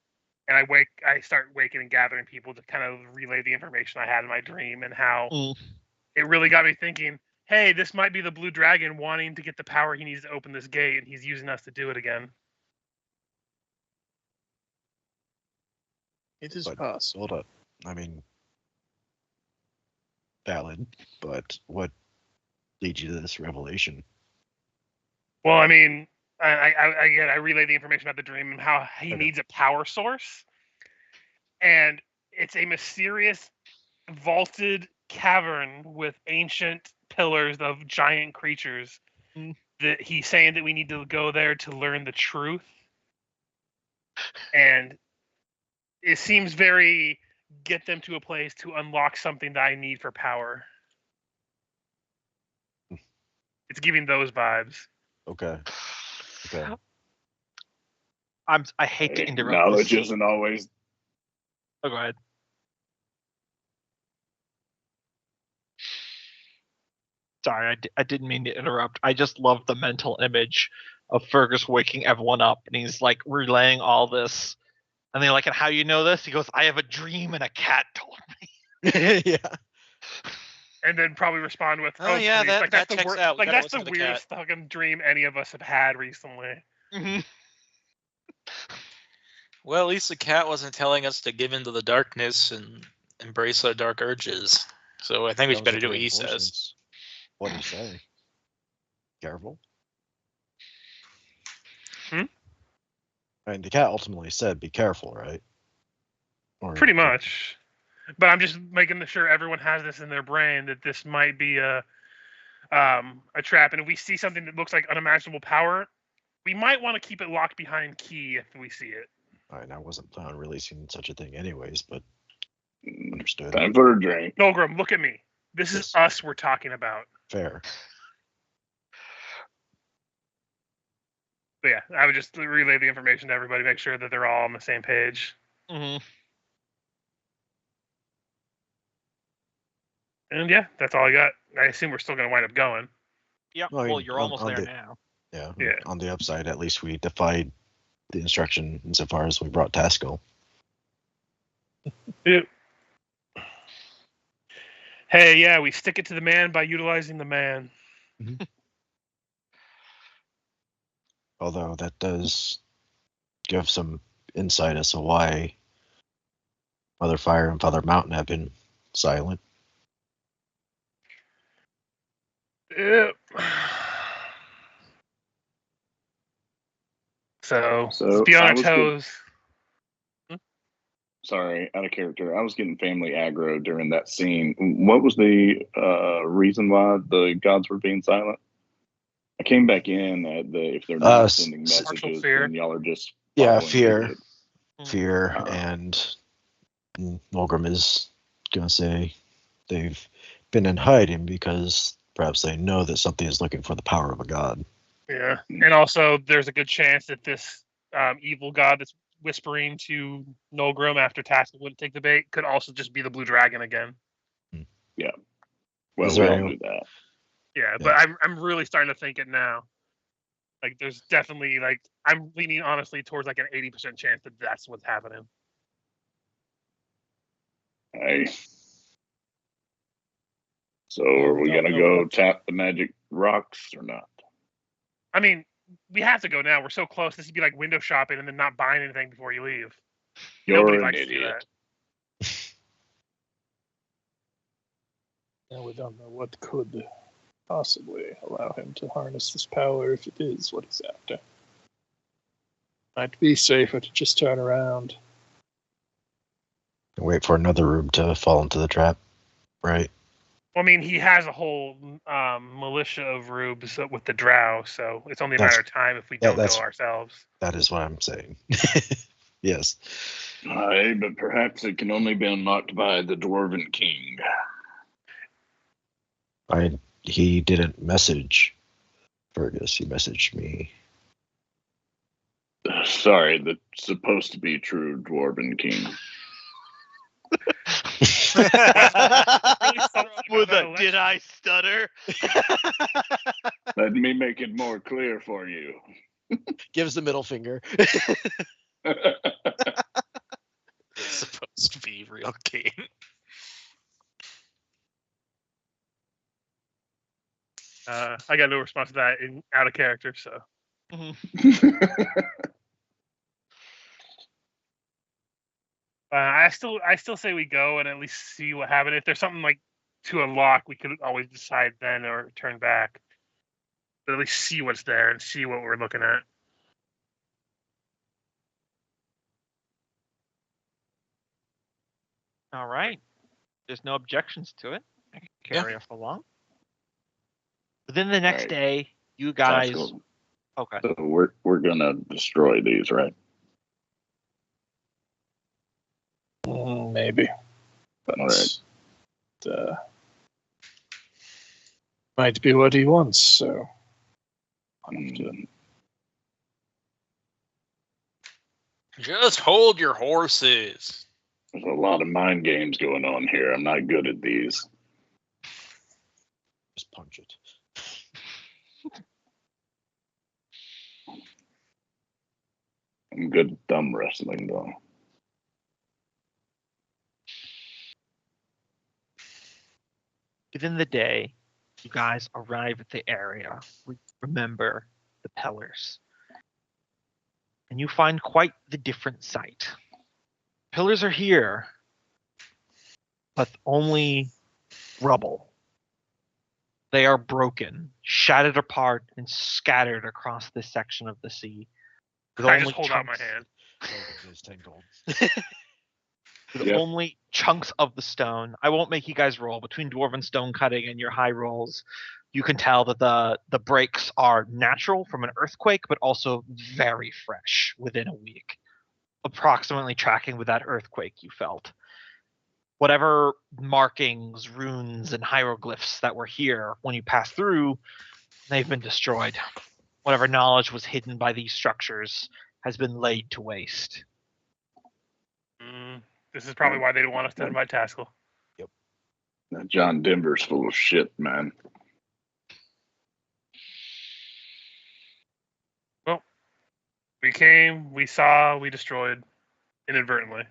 And I start waking and gathering people to kind of relay the information I had in my dream and how it really got me thinking, hey, this might be the Blue Dragon wanting to get the power he needs to open this gate, and he's using us to do it again. It is But possible. hold up. I mean, valid, but what leads you to this revelation? Well, I mean, I relay the information about the dream and how he Okay. needs a power source, and it's a mysterious vaulted cavern with ancient pillars of giant creatures. That he's saying that we need to go there to learn the truth, and it seems very get them to a place to unlock something that I need for power. It's giving those vibes. Okay. I hate to Hey, interrupt. knowledge this. isn't always. Oh, go ahead. Sorry, I didn't mean to interrupt. I just love the mental image of Fergus waking everyone up, and he's like relaying all this. And they're like, and how you know this? He goes, I have a dream and a cat told me. Yeah. And then probably respond with, Oh, yeah, please. that that's the checks out. We Like gotta that's the listen to the weirdest fucking dream any of us have had recently. Mm-hmm. Well, at least the cat wasn't telling us to give into the darkness and embrace our dark urges. So I think we should better do what he says. What did he say? Careful. Hmm? I mean, the cat ultimately said, "Be careful," right? Or Pretty much. But I'm just making sure everyone has this in their brain that this might be a trap. And if we see something that looks like unimaginable power, we might want to keep it locked behind key if we see it. All right, I wasn't planning on releasing such a thing, anyways, but understood. Time for a drink. Nolgrim, look at me. This is us we're talking about. Fair. But yeah, I would just relay the information to everybody, make sure that they're all on the same page. Mm-hmm. And yeah, that's all I got. I assume we're still going to wind up going. Yeah. Well, I Well, mean, you're almost on there the- now. Yeah. Yeah. On the upside, at least we defied the instruction insofar as we brought Tasco. Yep. Hey, yeah, we stick it to the man by utilizing the man. Although that does give some insight as to why Mother Fire and Father Mountain have been silent. Yep. So let's be on our toes. Sorry, out of character. I was getting family aggro during that scene. What was the reason why the gods were being silent? I came back in at if they're not sending messages, fear. then y'all are just Yeah, following fear. it. Fear, and Mulgrim is going to say they've been in hiding because perhaps they know that something is looking for the power of a god. Yeah, and also there's a good chance that this evil god that's whispering to Nolgrim after Task wouldn't take the bait could also just be the Blue Dragon again. Yeah. Well, Is we there all any- knew that. Yeah, but I'm really starting to think it now. Like, there's definitely, like, I'm leaning honestly towards like an 80% chance that that's what's happening. Hey. So are we don't gonna know go what- tap the magic rocks or not? I mean, we have to go now. We're so close. This would be like window shopping and then not buying anything before you leave. Nobody You're an likes to do idiot. that. And we don't know what could possibly allow him to harness this power if it is what he's after. Might be safer to just turn around. And wait for another rube to fall into the trap, right? Well, I mean, he has a whole militia of rubes with the drow, so it's only a matter of time if we don't go ourselves. That is what I'm saying. Yes. Aye, but perhaps it can only be unlocked by the Dwarven King. He didn't message Fergus. He messaged me. Sorry, the supposed to be true Dwarven King. With a did I stutter? Let me make it more clear for you. Gives the middle finger. It's supposed to be real game. I got no response to that out of character, so. I still say we go and at least see what happens. If there's something like to unlock, we could always decide then or turn back. But at least see what's there and see what we're looking at. All right. There's no objections to it. I can carry us along. Within the next day, you guys. Cool. Okay. So we're gonna destroy these, right? Maybe. All right. Might be what he wants, so. Just hold your horses. There's a lot of mind games going on here. I'm not good at these. Just punch it. I'm good at thumb wrestling, though. Within the day, you guys arrive at the area. Remember the pillars. And you find quite the different sight. Pillars are here, but only rubble. They are broken, shattered apart, and scattered across this section of the sea. I just hold out my hand. With only chunks of the stone. I won't make you guys roll. Between dwarven stone cutting and your high rolls, you can tell that the breaks are natural from an earthquake, but also very fresh within a week. Approximately tracking with that earthquake you felt. Whatever markings, runes, and hieroglyphs that were here when you passed through, they've been destroyed. Whatever knowledge was hidden by these structures has been laid to waste. This is probably why they don't want us to invite Taskell. Yep. That John Denver's full of shit, man. Well, we came, we saw, we destroyed inadvertently.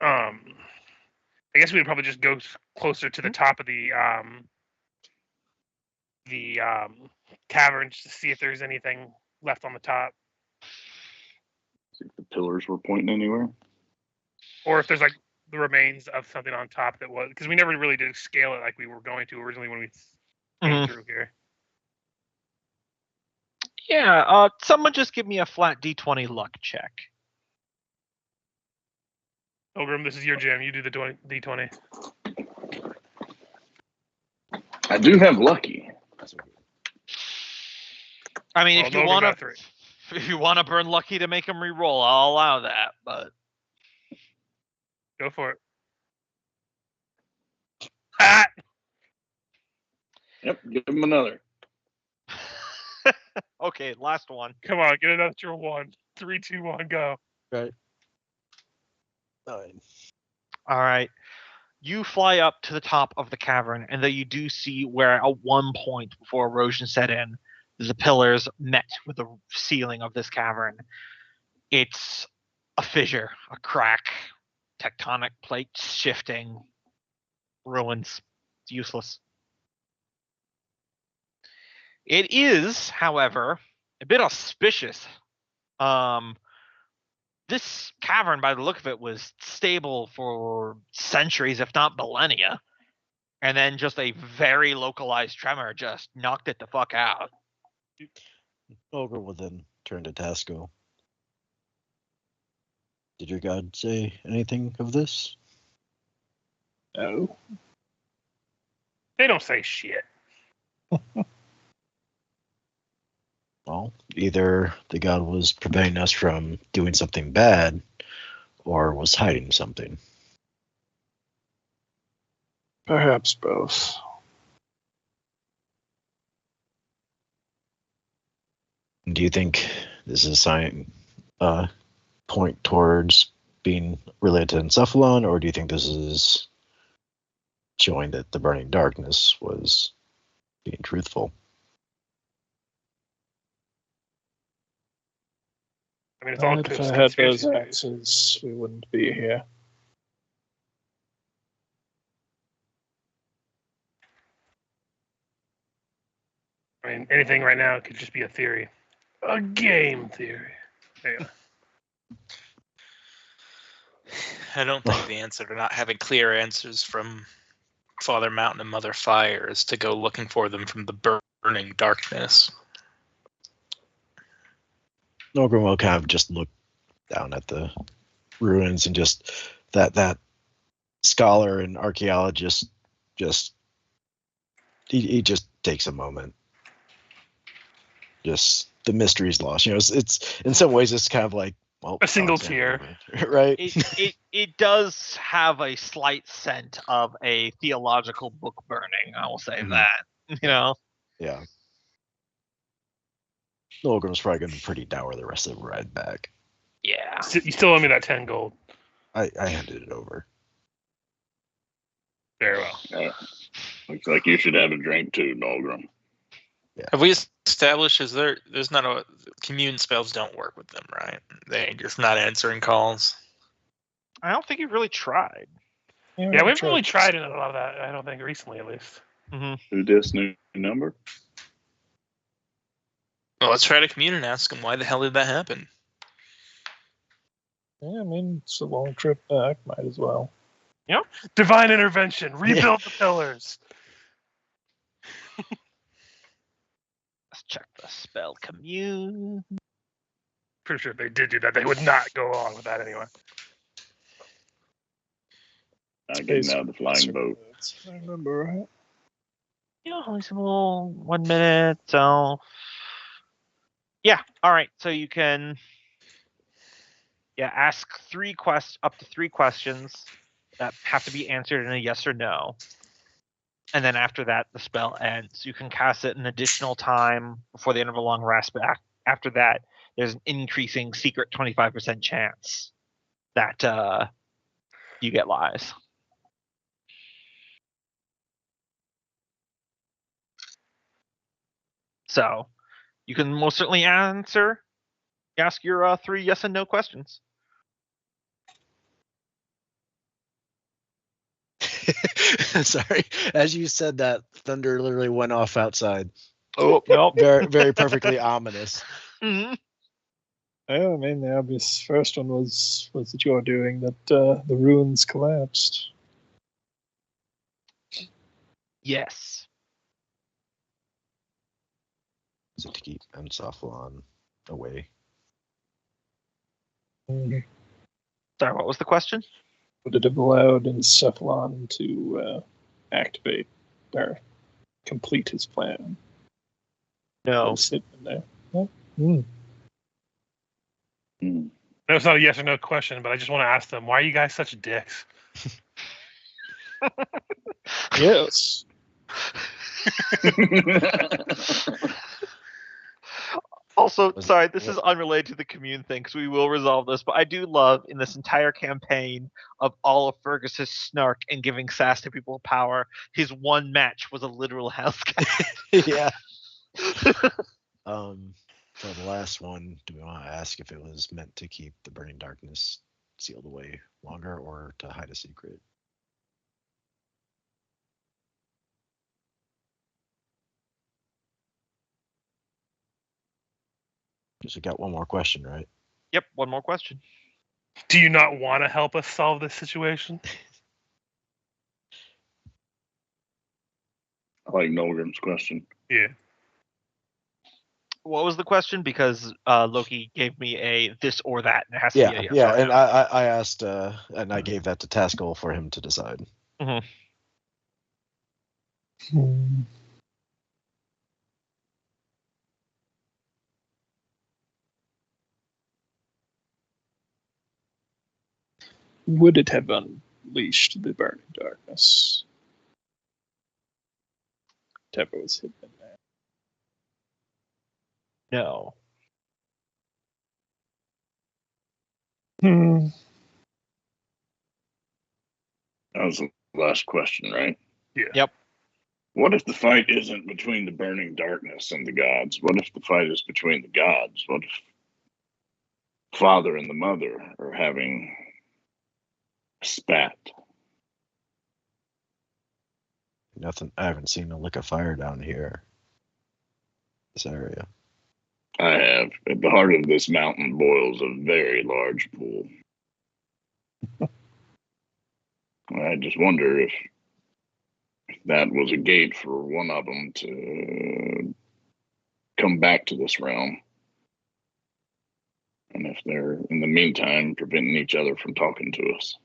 I guess we would probably just go closer to the top of the cavern just to see if there's anything left on the top. See if the pillars were pointing anywhere. Or if there's like the remains of something on top that was, because we never really did scale it like we were going to originally when we came through here. Yeah, someone just give me a flat D20 luck check. Pilgrim, this is your jam. You do the D20. I do have lucky. I mean, if you want to burn lucky to make him re-roll, I'll allow that. But go for it. Ah! Yep, give him another. Okay, last one. Come on, get another 1. 3, 2, 1, go. Right. 9. All right. You fly up to the top of the cavern, and though you do see where at one point before erosion set in, the pillars met with the ceiling of this cavern. It's a fissure, a crack, tectonic plates shifting, ruins. It's useless. It is, however, a bit auspicious. This cavern, by the look of it, was stable for centuries, if not millennia. And then just a very localized tremor just knocked it the fuck out. Ogre will then turn to Tasco. Did your god say anything of this? No. They don't say shit. Well, either the god was preventing us from doing something bad, or was hiding something. Perhaps both. Do you think this is a sign point towards being related to Encephalon, or do you think this is showing that the burning darkness was being truthful? I mean, it's all If I had those answers, we wouldn't be here. I mean, anything right now could just be a theory. A game theory. Anyway. I don't think the answer to not having clear answers from Father Mountain and Mother Fire is to go looking for them from the burning darkness. Nogrim will kind of just look down at the ruins and just that scholar and archaeologist he just takes a moment. Just the mystery's lost. It's in some ways it's kind of like, well, a single tear, right? It does have a slight scent of a theological book burning. I will say that. Yeah. Nogrim's probably going to be pretty dour the rest of the ride back. Yeah. You still owe me that 10 gold. I handed it over. Very well. Looks like you should have a drink too, Nogrim. Yeah. Have we established there's not a commune spells don't work with them, right? They ain't just not answering calls. I don't think you've really tried. Yeah, we haven't really tried in a lot of that, I don't think, recently at least. Mm-hmm. Who this new number? Well, let's try to commune and ask them why the hell did that happen. Yeah, I mean, it's a long trip back. Might as well. Yep. Divine intervention. Rebuild the pillars. Let's check the spell commune. Pretty sure if they did do that, they would not go along with that anyway. I get now the flying boat. I remember, right? Holy symbol, 1 minute. So, yeah. All right. So you can, ask up to three questions that have to be answered in a yes or no. And then after that, the spell ends. You can cast it an additional time before the end of a long rest, but after that, there's an increasing secret 25% chance that you get lies. So you can most certainly ask your 3 yes and no questions. Sorry, as you said that, thunder literally went off outside. Oh no! Very, very perfectly ominous. Mm-hmm. Oh, I mean, the obvious first one was that you're doing that. The ruins collapsed. Yes. Is it to keep Encephalon away? Mm-hmm. Sorry, what was the question? Would it have allowed Encephalon to activate or complete his plan? No. There. Oh. Mm. Hmm. No, it's not a yes or no question, but I just want to ask them, why are you guys such dicks? Yes. Also, sorry, this is unrelated to the commune thing, because we will resolve this, but I do love, in this entire campaign of all of Fergus's snark and giving sass to people power, his one match was a literal hellscape. Yeah. For the last one, do we want to ask if it was meant to keep the burning darkness sealed away longer or to hide a secret? Because we got one more question, right? Yep, one more question. Do you not want to help us solve this situation? I like Nogrim's question. Yeah. What was the question? Because Loki gave me a this or that, and it has to be a yes or and no. I asked, and I gave that to Taskell for him to decide. Mm-hmm. Would it have unleashed the burning darkness? Whatever was hidden in there. No. Hmm. That was the last question, right? Yeah. Yep. What if the fight isn't between the burning darkness and the gods? What if the fight is between the gods? What if father and the mother are having a spat? Nothing. I haven't seen a lick of fire down here. This area. I have. At the heart of this mountain boils a very large pool. I just wonder if that was a gate for one of them to come back to this realm. And if they're, in the meantime, preventing each other from talking to us.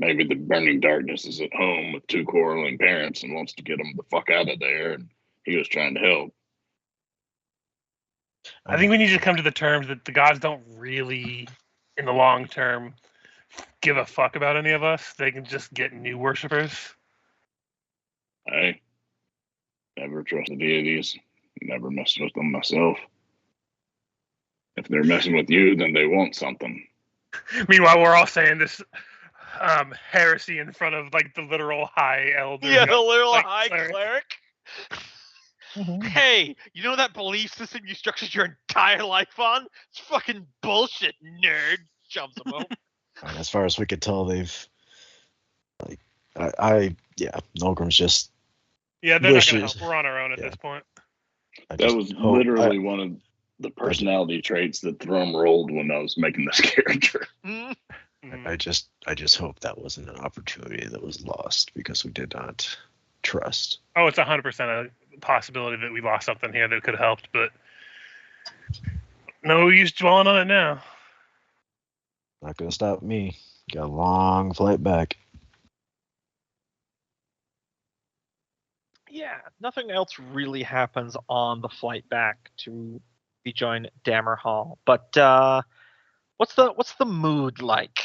Maybe the burning darkness is at home with two quarreling parents and wants to get them the fuck out of there, and he was trying to help. I think we need to come to the terms that the gods don't really, in the long term, give a fuck about any of us. They can just get new worshippers. I never trust the deities. Never messed with them myself. If they're messing with you, then they want something. Meanwhile, we're all saying this heresy in front of like the literal high elder. Yeah, the literal like, high cleric. Hey, you know that belief system you structured your entire life on? It's fucking bullshit, nerd. Shoves him out. As far as we could tell, they've like Nolgrim's just Yeah, they're wishes. not gonna help. We're on our own at this point. That was literally one of the personality traits that Thrum rolled when I was making this character. I just hope that wasn't an opportunity that was lost because we did not trust. Oh, it's 100% a possibility that we lost something here that could have helped, but no use dwelling on it now. Not gonna stop me. Got a long flight back. Yeah, nothing else really happens on the flight back to rejoin Dammerhall. But what's the mood like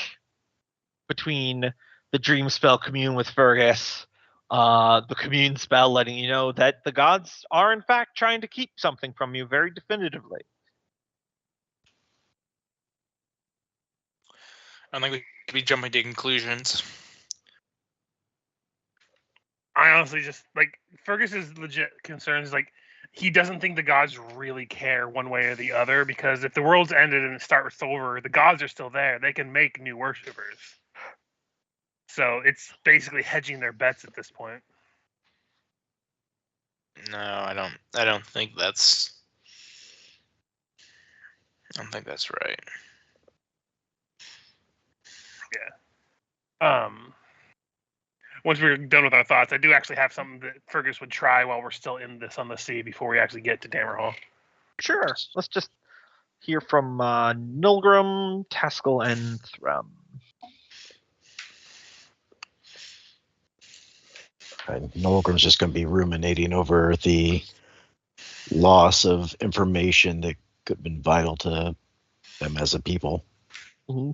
between the dream spell commune with Fergus, the commune spell letting you know that the gods are in fact trying to keep something from you very definitively? I don't think we could be jumping to conclusions. I honestly just like Fergus's legit concerns. Like he doesn't think the gods really care one way or the other because if the world's ended and it starts over, the gods are still there. They can make new worshippers. So it's basically hedging their bets at this point. No, I don't think that's. I don't think that's right. Yeah. Once we're done with our thoughts, I do actually have something that Fergus would try while we're still in this on the sea before we actually get to Dammerhall. Sure. Let's just hear from Nilgrim, Taskell, and Thrum. Nolgrim's just going to be ruminating over the loss of information that could have been vital to them as a people. Mm-hmm.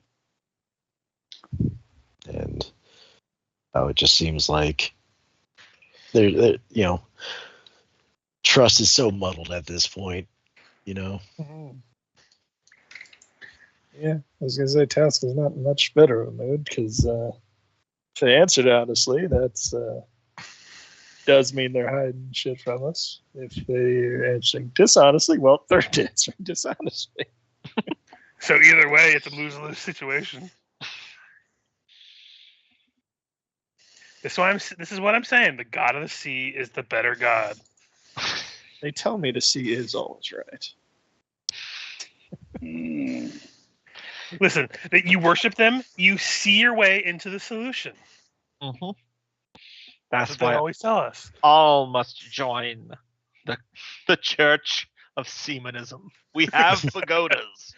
And it just seems like they're trust is so muddled at this point, Mm-hmm. Yeah, I was gonna say Taskell's not much better of a mood because if they answered honestly, that's does mean they're hiding shit from us. If they're answering dishonestly, well, they're answering dishonestly. So either way, it's a lose-lose situation. This is what I'm saying. The god of the sea is the better god. They tell me the sea is always right. Listen, that you worship them, you see your way into the solution. Mm-hmm. That's what they why always tell us. All must join the Church of Seamanism. We have pagodas.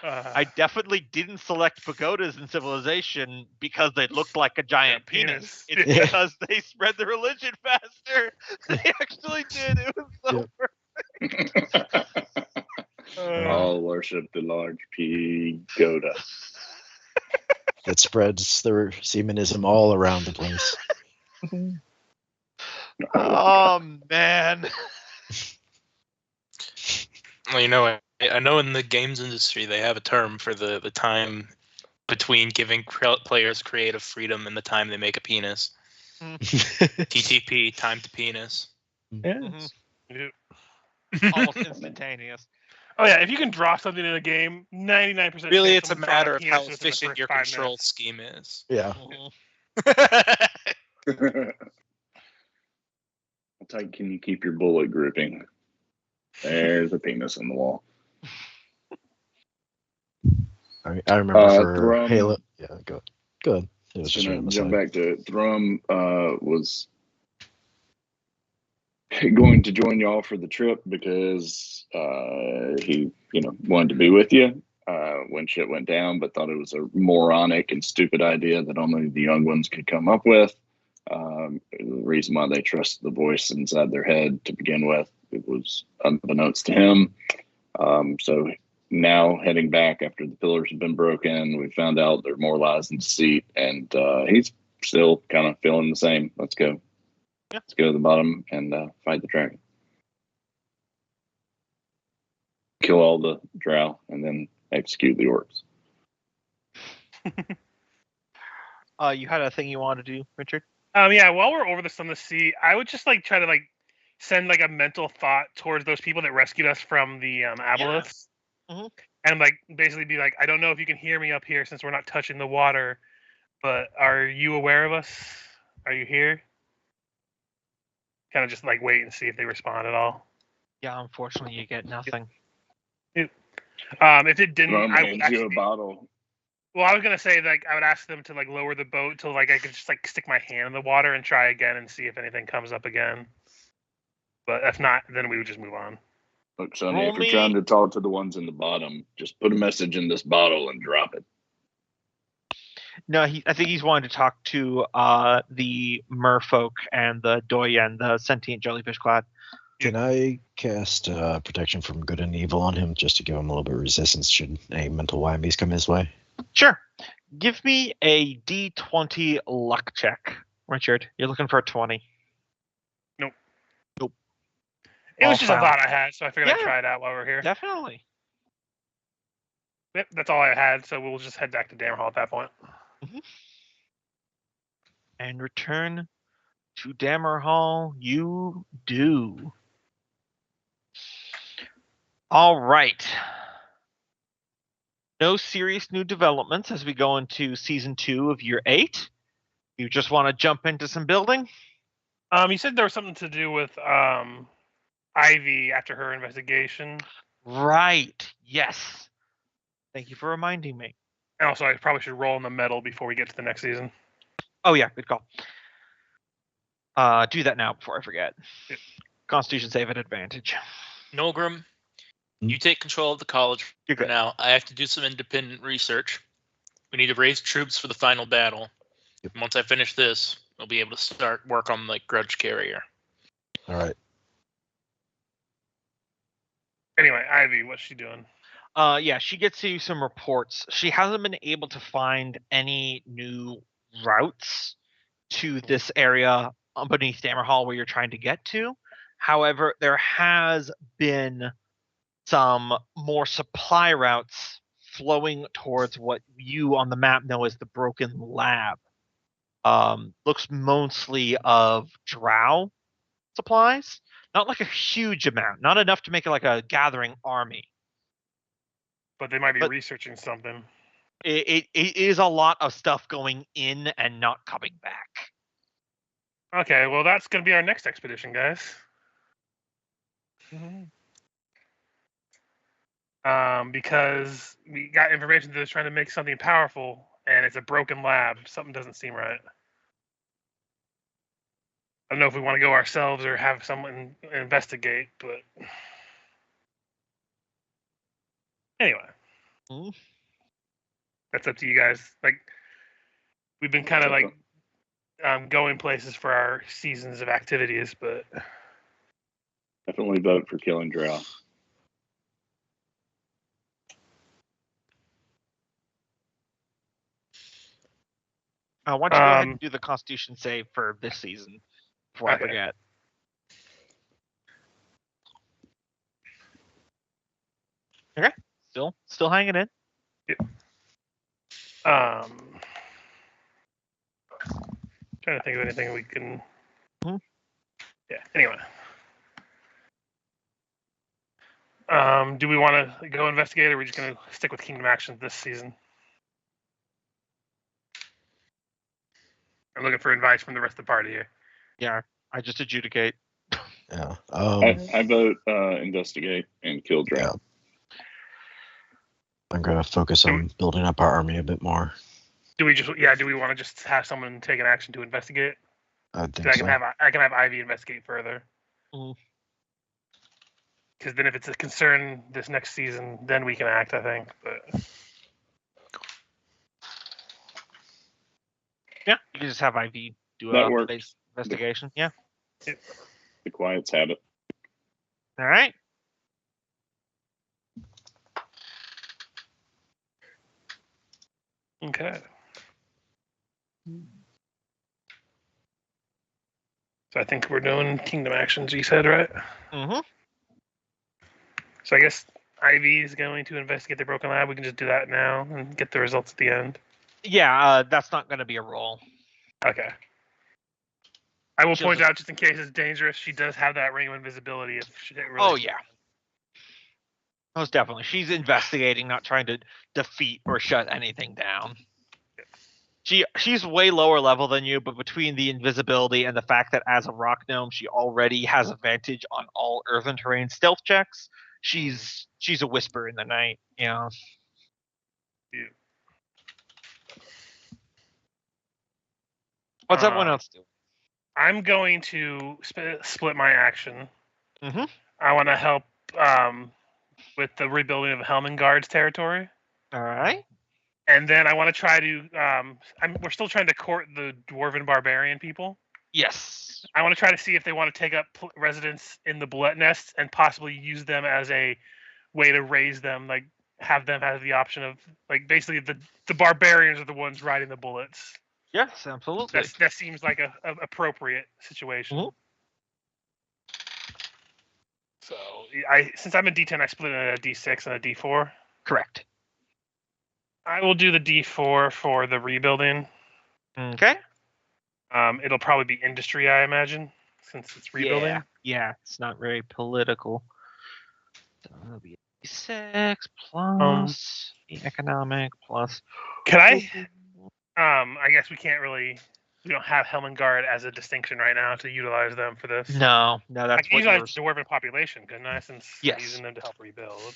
I definitely didn't select pagodas in Civilization because they looked like a giant penis. It's because they spread the religion faster. They actually did. It was so perfect. All worship the large pagoda. That spreads their seamanism all around the place. Oh man. Well, I know in the games industry they have a term for the time between giving players creative freedom and the time they make a penis. TTP, time to penis. Yes. Almost instantaneous. Oh yeah, if you can draw something in a game, 99%. Really, it's a matter of how efficient your control minutes. scheme is. Yeah. How tight can you keep your bullet gripping? There's a penis in the wall. I remember for Thrum, Halo. Yeah, go ahead. It was just gonna jump back to Thrum. Was going to join y'all for the trip because he, wanted to be with you when shit went down, but thought it was a moronic and stupid idea that only the young ones could come up with. The reason why they trusted the voice inside their head to begin with, it was unbeknownst to him. So now heading back after the pillars have been broken, we found out there are more lies and deceit, and he's still kind of feeling the same. Let's go. Yeah. Let's go to the bottom and fight the dragon. Kill all the drow and then execute the orcs. You had a thing you wanted to do, Richard? Yeah, while we're over on the sea, I would just try to send a mental thought towards those people that rescued us from the aboleths. Mm-hmm. And basically be I don't know if you can hear me up here since we're not touching the water, but are you aware of us? Are you here? Kind of just wait and see if they respond at all. Yeah, unfortunately, you get nothing. If it didn't, I would hands you a bottle. Well, I was gonna say I would ask them to lower the boat till I could just stick my hand in the water and try again and see if anything comes up again. But if not, then we would just move on. Look, Sonny, if you're trying to talk to the ones in the bottom, just put a message in this bottle and drop it. No, I think he's wanting to talk to the merfolk and the doyen, the sentient jellyfish clad. Can I cast protection from good and evil on him just to give him a little bit of resistance should any mental whammies come his way? Sure. Give me a D20 luck check, Richard. You're looking for a 20. Nope. Nope. It was just a thought I had, so I figured I'd try it out while we're here. Definitely. Yep, that's all I had, so we'll just head back to Dammerhall at that point. Mm-hmm. And return to Dammerhall you do. All right. No serious new developments as we go into season 2 of year 8. You just want to jump into some building? You said there was something to do with Ivy after her investigation. Right. Yes. Thank you for reminding me. And also, I probably should roll in the medal before we get to the next season. Oh yeah, good call. Do that now before I forget. Yep. Constitution save at advantage. Nolgrim, you take control of the college You're for good. now. I have to do some independent research. We need to raise troops for the final battle. Yep. And once I finish this, I'll be able to start work on grudge carrier. All right. Anyway, Ivy, what's she doing? Yeah, she gets you some reports. She hasn't been able to find any new routes to this area beneath Dammerhall where you're trying to get to. However, there has been some more supply routes flowing towards what you on the map know as the Broken Lab. Looks mostly of drow supplies. Not a huge amount. Not enough to make it a gathering army. But they might be researching something. It is a lot of stuff going in and not coming back. Okay, well, that's going to be our next expedition, guys. Because we got information that is trying to make something powerful, and it's a broken lab. Something doesn't seem right. I don't know if we want to go ourselves or have someone investigate, but anyway. That's up to you guys. We've been kind of going places for our seasons of activities, but definitely vote for killing drow. Why don't you go ahead and do the Constitution save for this season before I forget. Okay. Still hanging in. Trying to think of anything we can. Mhm. Yeah. Anyway. Do we want to go investigate, or are we just going to stick with Kingdom Actions this season? I'm looking for advice from the rest of the party here. Yeah. I just adjudicate. Yeah. I vote investigate and kill Drow. Yeah. I'm gonna focus on building up our army a bit more. Do we want to just have someone take an action to investigate? I think I so. can have Ivy investigate further. Because then, if it's a concern this next season, then we can act. I think, but Yeah, you can just have Ivy do That a works. base investigation. Yeah. The quiets have it. All right. okay. So I think we're doing Kingdom Actions. You said, right? Mm-hmm. So I guess Ivy is going to investigate the broken lab. We can just do that now and get the results at the end. Yeah, that's not going to be a roll. Okay. I will She'll point just- out, just in case it's dangerous, she does have that ring of invisibility. If she really Oh, yeah. Most definitely. She's investigating, not trying to defeat or shut anything down. She's way lower level than you, but between the invisibility and the fact that as a rock gnome, she already has advantage on all earthen terrain stealth checks, she's a whisper in the night, you know. Yeah. What's everyone else do? I'm going to split my action. Mm-hmm. I want to help with the rebuilding of Helmengard's territory. All right. And then I want to try to. We're still trying to court the dwarven barbarian people. Yes. I want to try to see if they want to take up residence in the bullet nests and possibly use them as a way to raise them, like have them have the option of, like, basically the barbarians are the ones riding the bullets. Yes, absolutely. That seems like a appropriate situation. Mm-hmm. So since I'm a D10, I split it into a D6 and a D4. Correct. I will do the D4 for the rebuilding. Okay. It'll probably be industry, I imagine, since it's rebuilding. Yeah, it's not very political. So it'll be 6 plus the economic plus. Can I? I guess we can't really. We don't have Helmengard as a distinction right now to utilize them for this. No, I that's can what utilize the dwarven population, couldn't I? Since Yes. I'm using them to help rebuild.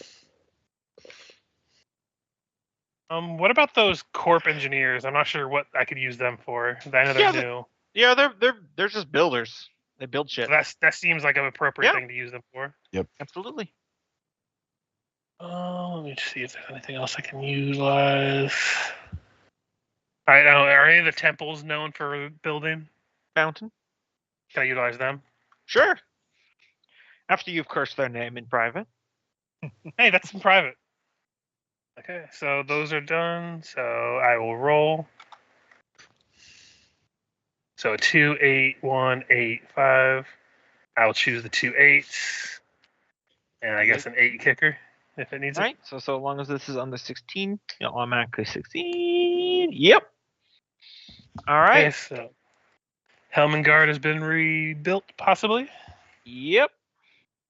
What about those corp engineers? I'm not sure what I could use them for. I know they're new. Yeah, they're just builders. They build shit. So that seems like an appropriate thing to use them for. Yep. Absolutely. Let me see if there's anything else I can utilize. I don't know. Are any of the temples known for building? Fountain. Can I utilize them? Sure. After you've cursed their name in private. Hey, that's in private. Okay, so those are done. So I will roll. So 2, 8, 1, 8, 5. I will choose the 2 8s. And I guess an 8 kicker if it needs Right. So long as this is under 16, you'll automatically 16. Yep. All right. Okay, so Helmengard has been rebuilt, possibly. Yep.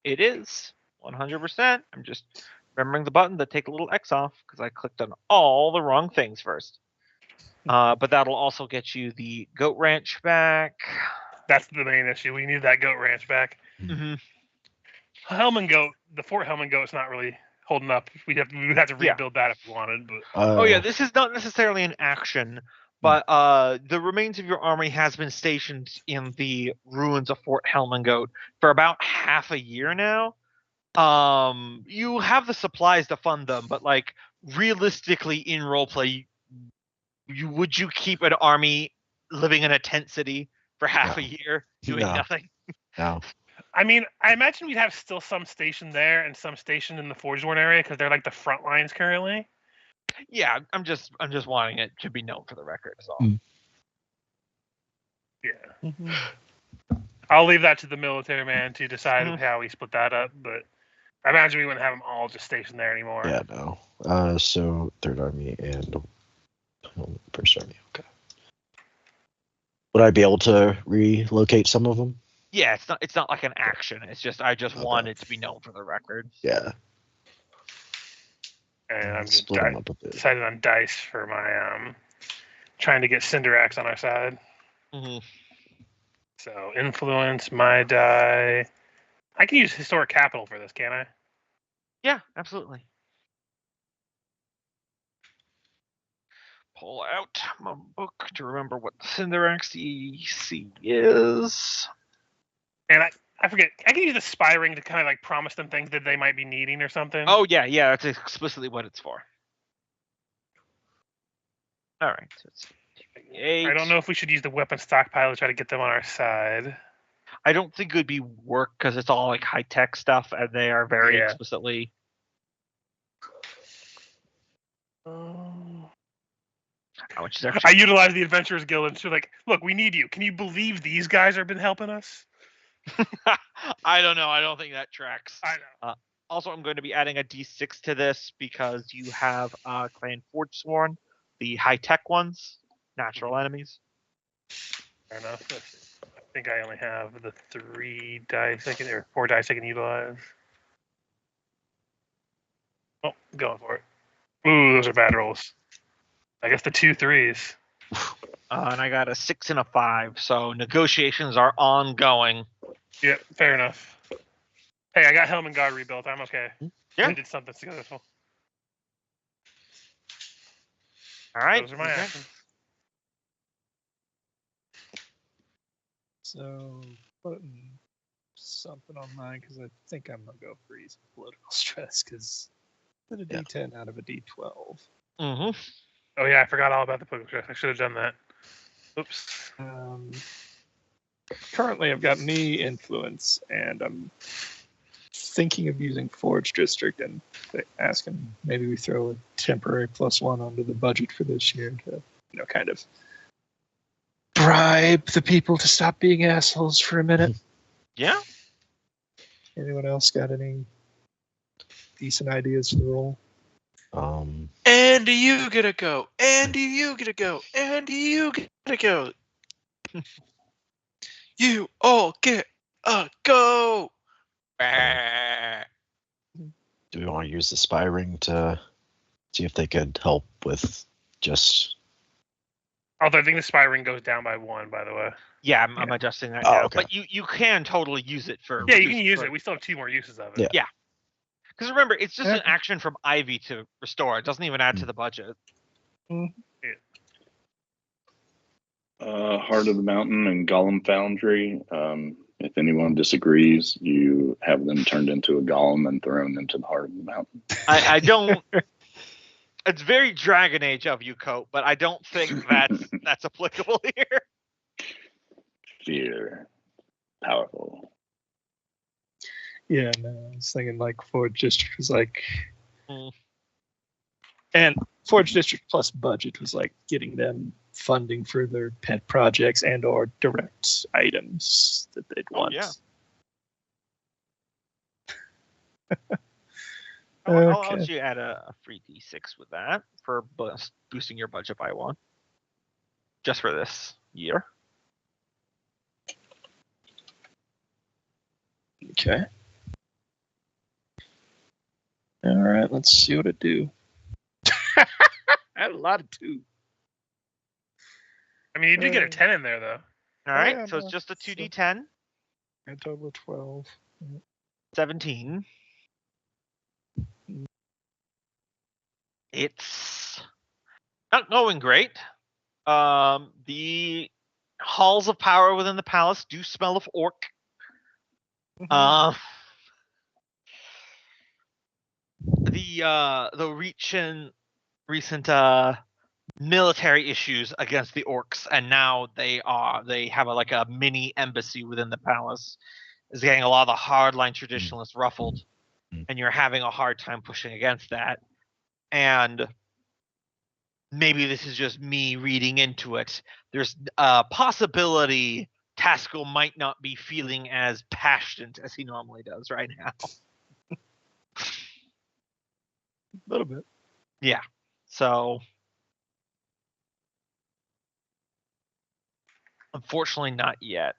It is 100%. I'm just remembering the button to take a little X off because I clicked on all the wrong things first. But that'll also get you the goat ranch back. That's the main issue. We need that goat ranch back. Mm-hmm. The Fort Helmengoat is not really holding up. We'd have to rebuild that if we wanted. But this is not necessarily an action, but the remains of your army has been stationed in the ruins of Fort Helmengoat for about half a year now. You have the supplies to fund them, but like realistically in roleplay, would you keep an army living in a tent city for half a year doing nothing? No. I mean, I imagine we'd have still some station there and some station in the Forgeborn area because they're like the front lines currently. Yeah, I'm just wanting it to be known for the record. Is all. Yeah. I'll leave that to the military man to decide how we split that up, but I imagine we wouldn't have them all just stationed there anymore. Yeah, no. So Third Army and First Army. Okay. Would I be able to relocate some of them? Yeah, it's not like an action. It's just I just Okay. want it to be known for the record. Yeah. And I'm just split them up a bit. decided on dice for my trying to get Cinderax on our side. Mm-hmm. So influence my die. I can use historic capital for this, can't I? Yeah, absolutely. Pull out my book to remember what Cinderax EC is. And I forget. I can use the spy ring to kind of like promise them things that they might be needing or something. Oh yeah, that's explicitly what it's for. All right, so it's 8. I don't know if we should use the weapon stockpile to try to get them on our side. I don't think it would be work because it's all like high tech stuff, and they are very Yeah. explicitly. How much is I actually? utilize the Adventurers Guild and she's like, look, we need you. Can you believe these guys have been helping us? I don't know. I don't think that tracks. I know. Also, I'm going to be adding a D6 to this because you have Clan Forge Sworn, the high tech ones, natural enemies. Fair enough. I think I only have the 3 dice I can, or 4 dice I can utilize. Oh, going for it. Ooh, those are bad rolls. I guess the 2 3s. And I got a 6 and a 5, so negotiations are ongoing. Yep, fair enough. Hey, I got Helm and Guard rebuilt. I'm okay. Yeah. I did something successful. All right. Those are my actions. So putting something on mine because I think I'm gonna go for easy political stress because did a D10 out of a D12. Mm-hmm. Oh yeah, I forgot all about the political stress. I should have done that. Oops. Currently, I've got knee influence, and I'm thinking of using Forge District and asking maybe we throw a temporary +1 onto the budget for this year to, kind of bribe the people to stop being assholes for a minute. Yeah. Anyone else got any decent ideas for the role? Andy, you gotta go. Andy, you gotta go. Andy, you gotta go. You all get a go. Do we want to use the spy ring to see if they could help with just? Although I think the spy ring goes down by 1, by the way. Yeah, I'm adjusting that Oh, now. okay. But you can totally use it for. Yeah, you can use it. We still have 2 more uses of it. Yeah. Because remember, it's just an action from Ivy to restore. It doesn't even add to the budget. Heart of the Mountain and Golem Foundry. If anyone disagrees, you have them turned into a golem and thrown into the Heart of the Mountain. I don't. It's very Dragon Age of you, Coat, but I don't think that's applicable here. Fear. Powerful. Yeah, no, I was thinking like Forge District was like, and Forge District plus budget was like getting them funding for their pet projects and or direct items that they'd want. Yeah. Okay. I'll let you add a free D6 with that for boosting your budget by 1. Just for this year. Okay. All right, let's see what it do. I had a lot of 2. I mean, you did get a 10 in there, though. All right, yeah, so it's just a 2d10. A total of 12. 17. It's not going great. The halls of power within the palace do smell of orc. The recent military issues against the orcs, and now they have a mini embassy within the palace, is getting a lot of the hardline traditionalists ruffled, and you're having a hard time pushing against that. And maybe this is just me reading into it. There's a possibility Taskell might not be feeling as passionate as he normally does right now. A little bit. Yeah. So unfortunately not yet.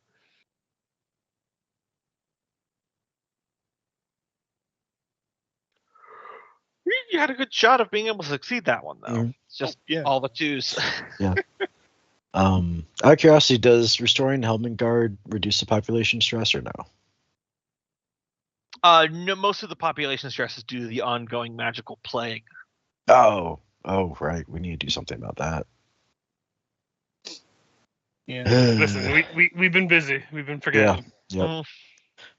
You had a good shot of being able to succeed that one though. It's just all the twos. Yeah. Out of curiosity, does restoring Helmand Guard reduce the population stress or no? No, most of the population stress is due to the ongoing magical plague. Oh, right. We need to do something about that. Yeah. Listen, we've been busy. We've been forgetting. Yeah. Yep.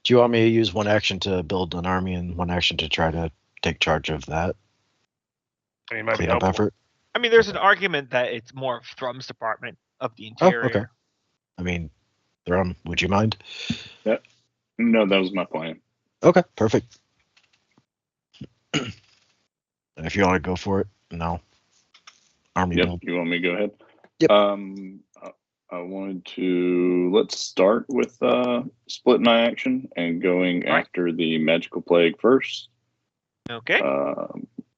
Do you want me to use one action to build an army and one action to try to take charge of that I mean, it might be cleanup helpful. effort? I mean, there's an argument that it's more of Thrum's department of the interior. Oh, okay. I mean, Thrum, would you mind? No, that was my plan. Okay, perfect. And if you want to go for it, no. Army Yep, build. you want me to go ahead? Yep. I wanted to let's start with splitting my action and going after the magical plague first. Okay.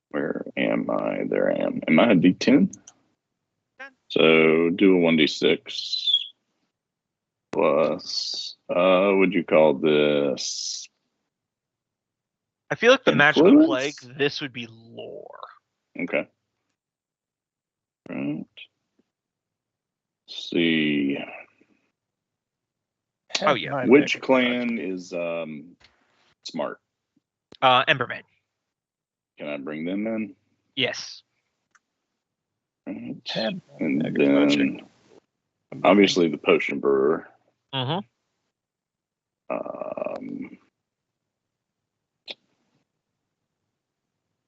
Where am I? There I am. Am I a D10? 10. So do a 1d6 plus would you call this? I feel like the magical influence? plague, this would be lore. Okay. Right. Let's see. Oh, yeah. Which clan is smart? Emberman. Can I bring them in? Yes. Right. Had And mega then project. obviously the potion brewer. Mm-hmm.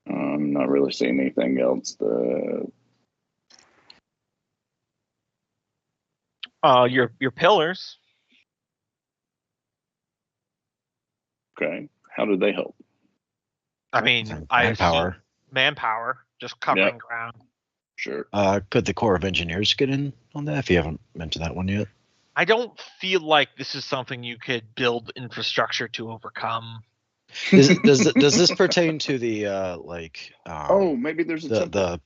I'm not really seeing anything else. Your pillars. Okay. How do they help? I mean, I Manpower. assume manpower, just covering ground. Sure. Could the Corps of Engineers get in on that if you haven't mentioned that one yet? I don't feel like this is something you could build infrastructure to overcome. Does this pertain to the maybe there's a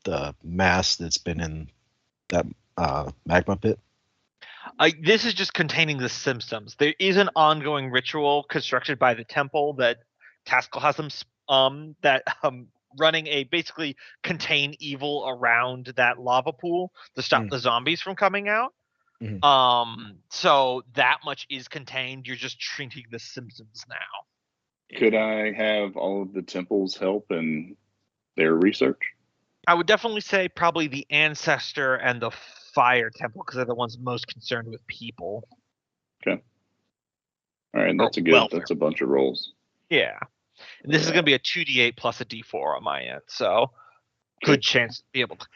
the mass that's been in that magma pit? This is just containing the symptoms. There is an ongoing ritual constructed by the temple that Taskell has them running a basically contain evil around that lava pool to stop the zombies from coming out. Mm-hmm. So that much is contained. You're just treating the symptoms now. Could I have all of the temples help in their research? I would definitely say probably the ancestor and the fire temple because they're the ones most concerned with people. Okay. All right, that's that's a bunch of rolls. Yeah. And this is going to be a 2d8 plus a d4 on my end, so good chance to be able to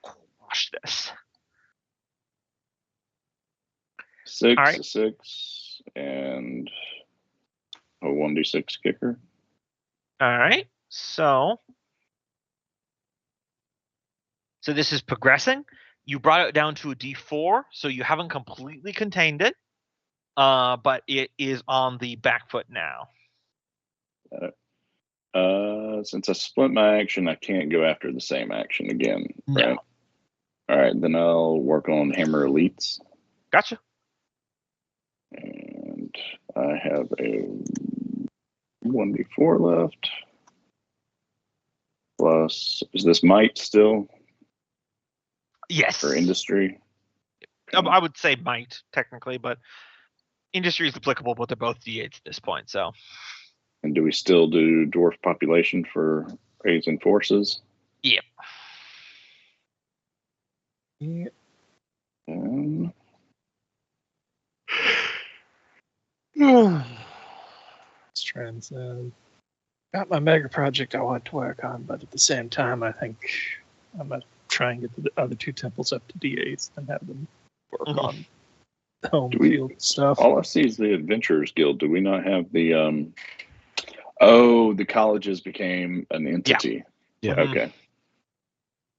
quash this. 6, 6, and a 1d6 kicker. All right, so this is progressing. You brought it down to a d4, so you haven't completely contained it, but it is on the back foot now. Got it. Since I split my action, I can't go after the same action again, right? No. All right, then I'll work on Hammer Elites. Gotcha. And I have a 1d4 left. Plus, is this might still? Yes. For industry? I would say might, technically, but industry is applicable, but they're both d8s at this point, so. And do we still do dwarf population for aids and forces? Yep. Let's transcend. Got my mega project I want to work on, but at the same time, I think I'm going to try and get the other two temples up to D8s and have them work on home field stuff. All I see is the Adventurers Guild. Do we not have the the colleges became an entity. Yeah. Okay.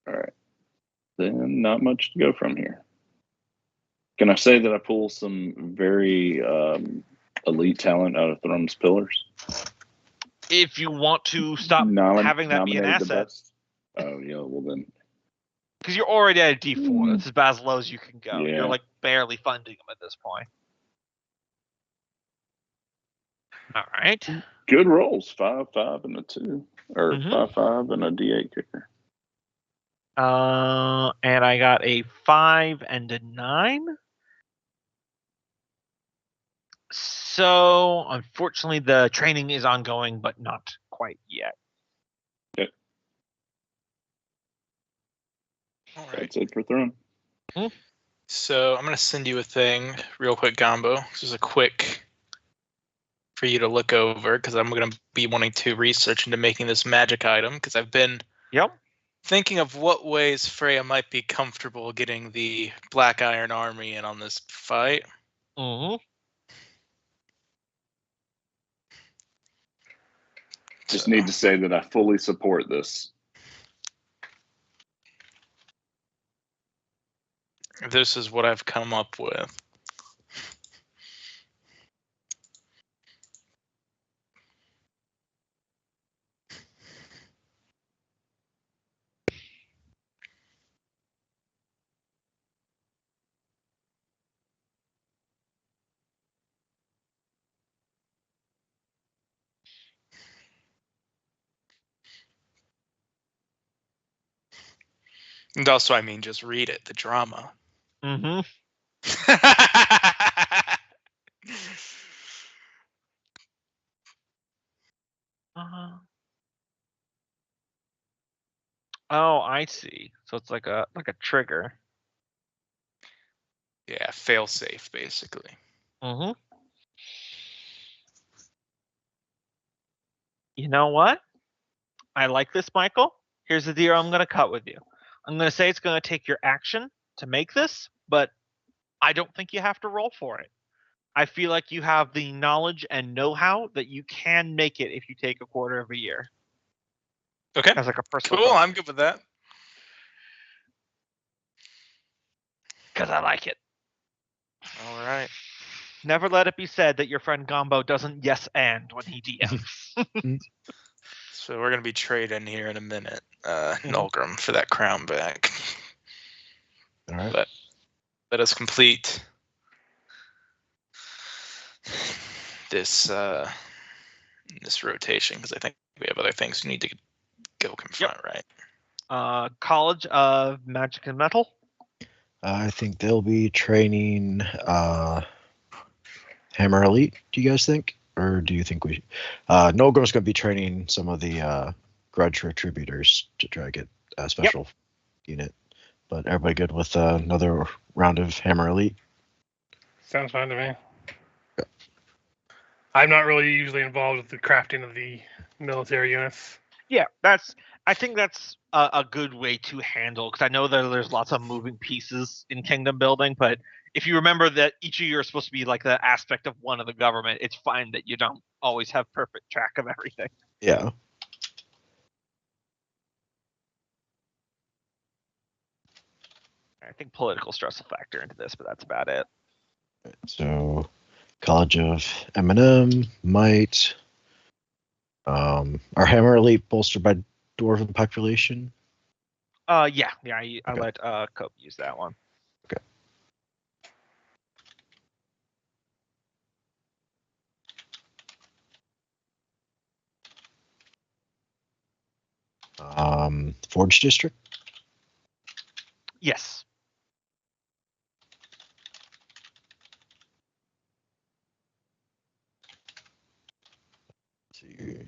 All right. Then not much to go from here. Can I say that I pull some very elite talent out of Thrum's pillars? If you want to stop having that be an nominate the asset, best. Oh yeah, well then. because you're already at a D4. That's about as low as you can go. Yeah. You're like barely funding them at this point. All right. Good rolls. 5, 5, and a 2, or Mhm. 5, 5, and a D8 kicker. And I got a 5 and a 9. So, unfortunately, the training is ongoing, but not quite yet. All right. That's it for throwing. So I'm gonna send you a thing real quick, Gombo. This is a quick for you to look over because I'm gonna be wanting to research into making this magic item because I've been thinking of what ways Freya might be comfortable getting the Black Iron Army in on this fight. Mm-hmm. Just need to say that I fully support this. This is what I've come up with. And also, I mean, just read it, the drama. Mm-hmm. Uh-huh. Oh, I see. So it's like a trigger. Yeah, fail safe, basically. Mm-hmm. You know what? I like this, Michael. Here's the deal I'm going to cut with you. I'm going to say it's going to take your action to make this, but I don't think you have to roll for it. I feel like you have the knowledge and know-how that you can make it if you take a quarter of a year. Okay. As like a personal Cool, thought. I'm good with that. Because I like it. All right. Never let it be said that your friend Gombo doesn't yes and when he DMs. So we're gonna be trading here in a minute, Nulgrim, for that crown back. All right. But let us complete this this rotation because I think we have other things we need to go confront, right? College of Magic and Metal. I think they'll be training Hammer Elite. Do you guys think, or do you think we? Nolgrim's going to be training some of the Grudge Retributors to try to get a special unit. But everybody good with another round of Hammer Elite? Sounds fine to me. Yeah. I'm not really usually involved with the crafting of the military units. Yeah, I think that's a good way to handle, because I know that there's lots of moving pieces in kingdom building, but if you remember that each of you are supposed to be like the aspect of one of the government, it's fine that you don't always have perfect track of everything. Yeah. I think political stress will factor into this, but that's about it. So, College of M&M, Might. Our Hammer Elite bolstered by Dwarven population. Yeah, I Okay. let Cope use that one. Okay. Forge District. Yes. Let's see.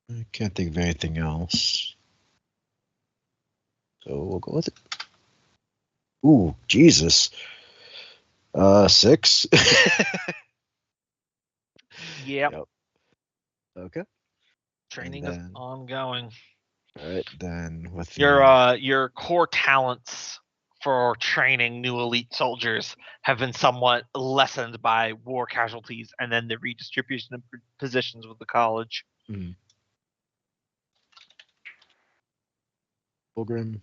I can't think of anything else. So we'll go with it. Ooh, Jesus. 6. Yep. Okay. Training is ongoing. All right, then with your core talents for training new elite soldiers have been somewhat lessened by war casualties and then the redistribution of positions with the college. Pilgrim.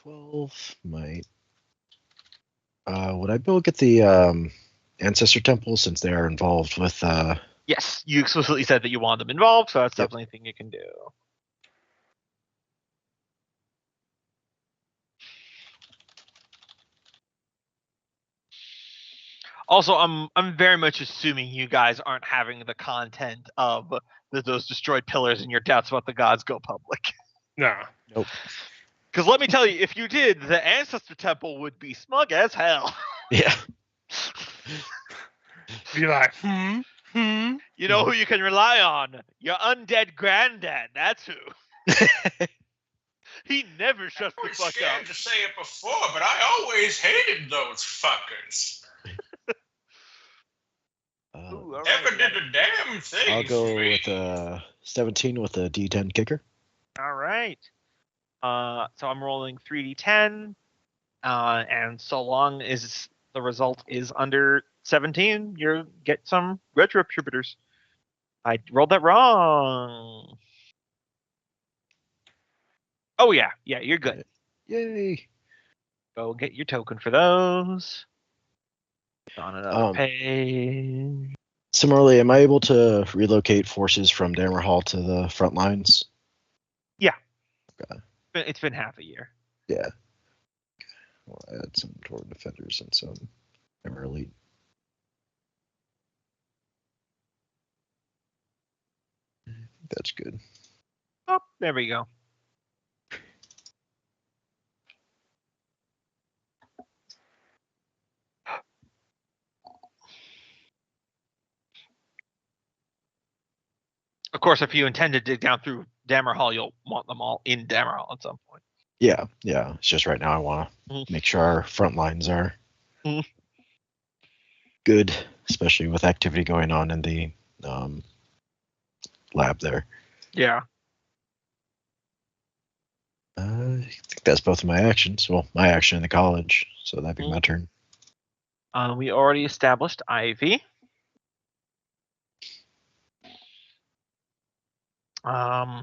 12 might. Would I be able to get the ancestor temple since they are involved with? Yes, you explicitly said that you want them involved, so that's Yep. definitely a thing you can do. Also, I'm very much assuming you guys aren't having the content of those destroyed pillars and your doubts about the gods go public. Nah. Nope. Because let me tell you, if you did, the ancestor temple would be smug as hell. Yeah. Be like, You know who you can rely on? Your undead granddad. That's who. He never shuts the fuck up. to say it before, but I always hated those fuckers. Ooh, all Never right, did a damn thing. I'll go for me. with 17 with a D10 kicker. All right. So I'm rolling 3d10, and so long as the result is under 17, you get some retro attributors. I rolled that wrong. Oh yeah, you're good. Yay. Go get your token for those. On another Um, page. Similarly, am I able to relocate forces from Dammerhall to the front lines? It's been half a year. Yeah. We'll add some toward defenders and some Hammer Elite. I think that's good. Oh, there we go. Of course, if you intend to dig down through Dammerhall, you'll want them all in Dammerhall at some point. Yeah. It's just right now I want to make sure our front lines are good, especially with activity going on in the lab there. Yeah. I think that's both of my actions. Well, my action in the college, so that'd be my turn. We already established Ivy. I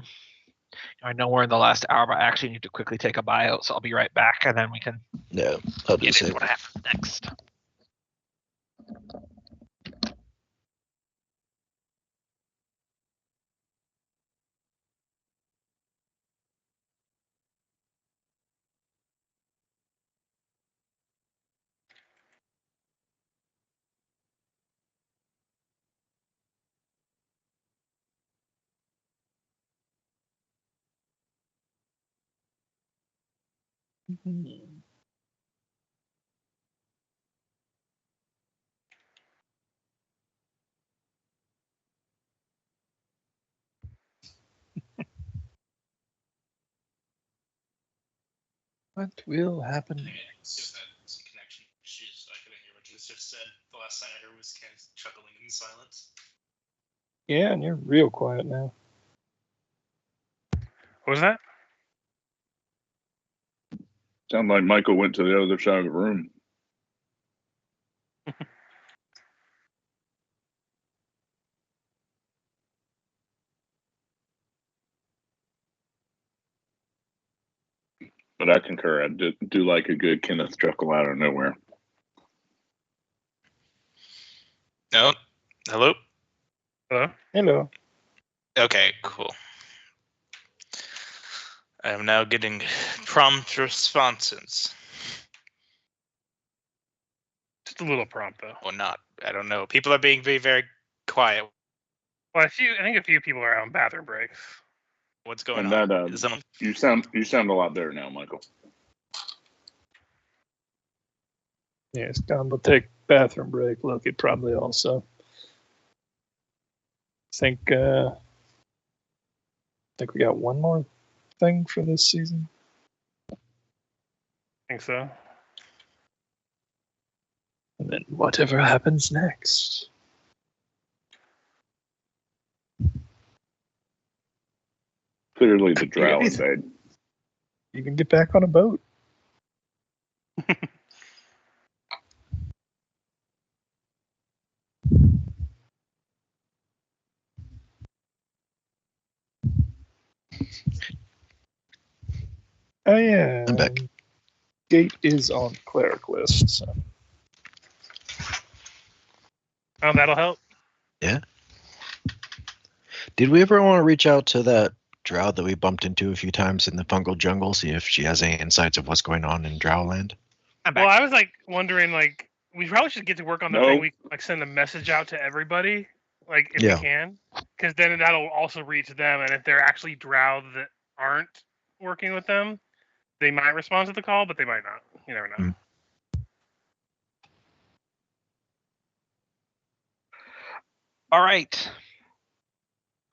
know we're in the last hour, but I actually need to quickly take a buyout, so I'll be right back, and then we can Yeah, I'll do the get into same. what happens next. What will happen Just next? had some connection issues. I couldn't hear what you just said. The last thing I heard was kind of chuckling in silence. Yeah, and you're real quiet now. what was that? Sound like Michael went to the other side of the room. But I concur. I do like a good Kenneth chuckle out of nowhere. No. Hello? Hello? Hello. Okay, cool. I am now getting prompt responses. Just a little prompt, though. Or not. I don't know. People are being very, very quiet. Well, I think a few people are on bathroom breaks. What's going And on? that Is someone... you sound a lot better now, Michael. Yes, Don will take bathroom break. Loki probably also. Think we got one more thing for this season. I think so. And then whatever happens next. Clearly the drow anything. invade. You can get back on a boat. Oh yeah. I'm back. Gate is on cleric list, so Oh, that'll help. Yeah. Did we ever want to reach out to that drow that we bumped into a few times in the fungal jungle, see if she has any insights of what's going on in Drowland? Well, I was like wondering, like, we probably should get to work on the No. thing. We like send a message out to everybody, like if we can, because then that'll also reach them. And if they're actually drow that aren't working with them, they might respond to the call, but they might not. You never know. All right.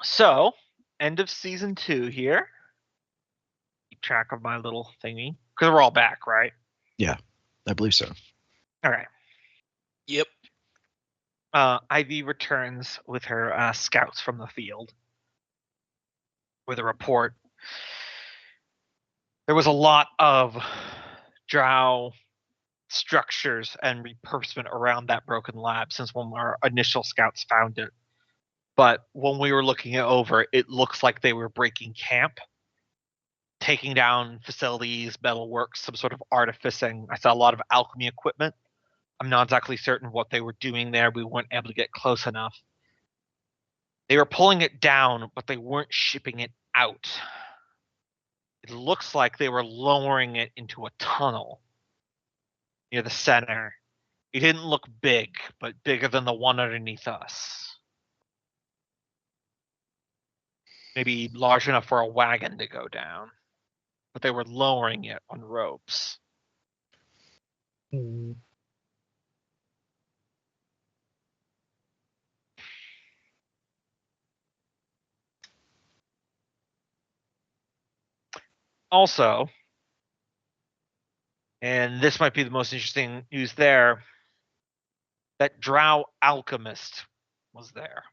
So, end of season 2 here. Keep track of my little thingy. Because we're all back, right? Yeah, I believe so. All right. Yep. Ivy returns with her scouts from the field with a report. There was a lot of drow structures and repurposement around that broken lab since when our initial scouts found it. But when we were looking it over, it looks like they were breaking camp, taking down facilities, metalworks, some sort of artificing. I saw a lot of alchemy equipment. I'm not exactly certain what they were doing there. We weren't able to get close enough. They were pulling it down, but they weren't shipping it out. It looks like they were lowering it into a tunnel near the center. It didn't look big, but bigger than the one underneath us. Maybe large enough for a wagon to go down. But they were lowering it on ropes. Also, and this might be the most interesting news there, that drow alchemist was there.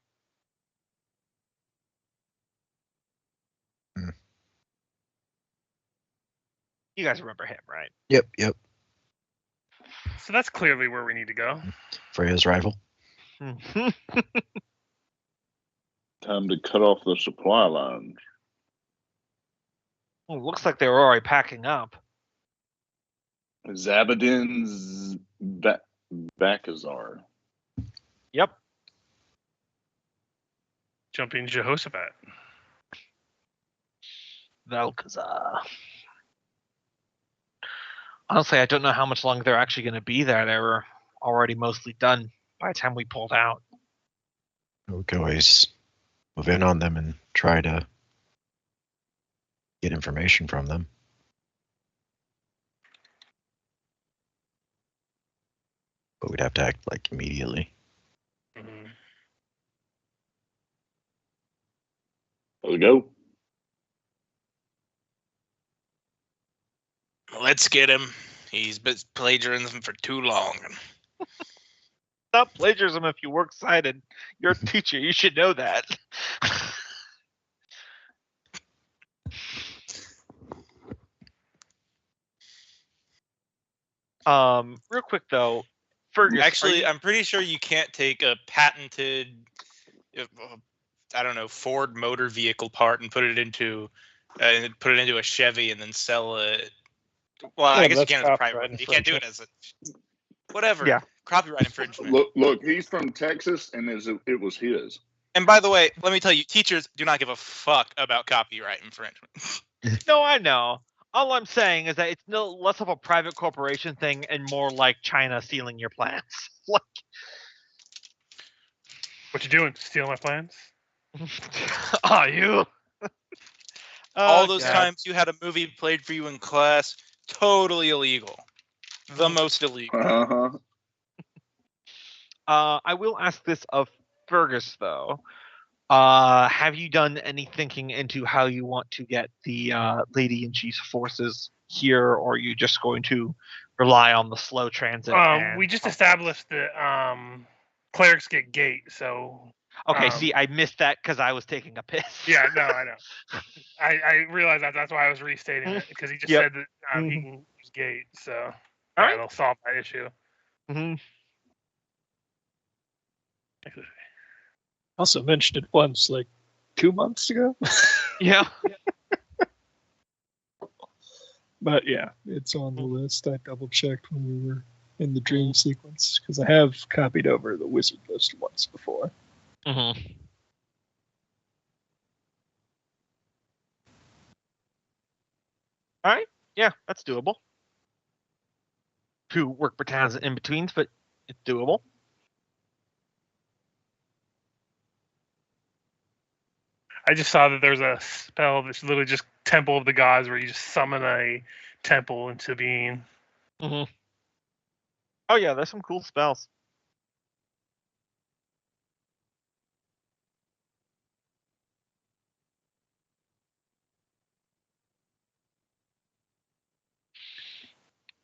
You guys remember him, right? Yep. So that's clearly where we need to go. Freya's rival. Time to cut off the supply lines. Well, it looks like they were already packing up. Zabadin's Bakazar. Yep. Jumping Jehoshaphat. Velkazar. Honestly, I don't know how much longer they're actually going to be there. They were already mostly done by the time we pulled out. We could always move in on them and try to get information from them. But we'd have to act like immediately. Let's go. Let's get him. He's been plagiarizing for too long. Stop plagiarism if you work cited. You're a teacher. You should know that. Real quick though, Fergus. Actually, I'm pretty sure you can't take a patented, I don't know, Ford motor vehicle part and put it into a Chevy and then sell it. Well, I guess you can as a private. You can't do it as a whatever. Yeah. Copyright infringement. Look, he's from Texas, and it was his. And by the way, let me tell you, teachers do not give a fuck about copyright infringement. No, I know. All I'm saying is that it's no less of a private corporation thing and more like China stealing your plans. Like, what you doing? Stealing my plans? are you? All those times you had a movie played for you in class, totally illegal. The most illegal. Uh-huh. I will ask this of Fergus, though. Have you done any thinking into how you want to get the Lady in Chief's forces here, or are you just going to rely on the slow transit? We just established that clerics get gate, so... Okay, see, I missed that because I was taking a piss. Yeah, no, I know. I realized that. That's why I was restating it, because he just said that he can use gate, so that'll solve that issue. Mm-hmm. Also mentioned it once, like 2 months ago. Yeah. But yeah, it's on the list. I double checked when we were in the dream sequence, because I have copied over the wizard list once before. Mm-hmm. All right. Yeah, that's doable. 2 work battalions in betweens, but it's doable. I just saw that there's a spell that's literally just Temple of the Gods, where you just summon a temple into being. Mm-hmm. Oh yeah, there's some cool spells.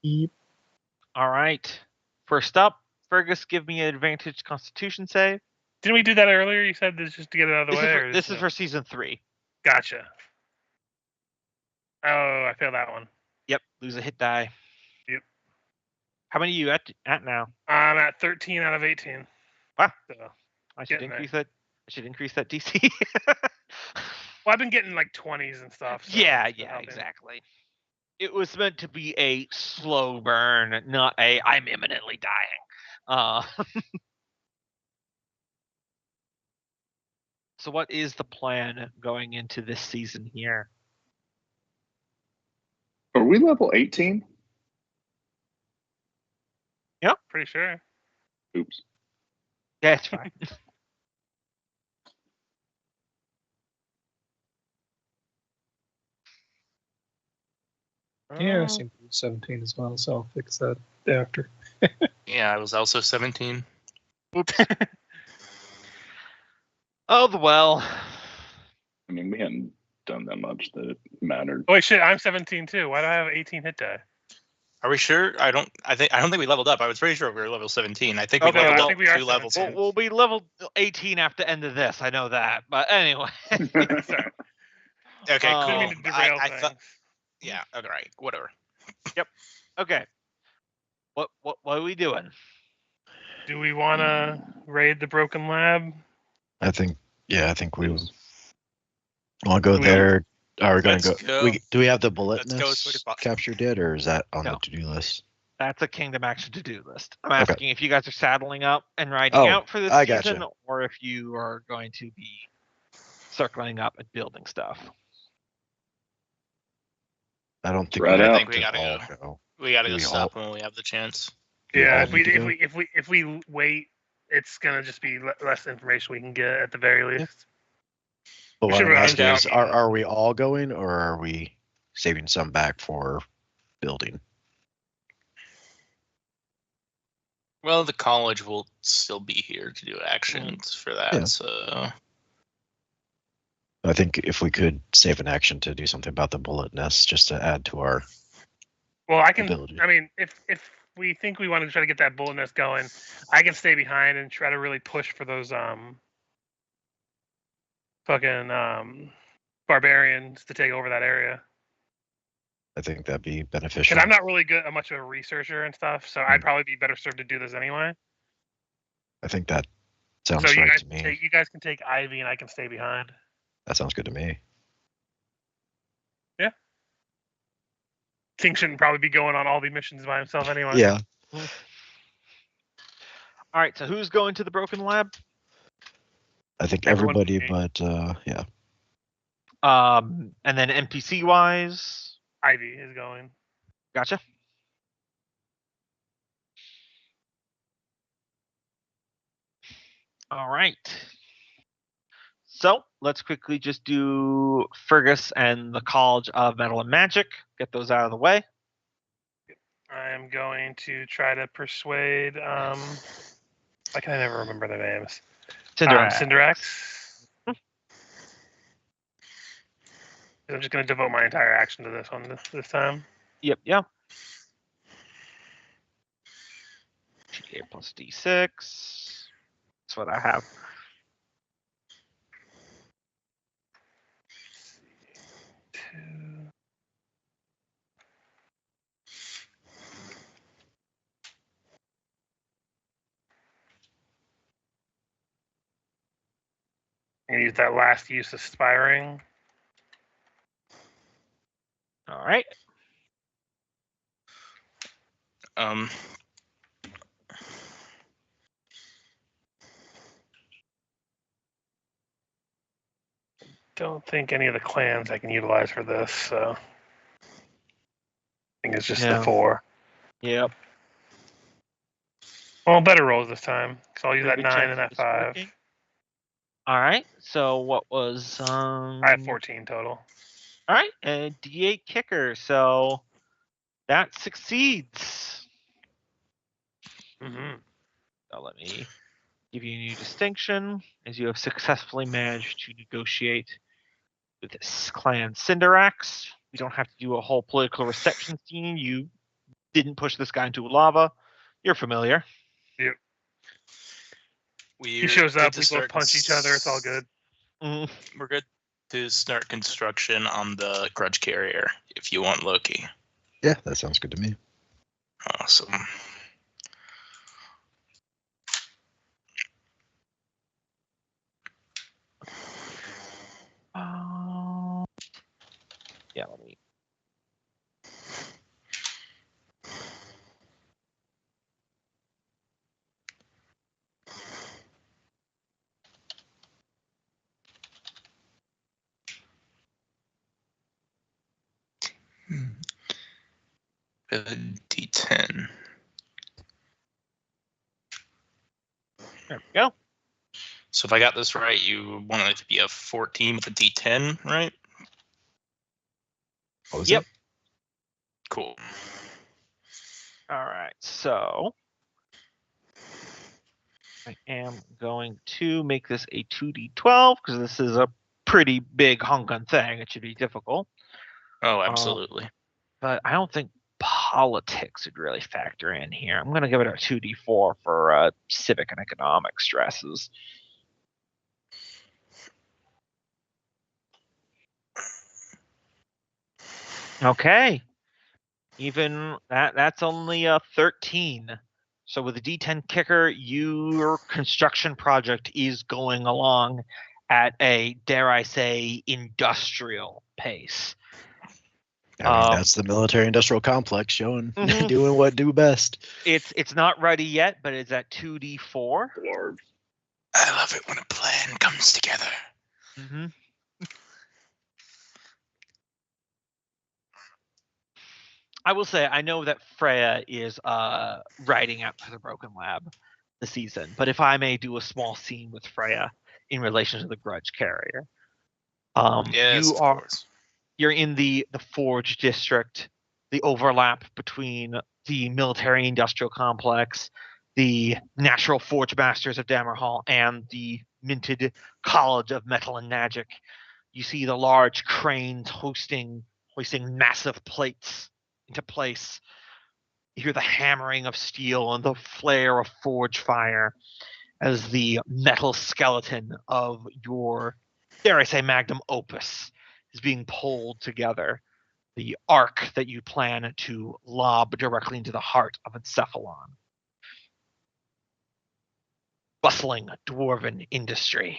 Yep. All right. First up, Fergus, give me an advantage Constitution save. Didn't we do that earlier? You said this just to get it out of the way. This is for season 3. Gotcha. Oh, I failed that one. Yep. Lose a hit die. Yep. How many are you at now? I'm at 13 out of 18. Wow. So, I should getting increase there. that. I should increase that DC. Well, I've been getting like 20s and stuff. So yeah, it's helping. exactly. It was meant to be a slow burn, not a I'm imminently dying. So what is the plan going into this season here? Are we level 18? Pretty sure. Oops. Yeah, it's fine. Yeah, I seem to be 17 as well, so I'll fix that after. Yeah, I was also 17. Oops. Oh, well. I mean, we hadn't done that much that it mattered. Oh wait, shit! I'm 17 too. Why do I have 18 hit die? Are we sure? I don't think we leveled up. I was pretty sure we were level 17. I think we Okay, leveled I up think we are 2 levels. 17. We'll be level 18 after the end of this. I know that. But anyway. Sorry. Okay, Oh. Didn't cool. mean to derail I things. thought, yeah, all right, whatever. Okay. What are we doing? Do we want to raid the Broken Lab? I think we Yes. want to go We- there. Are we going Let's to go. do we have the bullet Let's go as quick as nest possible. captured yet, or is that on No. the to-do list? That's a Kingdom Action to-do list. I'm Okay. asking if you guys are saddling up and riding Oh, out for this I season, gotcha. or if you are going to be circling up and building stuff. I don't think Right we out. I think we can gotta all go. go. We gotta Do go we stop all- when we have the chance. Do we Yeah, all if we need to go? if we wait, it's gonna just be less information we can get at the very least. But we what should I'm run asking down- is, are we all going, or are we saving some back for building? Well, the college will still be here to do actions for that, Yeah. so I think if we could save an action to do something about the bullet nest, just to add to our Well, I can. ability. I mean, if we think we want to try to get that bullet nest going, I can stay behind and try to really push for those fucking barbarians to take over that area. I think that'd be beneficial. Because I'm not really good, much of a researcher and stuff, so I'd probably be better served to do this anyway. I think that sounds So you right guys, to me. you guys can take Ivy, and I can stay behind. That sounds good to me. King shouldn't probably be going on all the missions by himself anyway. Yeah. All right. So who's going to the Broken Lab? I think Everyone everybody, can but yeah. And then NPC wise, Ivy is going. gotcha. All right. So let's quickly just do Fergus and the College of Metal and Magic. Get those out of the way. I am going to try to persuade. Why can I never remember their names? Cinderax. I'm just going to devote my entire action to this one this time. Yep. GA plus D6. That's what I have. I'm going to use that last use of Spiring. All right. don't think any of the clans I can utilize for this, so I think it's just the No. 4. Yep. Well, better rolls this time, so I'll use Very that good 9 chance and of that this 5. working. All right. So what was I have 14 total. All right, and D8 kicker. So that succeeds. Mm-hmm. So let me give you a new distinction, as you have successfully managed to negotiate with this clan Cinderax. We don't have to do a whole political reception scene. You didn't push this guy into lava. You're familiar. Yep. He He shows up. We both punch each other. It's all good. We're good to start construction on the grudge carrier if you want Loki. Yeah, that sounds good to me. Awesome. Yeah, let me. A D10. There we go. So if I got this right, you want it to be a 14 with a D10, right? What was Yep. it? Cool. All right, so I am going to make this a 2d12 because this is a pretty big hunkin' thing. It should be difficult. Oh, absolutely. But I don't think politics would really factor in here. I'm going to give it a 2d4 for civic and economic stresses. Okay. Even that's only a 13. So with a D10 kicker, your construction project is going along at a, dare I say, industrial pace. I mean, that's the military-industrial complex showing doing what do best. It's not ready yet, but it's at 2d4. I love it when a plan comes together. Mm-hmm. I will say I know that Freya is riding out to the Broken Lab this season, but if I may do a small scene with Freya in relation to the Grudge Carrier, Yes, of course. You're in the Forge district, the overlap between the military-industrial complex, the natural forge masters of Dammerhall, and the minted College of Metal and Magic. You see the large cranes hoisting massive plates into place. You hear the hammering of steel and the flare of forge fire as the metal skeleton of your, dare I say, magnum opus is being pulled together. The arc that you plan to lob directly into the heart of Encephalon. Bustling dwarven industry.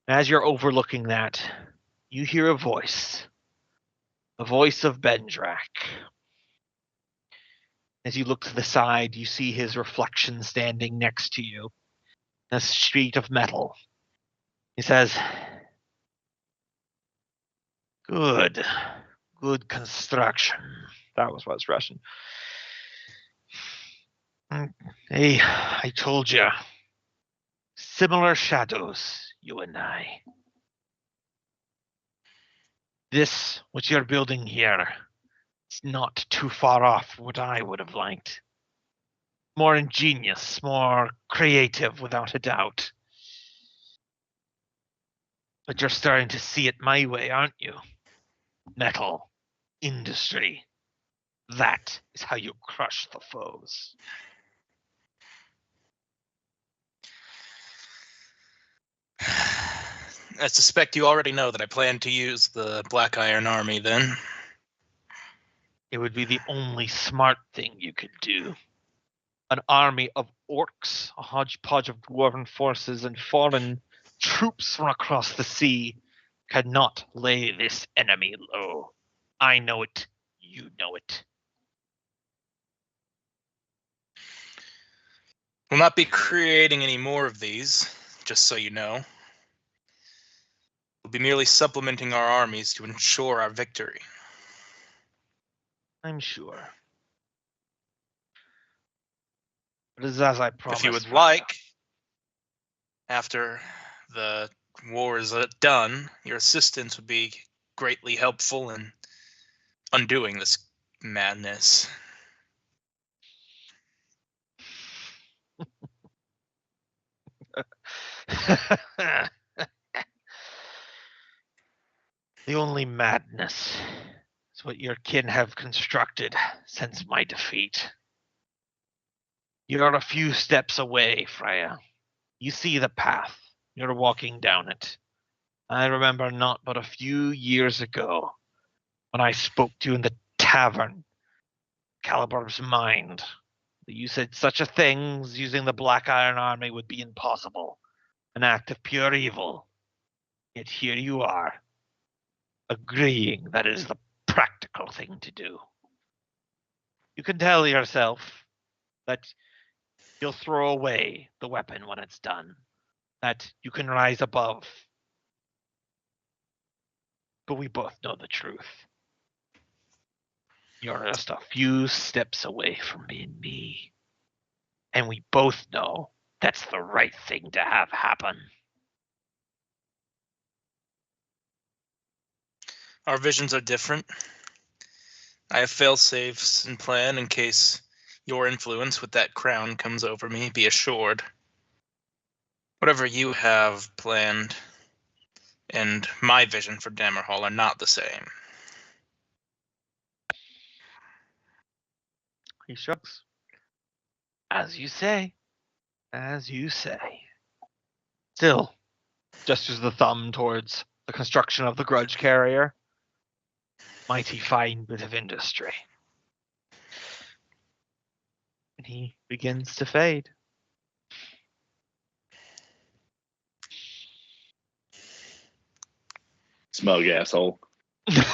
As you're overlooking that, you hear a voice. The voice of Bendrak. As you look to the side, you see his reflection standing next to you. A sheet of metal. He says, Good construction. That was what's Russian. Hey, I told you. Similar shadows, you and I. This, what you're building here, is not too far off what I would have liked. More ingenious, more creative, without a doubt. But you're starting to see it my way, aren't you? Metal, industry. That is how you crush the foes. I suspect you already know that I plan to use the Black Iron Army then. It would be the only smart thing you could do. An army of orcs, a hodgepodge of dwarven forces, and foreign troops from across the sea cannot lay this enemy low. I know it. You know it. We'll not be creating any more of these, just so you know. be merely supplementing our armies to ensure our victory. I'm sure. But as I promised. If you would like, after the war is done, your assistance would be greatly helpful in undoing this madness. The only madness is what your kin have constructed since my defeat. You're a few steps away, Freya. You see the path. You're walking down it. I remember not but a few years ago when I spoke to you in the tavern, Calibur's mind. You said such a thing as using the Black Iron Army would be impossible, an act of pure evil. Yet here you are, agreeing that it is the practical thing to do. You can tell yourself that you'll throw away the weapon when it's done, that you can rise above. But we both know the truth. You're just a few steps away from being me. And we both know that's the right thing to have happen. Our visions are different. I have fail-safes in plan in case your influence with that crown comes over me, be assured. Whatever you have planned and my vision for Dammerhall are not the same. He shrugs. As you say. As you say. Still, gestures the thumb towards the construction of the grudge carrier. Mighty fine bit of industry. And he begins to fade. Smug asshole.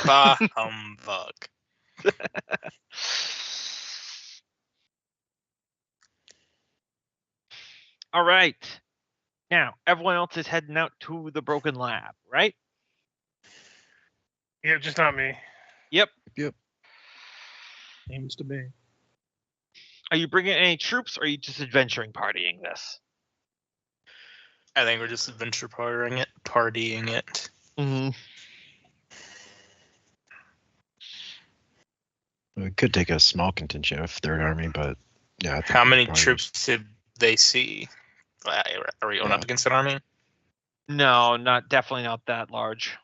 Bah humbug. All right. Now, everyone else is heading out to the broken lab, right? Yeah, just not me. Yep. Seems to be. Are you bringing any troops, or are you just adventuring partying this? I think we're just adventure partying it. Mm-hmm. We could take a small contingent of Third Army, but yeah. I think How we many could probably troops did they see? Are we going up against an army? No, definitely not that large.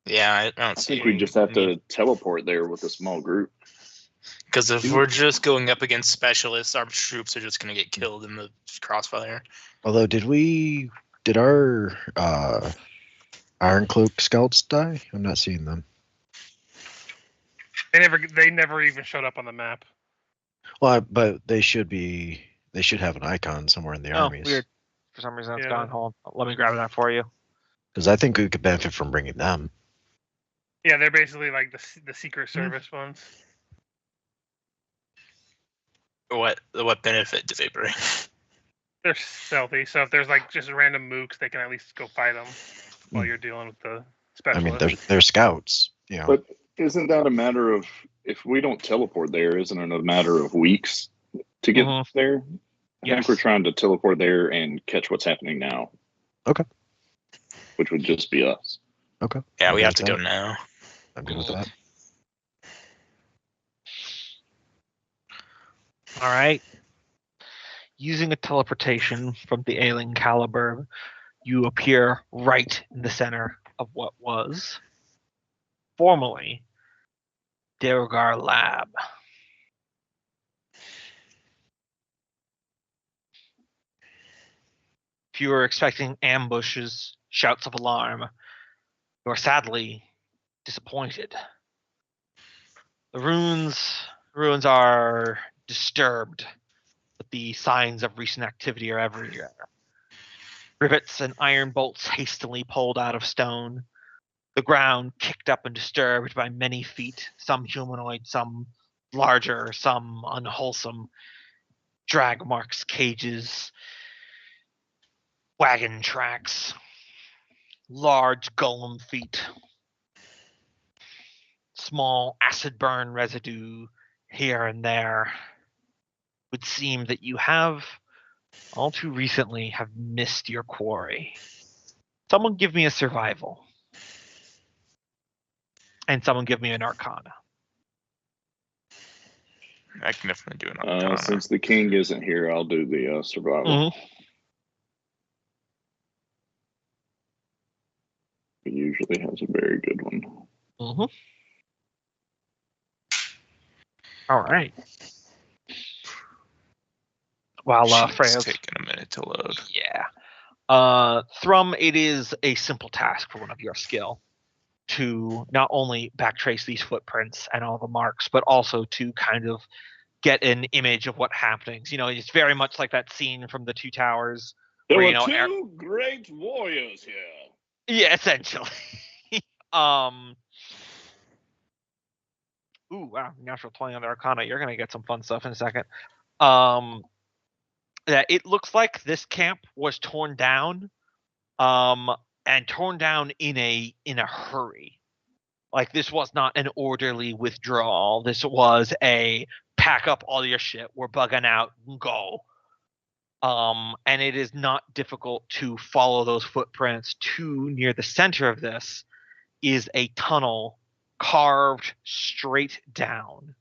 Yeah, I don't I see. think we just have to teleport there with a small group. Because if we're just going up against specialists, our troops are just going to get killed in the crossfire. Although, did our Iron Cloak scouts die? I'm not seeing them. They never even showed up on the map. Well, but they should have an icon somewhere in the armies. Weird. For some reason, it's Yeah. gone. Hold on. Let me grab that for you. Because I think we could benefit from bringing them. Yeah, they're basically like the Secret Service ones. What benefit do they bring? They're stealthy, so if there's like just random mooks, they can at least go fight them while you're dealing with the I specialists. mean, they're scouts. You know. But isn't that a matter of, if we don't teleport there, isn't it a matter of weeks to get there? I think we're trying to teleport there and catch what's happening now. Okay. Which would just be us. Okay. Yeah, I'm we good have with to that. go now. I'm good with that. All right. Using a teleportation from the ailing Caliber, you appear right in the center of what was formerly Derogar Lab. If you were expecting ambushes, shouts of alarm, you are sadly disappointed. The ruins are disturbed, but the signs of recent activity are everywhere. Rivets and iron bolts hastily pulled out of stone. The ground kicked up and disturbed by many feet, some humanoid, some larger, some unwholesome. Drag marks, cages, wagon tracks. large golem feet, small acid burn residue here and there. Would seem that you have, all too recently, have missed your quarry. Someone give me a survival. And someone give me an arcana. I can definitely do an arcana. Since the king isn't here, I'll do the survival. Mm-hmm. He usually has a very good one. Mm-hmm. All right. While Freya's taking a minute to load. Yeah. Thrum, it is a simple task for one of your skill to not only backtrace these footprints and all the marks, but also to kind of get an image of what happenings. It's very much like that scene from the Two Towers. There where, were two great warriors here. Yeah, essentially. Ooh, wow, natural 20 on the Arcana. You're gonna get some fun stuff in a second. Yeah, it looks like this camp was torn down, and torn down in a hurry. Like, this was not an orderly withdrawal. This was a pack up all your shit. We're bugging out and go. And it is not difficult to follow those footprints. Near the center of this is a tunnel carved straight down.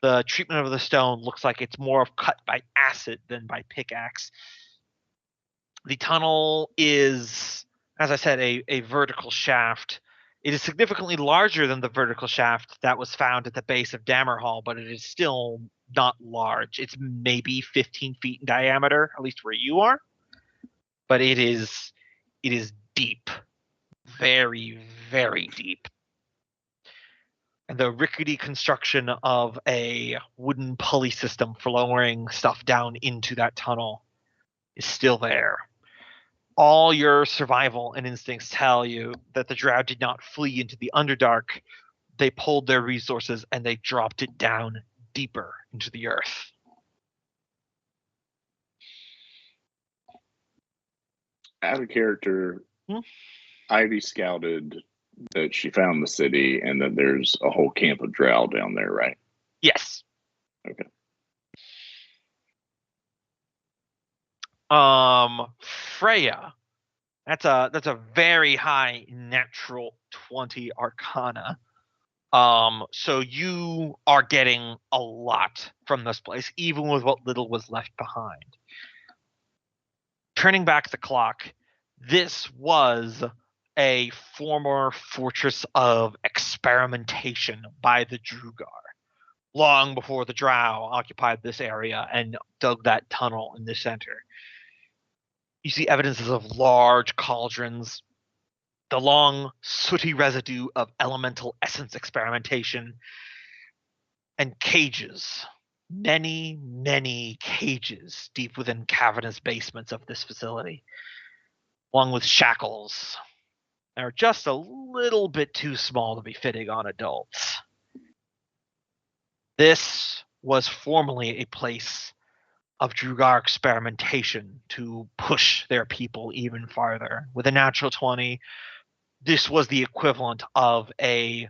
The treatment of the stone looks like it's more of cut by acid than by pickaxe. The tunnel is, as I said, a vertical shaft. It is significantly larger than the vertical shaft that was found at the base of Dammerhall, but it is still not large. It's maybe 15 feet in diameter, at least where you are. But it is deep. Very, very deep. And the rickety construction of a wooden pulley system for lowering stuff down into that tunnel is still there. All your survival and instincts tell you that the drow did not flee into the Underdark. They pulled their resources and they dropped it down deeper into the earth. Out of character, Ivy scouted that she found the city and that there's a whole camp of drow down there, right? Yes. Okay. Freya, that's a very high natural 20 Arcana. So you are getting a lot from this place, even with what little was left behind. Turning back the clock, this was a former fortress of experimentation by the Drugar, long before the Drow occupied this area and dug that tunnel in the center. You see evidences of large cauldrons, the long, sooty residue of elemental essence experimentation, and cages. Many, many cages deep within cavernous basements of this facility, along with shackles. They're just a little bit too small to be fitting on adults. This was formerly a place of Drugar experimentation to push their people even farther. With a natural 20, this was the equivalent of a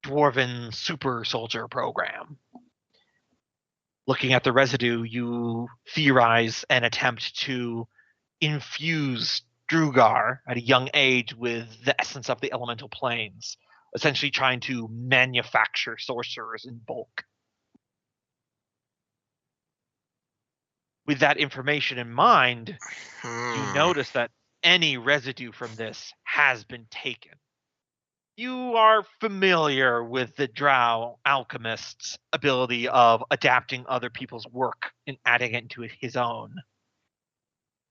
dwarven super soldier program. Looking at the residue, you theorize and attempt to infuse Drugar at a young age with the essence of the elemental planes, essentially trying to manufacture sorcerers in bulk. With that information in mind, you notice that any residue from this has been taken. You are familiar with the Drow alchemist's ability of adapting other people's work and adding it into his own.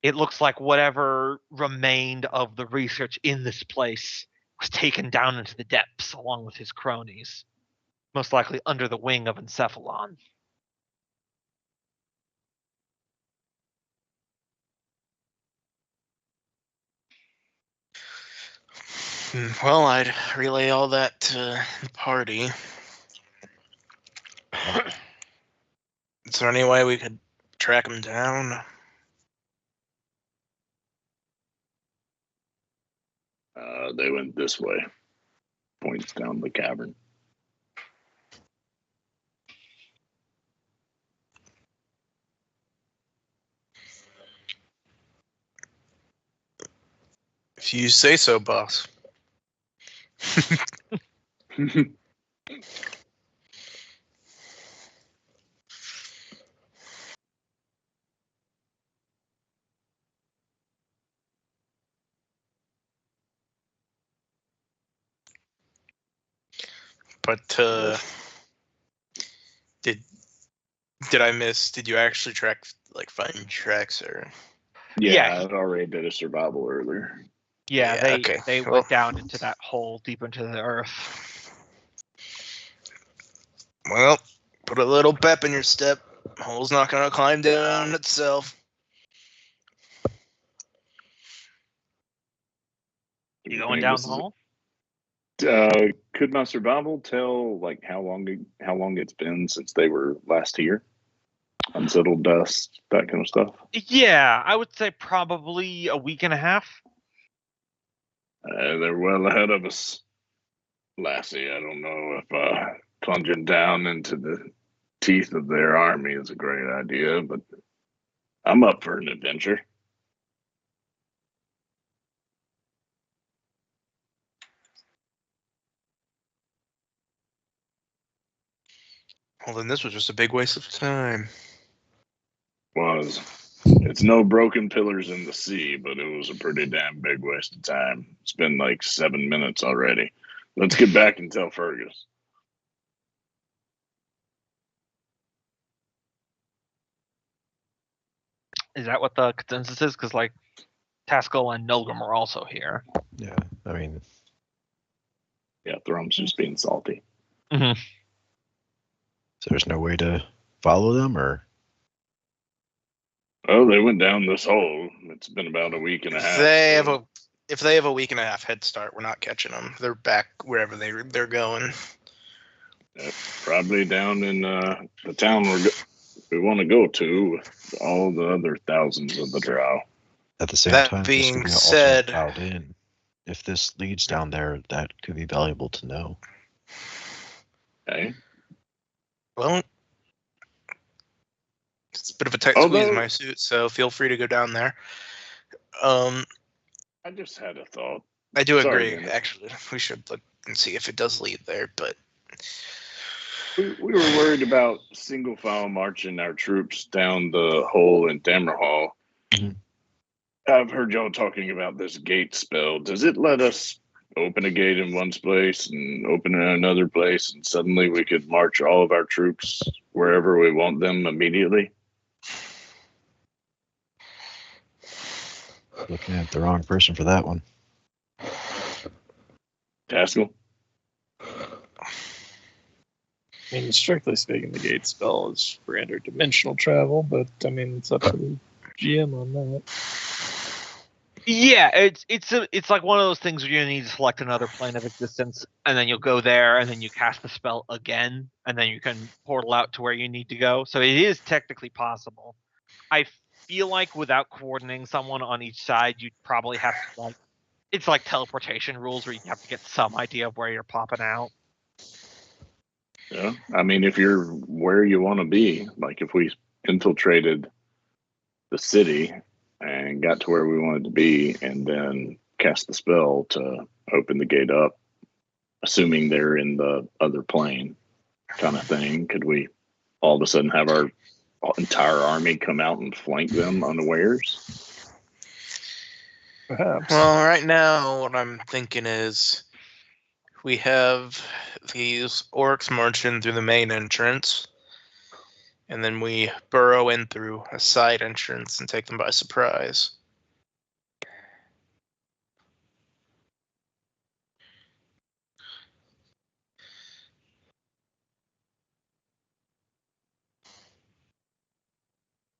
It looks like whatever remained of the research in this place was taken down into the depths along with his cronies, most likely under the wing of Encephalon. Well, I'd relay all that to the party. Is there any way we could track him down? They went this way. Points down the cavern. If you say so, boss. But did I miss? Did you actually find tracks or? Yeah, I already did a survival earlier. Yeah, okay. they went down into that hole deep into the earth. Well, put a little pep in your step. Hole's not gonna climb down itself. You going down the hole? Could my survival tell how long it's been since they were last here? Unsettled dust, that kind of stuff. Yeah, I would say probably a week and a half. They're well ahead of us, Lassie. I don't know if plunging down into the teeth of their army is a great idea, but I'm up for an adventure. Well, then this was just a big waste of time. It's no broken pillars in the sea, but it was a pretty damn big waste of time. It's been like 7 minutes already. Let's get back and tell Fergus. Is that what the consensus is? Because Taskell and Nilgrim are also here. Yeah, I mean, yeah, Thrum's just being salty. Mm-hmm. So there's no way to follow them, or? Oh, they went down this hole. It's been about a week and a half. If they have a week and a half head start, we're not catching them. They're back wherever they're going. Probably down in the town we want to go to with all the other thousands of the drow. At the same That time, being this said, also dialed in. If this leads down there, that could be valuable to know. Okay. Well, it's a bit of a tight squeeze in my suit, so feel free to go down there. I just had a thought. I do agree. Actually, we should look and see if it does lead there. But we were worried about single file marching our troops down the hole in Dammerhall. Mm-hmm. I've heard y'all talking about this gate spell. Does it let us open a gate in one place and open it in another place, and suddenly we could march all of our troops wherever we want them immediately? Looking at the wrong person for that one. Taskell? I mean, strictly speaking, the gate spell is for interdimensional travel, but I mean, it's up to the GM on that. Yeah, it's like one of those things where you need to select another plane of existence, and then you'll go there, and then you cast the spell again, and then you can portal out to where you need to go. So it is technically possible. I feel like without coordinating someone on each side, you'd probably have to it's like teleportation rules where you have to get some idea of where you're popping out. Yeah, I mean, if you're where you want to be, like if we infiltrated the city and got to where we wanted to be and then cast the spell to open the gate up, assuming they're in the other plane kind of thing, could we all of a sudden have our entire army come out and flank them unawares? Perhaps. Well, right now, what I'm thinking is we have these orcs marching through the main entrance, and then we burrow in through a side entrance and take them by surprise.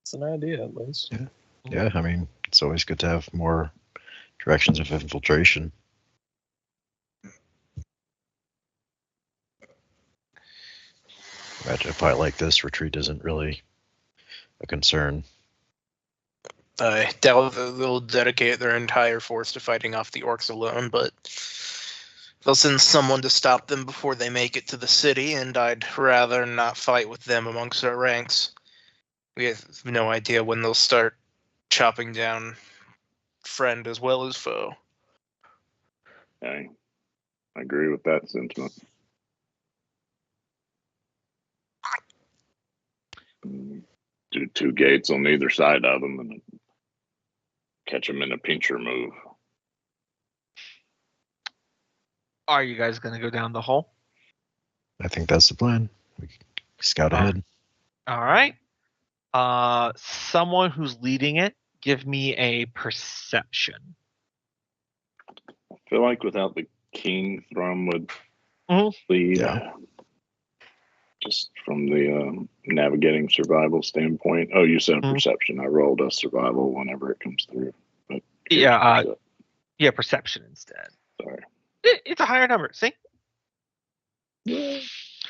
It's an idea, at least. Yeah, I mean, it's always good to have more directions of infiltration. Imagine a fight like this, retreat isn't really a concern. I doubt that they'll dedicate their entire force to fighting off the orcs alone, but they'll send someone to stop them before they make it to the city, and I'd rather not fight with them amongst our ranks. We have no idea when they'll start chopping down friend as well as foe. I agree with that sentiment. Do 2 gates on either side of them and catch them in a pincher move. Are you guys going to go down the hole? I think that's the plan. We scout ahead. All right. Someone who's leading it, give me a perception. I feel like without the king, Thrum would Mhm. lead. Yeah. Just from the navigating survival standpoint. Oh, you said a perception. I rolled a survival whenever it comes through. But Yeah, perception instead. Sorry. It's a higher number. See?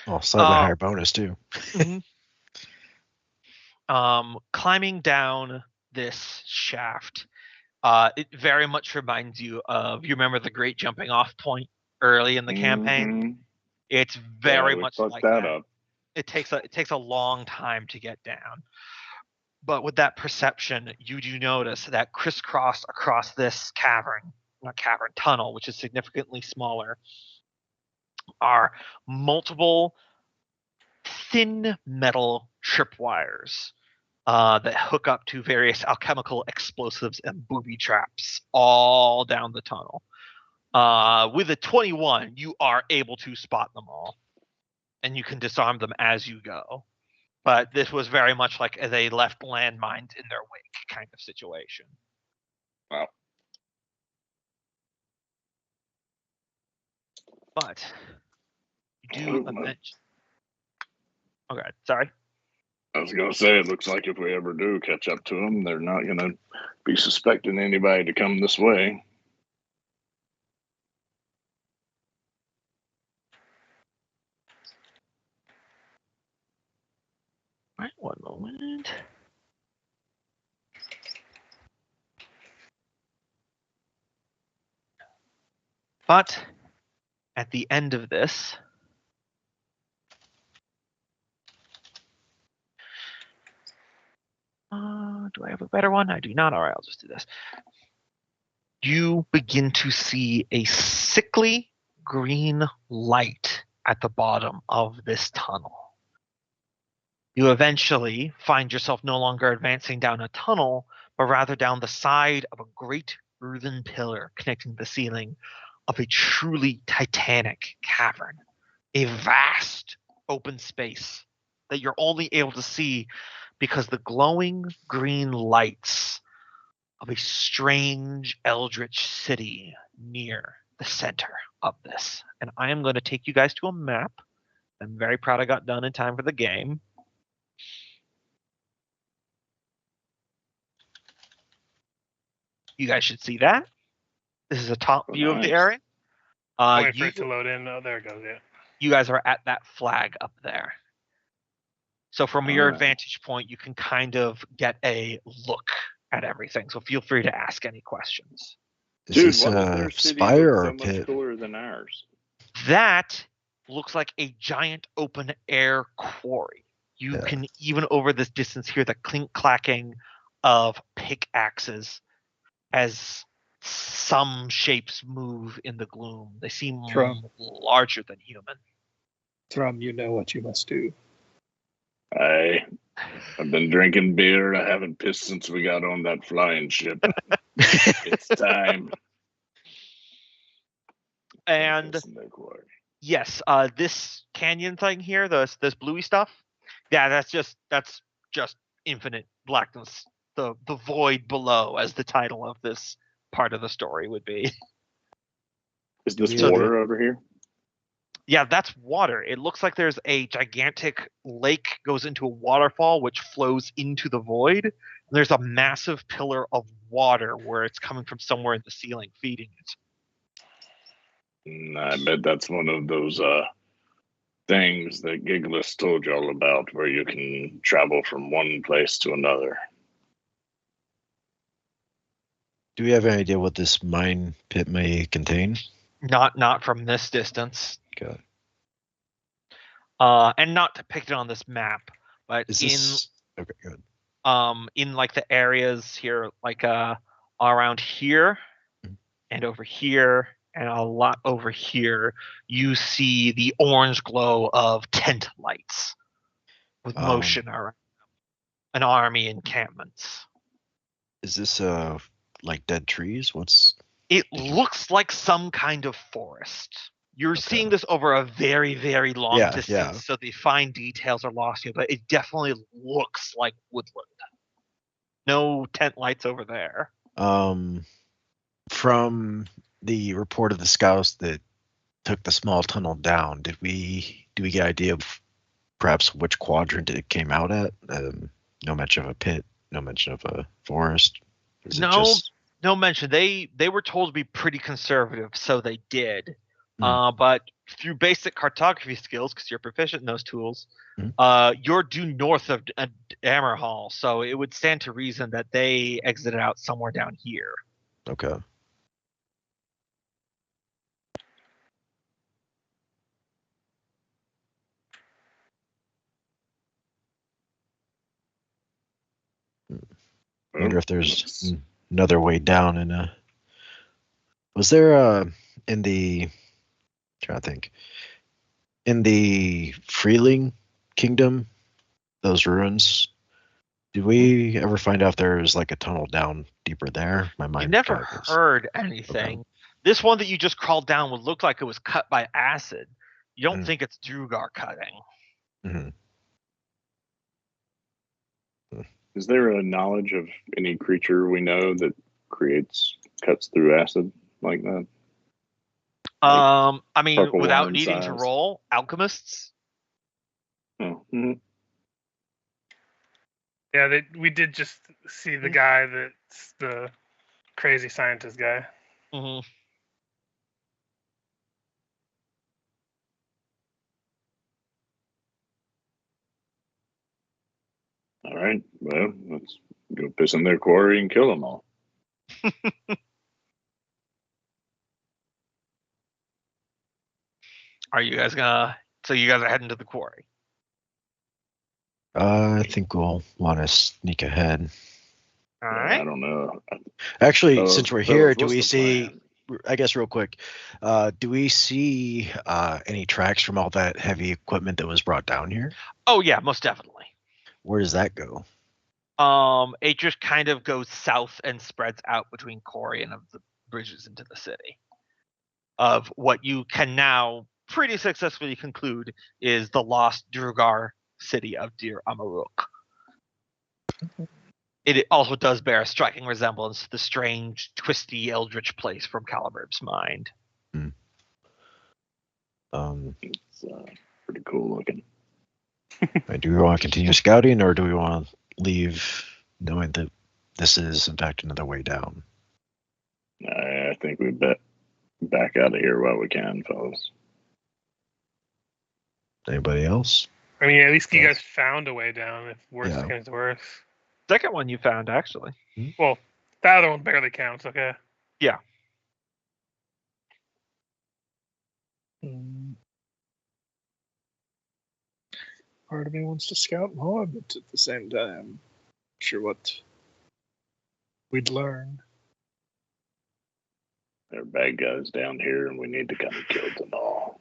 Oh, slightly higher bonus too. Climbing down this shaft, it very much reminds you of, you remember the great jumping off point early in the campaign? It's very much like that. Up. It takes a long time to get down. But with that perception, you do notice that crisscrossed across this tunnel, which is significantly smaller, are multiple thin metal tripwires that hook up to various alchemical explosives and booby traps all down the tunnel. With a 21, you are able to spot them all, and you can disarm them as you go. But this was very much like they left landmines in their wake kind of situation. Wow. But you do eventually. Okay, sorry. I was going to say, it looks like if we ever do catch up to them, they're not going to be suspecting anybody to come this way. All right, one moment. But at the end of this, do I have a better one? I do not. All right, I'll just do this. You begin to see a sickly green light at the bottom of this tunnel. You eventually find yourself no longer advancing down a tunnel, but rather down the side of a great earthen pillar connecting the ceiling of a truly titanic cavern. A vast open space that you're only able to see because the glowing green lights of a strange eldritch city near the center of this. And I am going to take you guys to a map. I'm very proud I got done in time for the game. You guys should see that. This is a top view of the area. Wait for it to load in. Oh, there it goes. Yeah. You guys are at that flag up there. So from your vantage point, you can kind of get a look at everything. So feel free to ask any questions. Dude, Is this a spire or so a pit? much cooler than ours? That looks like a giant open air quarry. You can even over this distance hear the clink clacking of pickaxes as some shapes move in the gloom. They seem larger than human. Thrum, you know what you must do. I've been drinking beer. I haven't pissed since we got on that flying ship. It's time. And yes, this canyon thing here, this bluey stuff, yeah, that's just infinite blackness. The void below, as the title of this part of the story would be. Is this water over here? Yeah, that's water. It looks like there's a gigantic lake goes into a waterfall which flows into the void. There's a massive pillar of water where it's coming from somewhere in the ceiling feeding it. I bet that's one of those things that Giggles told y'all about where you can travel from one place to another. Do we have any idea what this mine pit may contain? Not from this distance. Okay. And not depicted on this map, but Is this okay? Good. In like the areas here, like around here Mhm. and over here and a lot over here, you see the orange glow of tent lights with motion around an army encampments. Is this like dead trees? It looks like some kind of forest. You're seeing this over a very, very long distance, so the fine details are lost here, but it definitely looks like woodland. No tent lights over there. From the report of the scouts that took the small tunnel down, do we get an idea of perhaps which quadrant it came out at? No mention of a pit, no mention of a forest. No mention. They were told to be pretty conservative, so they did. But through basic cartography skills, because you're proficient in those tools, you're due north of Dammerhall, so it would stand to reason that they exited out somewhere down here. Okay. I wonder if there's another way down in a. Was there in the? Trying to think. In the Freeling Kingdom, those ruins. Did we ever find out if there's like a tunnel down deeper there? My mind. You never heard anything. Okay. This one that you just crawled down would look like it was cut by acid. You don't think it's Drugar cutting. Mm-hmm. Is there a knowledge of any creature we know that cuts through acid like that? I mean, without needing to roll, alchemists. Oh. Mm-hmm. Yeah, we did just see the guy that's the crazy scientist guy. Mm-hmm. All right. Well, let's go piss in their quarry and kill them all. Are you guys gonna? So you guys are heading to the quarry? I think we'll want to sneak ahead. All right. I don't know. Actually, since we're here, do we see? I guess real quick, do we see any tracks from all that heavy equipment that was brought down here? Oh yeah, most definitely. Where does that go? It just kind of goes south and spreads out between Quarry and of the bridges into the city. Of what you can now pretty successfully conclude is the lost Drugar city of Dir Amaruk. It also does bear a striking resemblance to the strange, twisty, eldritch place from Calibur's mind. It's pretty cool looking. Do we want to continue scouting, or do we want to leave knowing that this is, in fact, another way down? I think we back out of here while we can, fellas. Anybody else? I mean, at least you guys found a way down, if worse comes to worse. Second one you found, actually. Well, the other one barely counts, okay? Yeah. Part of me wants to scout more, but at the same time, I'm not sure what we'd learn. There are bad guys down here, and we need to come and kill them all.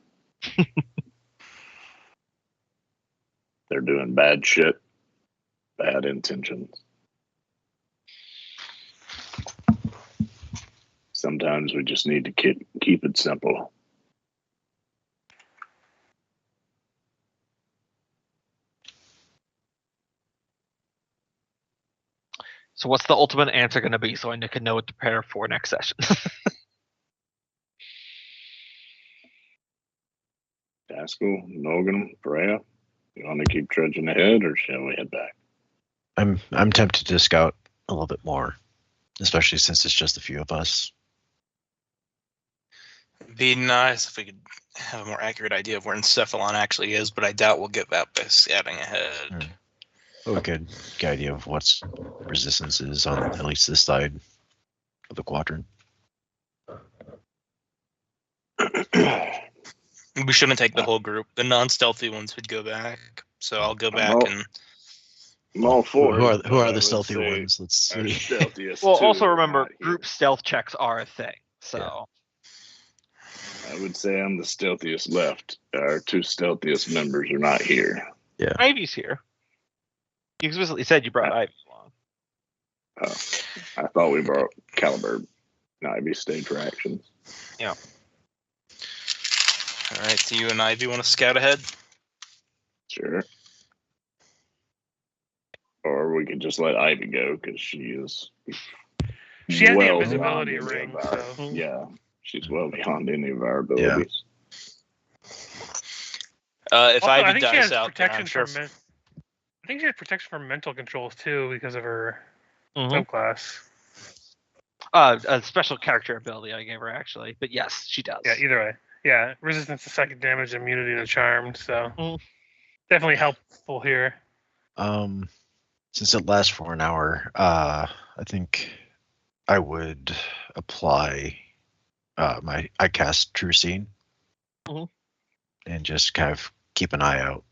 They're doing bad shit, bad intentions. Sometimes we just need to keep it simple. So what's the ultimate answer going to be so I can know what to prepare for next session? Daskell, Nogan, Freya, you want to keep trudging ahead, or shall we head back? I'm tempted to scout a little bit more, especially since it's just a few of us. It'd be nice if we could have a more accurate idea of where Encephalon actually is, but I doubt we'll get that by scouting ahead. Well, we could get an idea of what's resistance is on at least this side. of the quadrant. We shouldn't take the whole group. The non-stealthy ones would go back. So I'll go back and. I'm all for Who it. are I the would stealthy say ones? Let's our see. stealthiest Well, two also are remember, not here. group stealth checks are a thing. So I would say I'm the stealthiest left. Our two stealthiest members are not here. Yeah. Ivy's here. You explicitly said you brought Ivy along. I thought we brought Caliber and Ivy stayed for actions. Yeah. All right, so you and Ivy want to scout ahead? Sure. Or we could just let Ivy go because she is. She has the well invisibility beyond any ring, of our- so Yeah, she's well beyond any of our abilities. If also, I Ivy think she dies has out, then protection I'm sure. from. I think she has protection from mental controls too because of her Mm-hmm. subclass. A special character ability I gave her, actually. But yes, she does. Yeah, either way. Yeah, resistance to psychic damage, immunity to charmed. So Mm. definitely helpful here. Since it lasts for an hour, I think I would apply I cast True Seeing, and just kind of keep an eye out.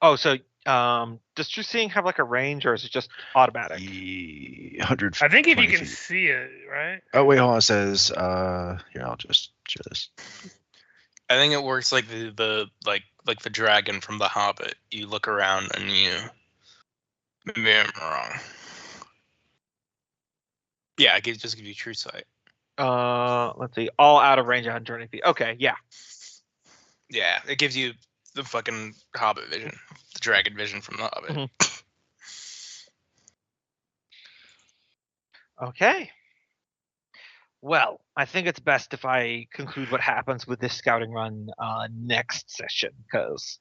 Oh, so does True Seeing have like a range, or is it just automatic? 100. I think if you can feet. see it, right? Oh wait, hold on. It says here. I'll just share this. I think it works like the the dragon from The Hobbit. You look around and you. Maybe I'm wrong. Yeah, it just gives you true sight. Let's see. All out of range 120 feet. Okay, yeah. Yeah, it gives you the fucking Hobbit vision, the dragon vision from The Hobbit. Okay. Well, I think it's best if I conclude what happens with this scouting run next session, because.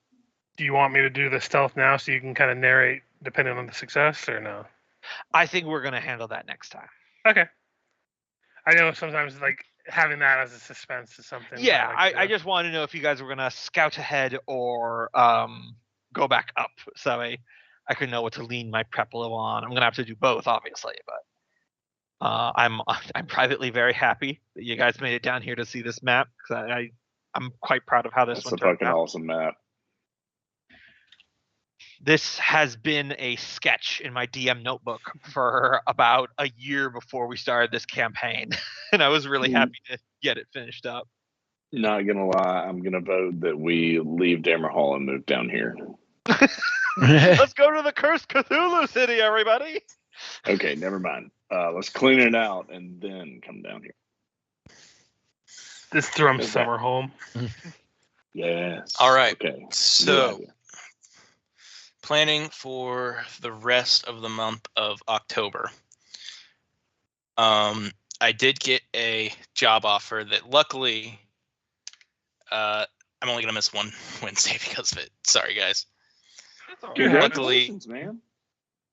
Do you want me to do the stealth now so you can kind of narrate depending on the success, or no? I think we're going to handle that next time. Okay. I know sometimes like having that as a suspense is something. Yeah, I I just want to know if you guys were going to scout ahead or go back up, so I could know what to lean my prep level on. I'm going to have to do both, obviously, but I'm privately very happy that you guys made it down here to see this map, because I'm quite proud of how this That's one a turned fucking out. awesome map. This has been a sketch in my DM notebook for about a year before we started this campaign, and I was really happy to get it finished up. Not gonna lie, I'm gonna vote that we leave Dammerhall and move down here. Let's go to the Cursed Cthulhu City, everybody! Okay, never mind. Let's clean it out and then come down here. This Thrum Okay. summer home. Yes. All right. Okay. So, planning for the rest of the month of October. I did get a job offer that luckily, I'm only gonna miss one Wednesday because of it. Sorry, guys. That's all right. Congratulations, man.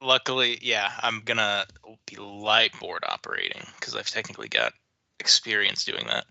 Luckily, yeah, I'm gonna be light board operating because I've technically got experience doing that.